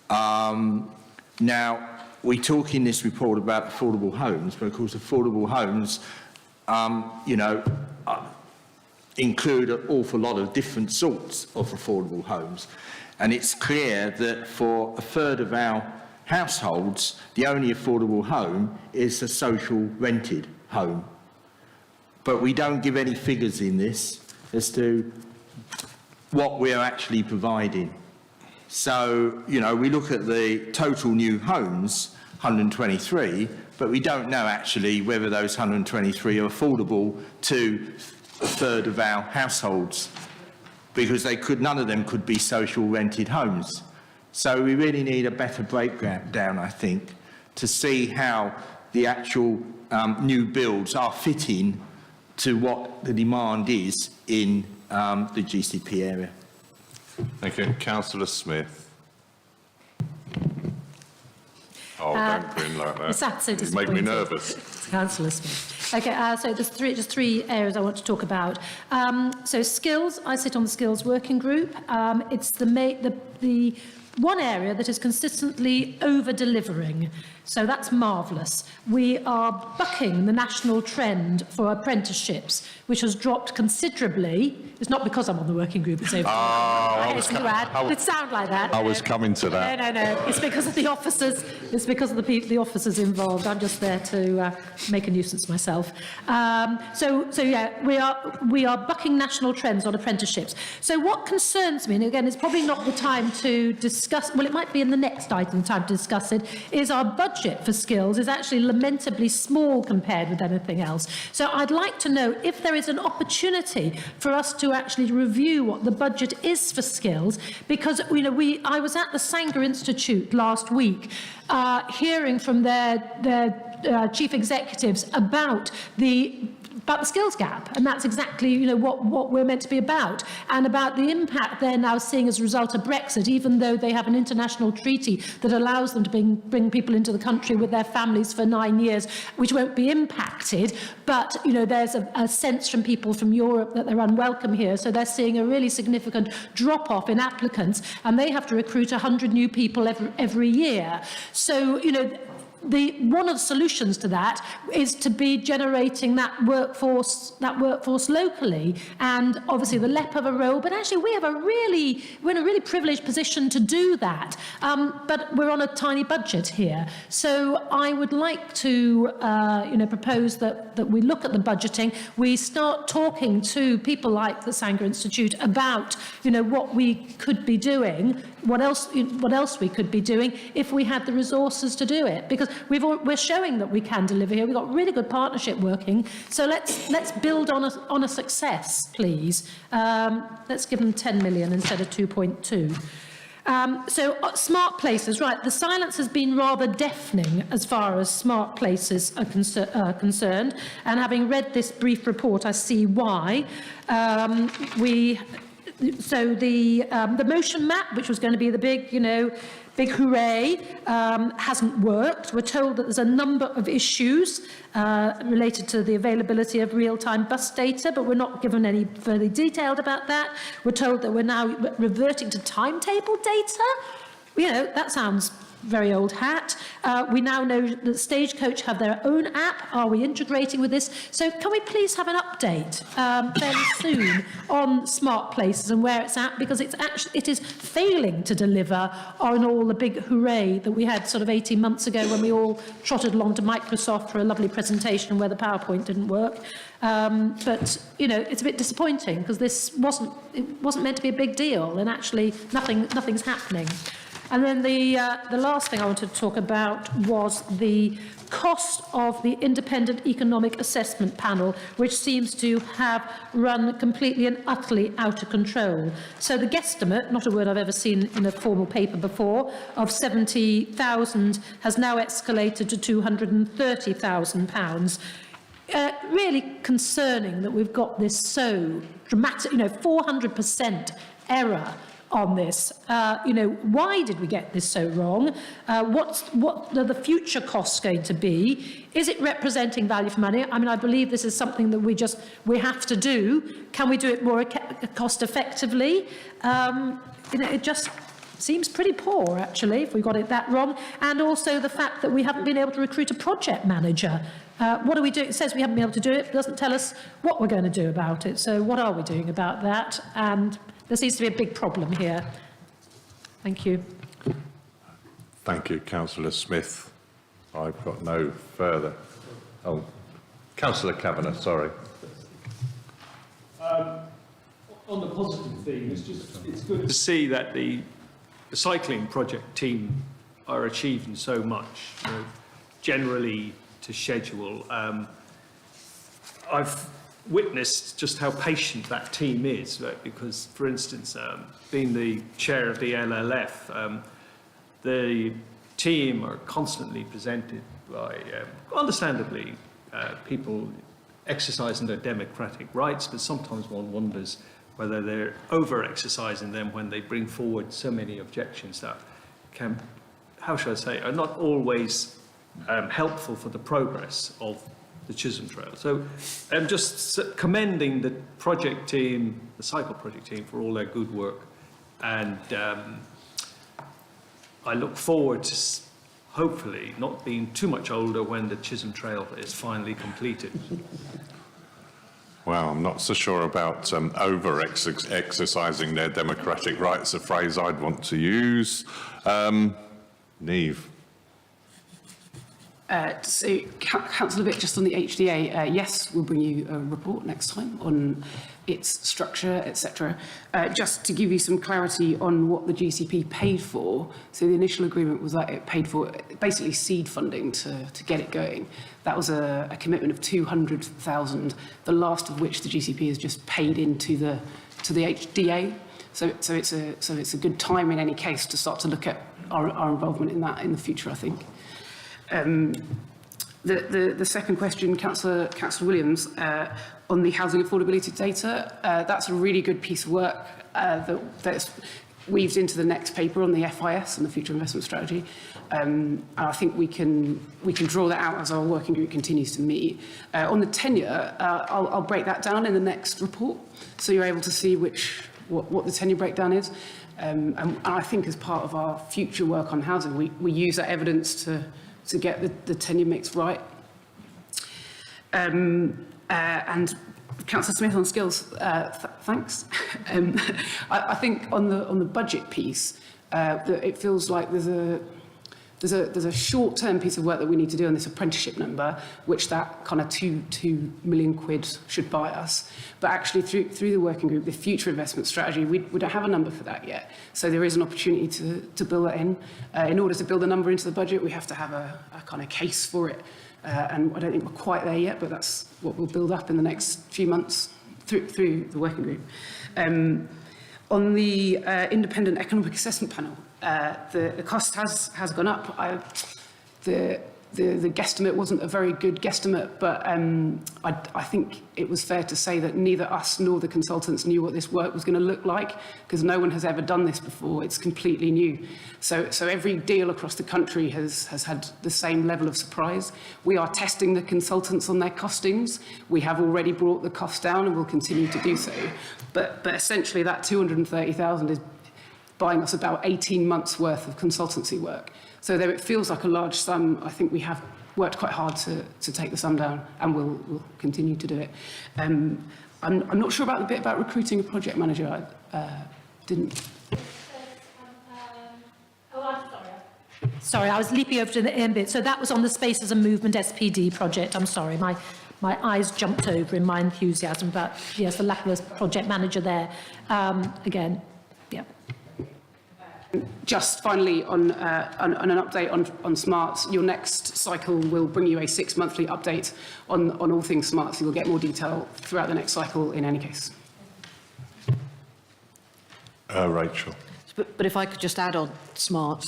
Now, we talk in this report about affordable homes, but of course affordable homes, include an awful lot of different sorts of affordable homes. And it's clear that for a third of our households, the only affordable home is a social rented home. But we don't give any figures in this as to what we're actually providing. So, we look at the total new homes, 123, but we don't know actually whether those 123 are affordable to a third of our households, because none of them could be social rented homes. So we really need a better breakdown, I think, to see how the actual new builds are fitting to what the demand is in the GCP area. Thank you. Councillor Smith. Oh, don't grin like that. That's so You make me disappointing. nervous. Councillor Smith. Okay, so there's just three areas I want to talk about. So skills, I sit on the skills working group. It's the one area that is consistently over-delivering. So that's marvellous. We are bucking the national trend for apprenticeships, which has dropped considerably. It's not because I'm on the working group. It's over. It sound like that. I was coming to that. No. It's because of the officers. It's because of the officers involved. I'm just there to make a nuisance myself. So yeah, we are bucking national trends on apprenticeships. So what concerns me, and again, it's probably not the time to discuss. Well, it might be in the next item time to discuss it. Is our budget for skills is actually lamentably small compared with anything else. So I'd like to know if there is an opportunity for us to actually review what the budget is for skills, because I was at the Sanger Institute last week hearing from their chief executives about the skills gap, and that's exactly what we're meant to be about, and about the impact they're now seeing as a result of Brexit, even though they have an international treaty that allows them to bring people into the country with their families for 9 years, which won't be impacted. But there's a sense from people from Europe that they're unwelcome here, so they're seeing a really significant drop-off in applicants, and they have to recruit 100 new people every year. So one of the solutions to that is to be generating that workforce locally, and obviously the LEP have a role, but actually we're in a really privileged position to do that, but we're on a tiny budget here. So I would like to propose that we look at the budgeting, we start talking to people like the Sanger Institute about what we could be doing, what else we could be doing if we had the resources to do it, because we're showing that we can deliver here. We've got really good partnership working, so let's build on a success, please. Let's give them 10 million instead of 2.2. Smart places, right, the silence has been rather deafening as far as smart places are concerned, and having read this brief report I see why. So the motion map, which was going to be the big hooray, hasn't worked. We're told that there's a number of issues related to the availability of real-time bus data, but we're not given any further detail about that. We're told that we're now reverting to timetable data. That sounds very old hat. We now know that Stagecoach have their own app. Are we integrating with this? So can we please have an update fairly soon on smart places and where it's at, because it is failing to deliver on all the big hooray that we had sort of 18 months ago when we all trotted along to Microsoft for a lovely presentation where the PowerPoint didn't work. But it's a bit disappointing, because it wasn't meant to be a big deal, and actually nothing's happening. And then the last thing I wanted to talk about was the cost of the Independent Economic Assessment Panel, which seems to have run completely and utterly out of control. So the guesstimate, not a word I've ever seen in a formal paper before, of 70,000 has now escalated to £230,000. Really concerning that we've got this so dramatic, 400% error on this. Why did we get this so wrong? What are the future costs going to be? Is it representing value for money? I mean, I believe this is something that we have to do. Can we do it more cost effectively? It just seems pretty poor, actually, if we got it that wrong. And also the fact that we haven't been able to recruit a project manager. What are we doing? It says we haven't been able to do it, but doesn't tell us what we're going to do about it. So what are we doing about that? And there seems to be a big problem here. Thank you. Thank you, Councillor Smith. I've got no further. Oh, Councillor Kavanagh, sorry. On the positive theme, it's good to see that the cycling project team are achieving so much, generally to schedule. I've witnessed just how patient that team is, right? Because, for instance, being the chair of the LLF, the team are constantly presented by, understandably, people exercising their democratic rights, but sometimes one wonders whether they're over-exercising them when they bring forward so many objections that can, how should I say, are not always helpful for the progress of the Chisholm Trail. So I'm just commending the project team, the cycle project team, for all their good work. And I look forward to hopefully not being too much older when the Chisholm Trail is finally completed. Well, I'm not so sure about over-exercising their democratic rights, a phrase I'd want to use. Neve. So, Councillor Vick, just on the HDA, yes, we'll bring you a report next time on its structure, etc. Just to give you some clarity on what the GCP paid for, so the initial agreement was that it paid for basically seed funding to get it going. That was a commitment of 200,000, the last of which the GCP has just paid into the HDA. So it's a good time in any case to start to look at our involvement in that in the future, I think. The second question, Councillor Williams, on the housing affordability data, that's a really good piece of work that's weaved into the next paper on the FIS and the future investment strategy. And I think we can draw that out as our working group continues to meet. On the tenure, I'll break that down in the next report, so you're able to see what the tenure breakdown is. And I think as part of our future work on housing, we use that evidence to get the tenure mix right. And Councillor Smith on skills, thanks. I think on the budget piece, that it feels like there's a short-term piece of work that we need to do on this apprenticeship number, which that kind of £2 million should buy us. But actually, through the working group, the future investment strategy, we don't have a number for that yet. So there is an opportunity to build that in. In order to build a number into the budget, we have to have a kind of case for it. And I don't think we're quite there yet, but that's what we'll build up in the next few months through the working group. On the independent economic assessment panel, the cost has gone up. The guesstimate wasn't a very good guesstimate, but I think it was fair to say that neither us nor the consultants knew what this work was going to look like, because no one has ever done this before. It's completely new. So every deal across the country has had the same level of surprise. We are testing the consultants on their costings. We have already brought the cost down and will continue to do so. But essentially that 230,000 is buying us about 18 months worth of consultancy work. So though it feels like a large sum, I think we have worked quite hard to take the sum down, and we'll continue to do it. I'm not sure about the bit about recruiting a project manager. I didn't. Sorry, I was leaping over to the end bit. So that was on the Spaces and Movement SPD project. I'm sorry, my eyes jumped over in my enthusiasm, but yes, the lack of a project manager there. Again, yeah. Just finally on an update on SMART, your next cycle will bring you a 6-monthly update on all things SMART, so you'll get more detail throughout the next cycle in any case. Rachel. But if I could just add on SMART,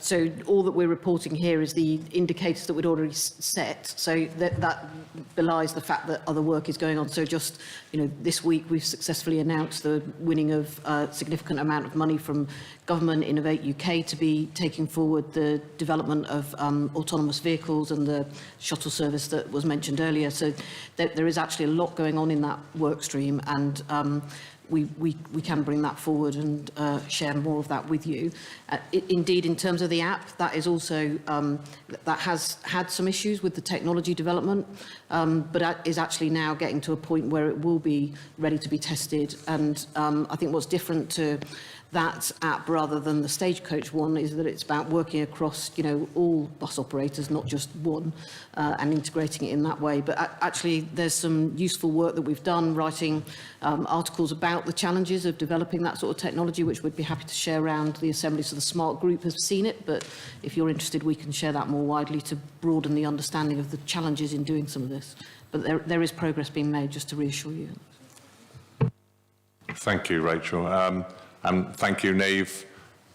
so all that we're reporting here is the indicators that we'd already set, so that belies the fact that other work is going on. So just, this week we've successfully announced the winning of a significant amount of money from Government Innovate UK to be taking forward the development of autonomous vehicles and the shuttle service that was mentioned earlier. So there is actually a lot going on in that work stream, and we can bring that forward and share more of that with you. Indeed, in terms of the app, that is also that has had some issues with the technology development, but is actually now getting to a point where it will be ready to be tested. And I think what's different to that app rather than the Stagecoach one is that it's about working across, all bus operators, not just one, and integrating it in that way. But actually, there's some useful work that we've done, writing articles about the challenges of developing that sort of technology, which we'd be happy to share around the Assembly. So the Smart Group has seen it, but if you're interested, we can share that more widely to broaden the understanding of the challenges in doing some of this. But there is progress being made, just to reassure you. Thank you, Rachel. And thank you, Neve.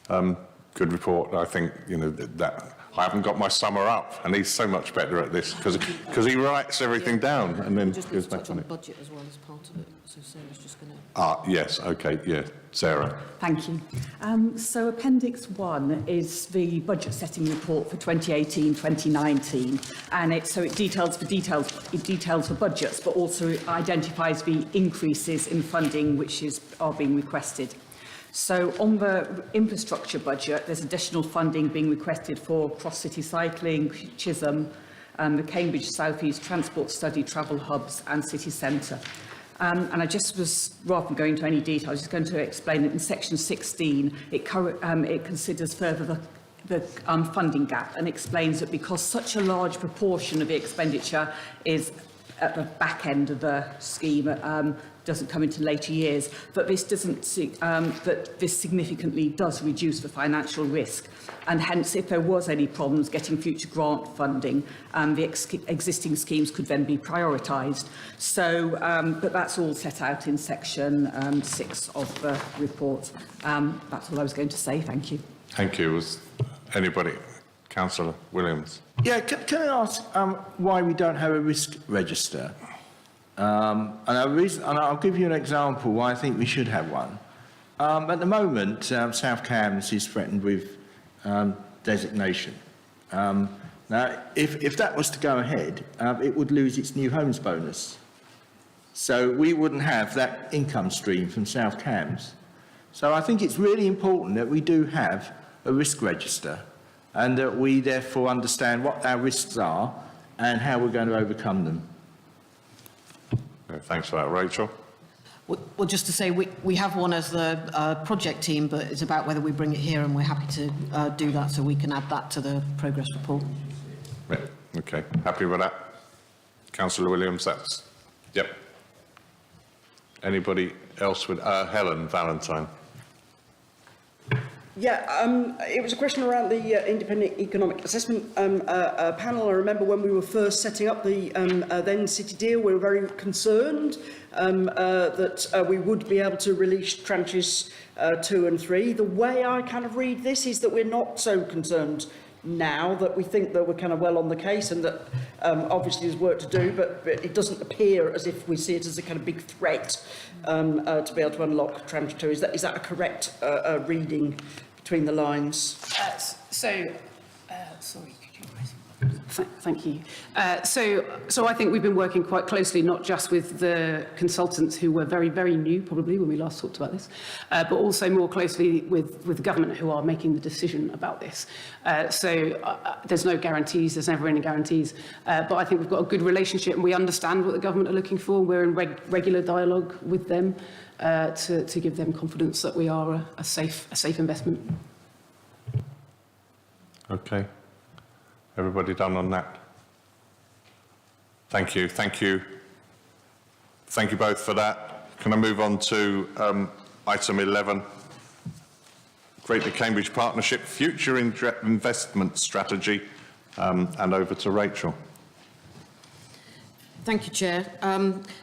Good report. I think, that I haven't got my summer up, and he's so much better at this because he writes everything down and then goes back on it. Budget as well as part of it. So Sarah's just going to... Yes, okay, yeah. Sarah. Thank you. So Appendix 1 is the budget setting report for 2018-2019, and it details for budgets, but also identifies the increases in funding which are being requested. So on the infrastructure budget, there's additional funding being requested for cross-city cycling, Chisholm, the Cambridge South East Transport Study, travel hubs and city centre. And I just was, rather than going into any detail, I was just going to explain that in section 16, it considers further the funding gap and explains that because such a large proportion of the expenditure is at the back end of the scheme, doesn't come into later years, but this doesn't that this significantly does reduce the financial risk, and hence if there was any problems getting future grant funding, the existing schemes could then be prioritised. So, but that's all set out in section 6 of the report. That's all I was going to say. Thank you. Thank you. Was anybody? Councillor Williams. Yeah, can I ask why we don't have a risk register? And I'll give you an example why I think we should have one. At the moment, South Cambs is threatened with designation. Now, if that was to go ahead, it would lose its new homes bonus. So we wouldn't have that income stream from South Cambs. So I think it's really important that we do have a risk register and that we therefore understand what our risks are and how we're going to overcome them. Thanks for that, Rachel. Well, just to say, we have one as the project team, but it's about whether we bring it here, and we're happy to do that so we can add that to the progress report. Yeah, okay, happy with that? Councillor Williams, that's... Yep. Anybody else with... Helen Valentine. Yeah, it was a question around the independent economic assessment panel. I remember when we were first setting up the then city deal, we were very concerned that we would be able to release tranches 2 and 3. The way I kind of read this is that we're not so concerned now, that we think that we're kind of well on the case and that obviously there's work to do, but it doesn't appear as if we see it as a kind of big threat to be able to unlock tranche 2. Is that a correct reading between the lines? Sorry, could you raise? Thank you. So I think we've been working quite closely, not just with the consultants who were very, very new, probably, when we last talked about this, but also more closely with the government who are making the decision about this. There's no guarantees, there's never any guarantees, but I think we've got a good relationship and we understand what the government are looking for. We're in regular dialogue with them to give them confidence that we are a safe investment. Okay. Everybody done on that? Thank you. Thank you. Thank you both for that. Can I move on to item 11? Greater Cambridge Partnership Future Investment Strategy, and over to Rachel. Thank you, Chair.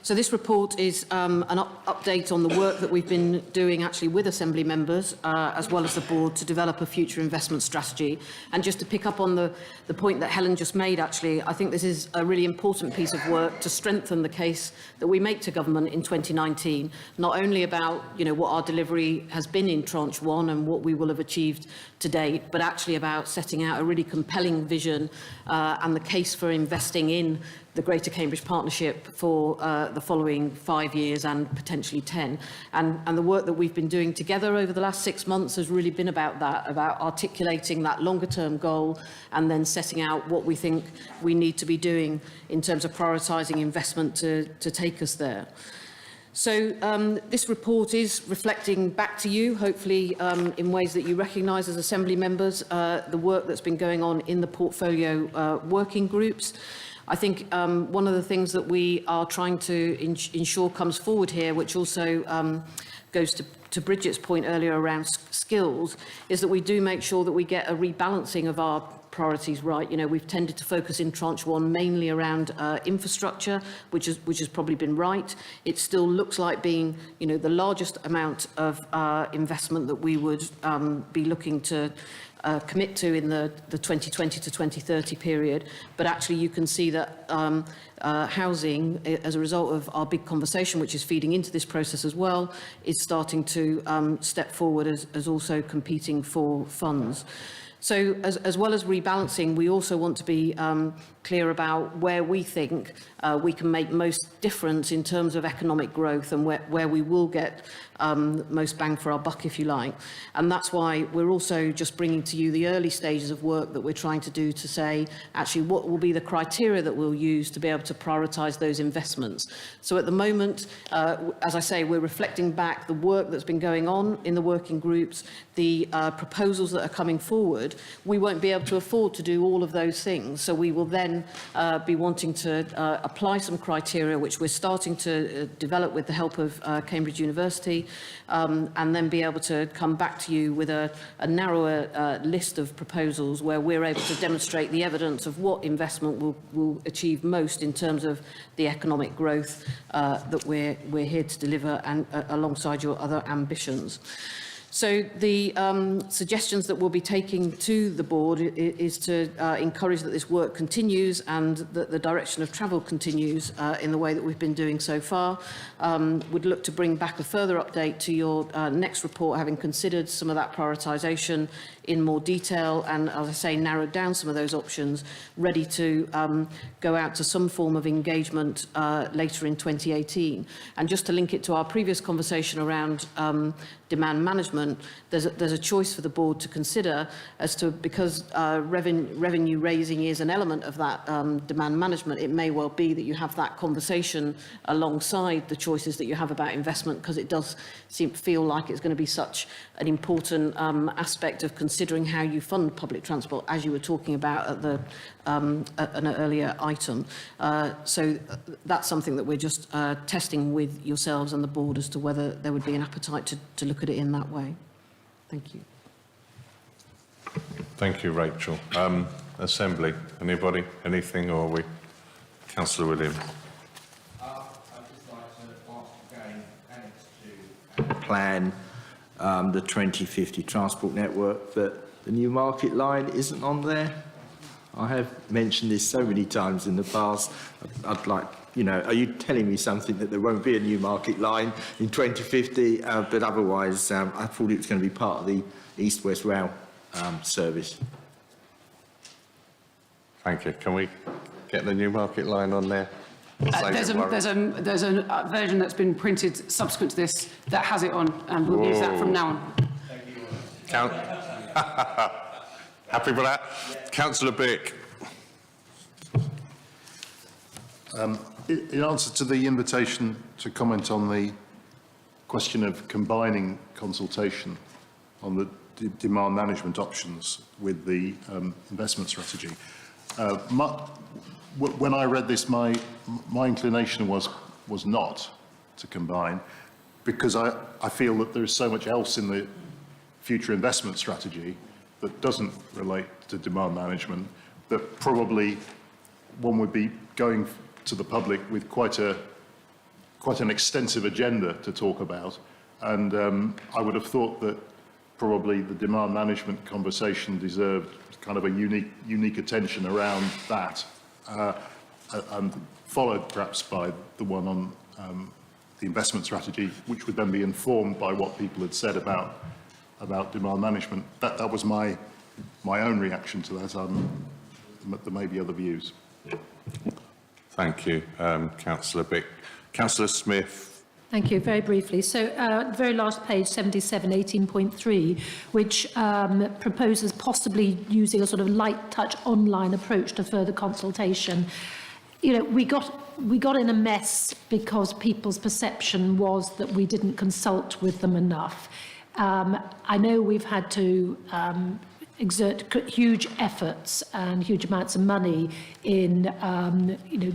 So this report is an update on the work that we've been doing actually with Assembly members, as well as the board, to develop a future investment strategy. And just to pick up on the point that Helen just made, actually, I think this is a really important piece of work to strengthen the case that we make to government in 2019, not only about, what our delivery has been in Tranche 1 and what we will have achieved to date, but actually about setting out a really compelling vision and the case for investing in the Greater Cambridge Partnership for the following 5 years and potentially 10. And the work that we've been doing together over the last 6 months has really been about that, about articulating that longer term goal and then setting out what we think we need to be doing in terms of prioritising investment to take us there. So this report is reflecting back to you, hopefully in ways that you recognise as Assembly members, the work that's been going on in the portfolio working groups. I think one of the things that we are trying to ensure comes forward here, which also goes to Bridget's point earlier around skills, is that we do make sure that we get a rebalancing of our priorities right. We've tended to focus in Tranche 1 mainly around infrastructure, which has probably been right. It still looks like being, the largest amount of investment that we would be looking to commit to in the 2020 to 2030 period, but actually you can see that housing, as a result of our big conversation, which is feeding into this process as well, is starting to step forward as also competing for funds. So as well as rebalancing, we also want to be clear about where we think we can make most difference in terms of economic growth and where we will get most bang for our buck, if you like. And that's why we're also just bringing to you the early stages of work that we're trying to do to say, actually, what will be the criteria that we'll use to be able to prioritise those investments. So at the moment, as I say, we're reflecting back the work that's been going on in the working groups, the proposals that are coming forward. We won't be able to afford to do all of those things. So we will then be wanting to apply some criteria, which we're starting to develop with the help of Cambridge University, and then be able to come back to you with a narrower list of proposals where we're able to demonstrate the evidence of what investment will achieve most in terms of the economic growth that we're here to deliver, and alongside your other ambitions. So the suggestions that we'll be taking to the board is to encourage that this work continues and that the direction of travel continues in the way that we've been doing so far. Would look to bring back a further update to your next report, having considered some of that prioritisation in more detail and, as I say, narrowed down some of those options, ready to go out to some form of engagement later in 2018. And just to link it to our previous conversation around demand management, there's a choice for the board to consider as to, because revenue raising is an element of that demand management, it may well be that you have that conversation alongside the choices that you have about investment, because it does feel like it's going to be such an important aspect of considering how you fund public transport, as you were talking about at an earlier item. So that's something that we're just testing with yourselves and the board as to whether there would be an appetite to look at it in that way. Thank you. Thank you, Rachel. Assembly, anybody, anything, or are we? Councillor Williams. I'd just like to ask again, Alex, to plan the 2050 transport network, that the new market line isn't on there. I have mentioned this so many times in the past. I'd like, you know, are you telling me something that there won't be a new market line in 2050? But otherwise, I thought it was going to be part of the East-West Rail service. Thank you. Can we get the new market line on there? There's a version that's been printed subsequent to this that has it on, and we'll use that from now on. Happy with that? Councillor Bick. In answer to the invitation to comment on the question of combining consultation on the demand management options with the investment strategy, when I read this, my inclination was not to combine, because I feel that there is so much else in the future investment strategy that doesn't relate to demand management, that probably one would be going to the public with quite an extensive agenda to talk about. And I would have thought that probably the demand management conversation deserved kind of a unique attention around that, and followed perhaps by the one on the investment strategy, which would then be informed by what people had said about demand management. That was my own reaction to that. There may be other views. Thank you, Councillor Bick. Councillor Smith. Thank you. Very briefly. So the very last page, 77, 18.3, which proposes possibly using a sort of light touch online approach to further consultation. You know, we got in a mess because people's perception was that we didn't consult with them enough. I know we've had to exert huge efforts and huge amounts of money in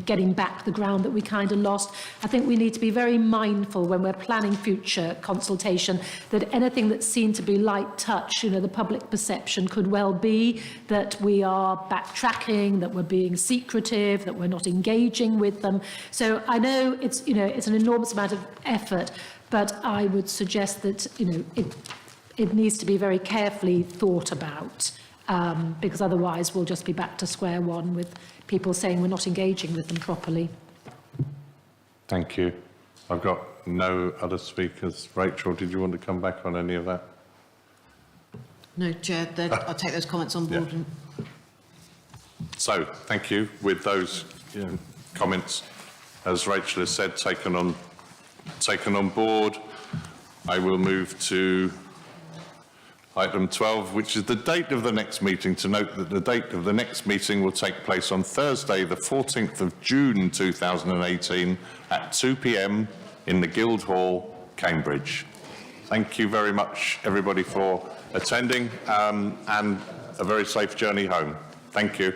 getting back the ground that we kind of lost. I think we need to be very mindful when we're planning future consultation that anything that's seen to be light touch, the public perception could well be that we are backtracking, that we're being secretive, that we're not engaging with them. So I know it's an enormous amount of effort, but I would suggest that it needs to be very carefully thought about, because otherwise we'll just be back to square one with people saying we're not engaging with them properly. Thank you. I've got no other speakers. Rachel, did you want to come back on any of that? No, Chair, I'll take those comments on board. Yeah. So, thank you. With those comments, as Rachel has said, taken on board, I will move to item 12, which is the date of the next meeting. To note that the date of the next meeting will take place on Thursday, the 14th of June 2018 at 2 p.m. in the Guildhall, Cambridge. Thank you very much, everybody, for attending, and a very safe journey home. Thank you.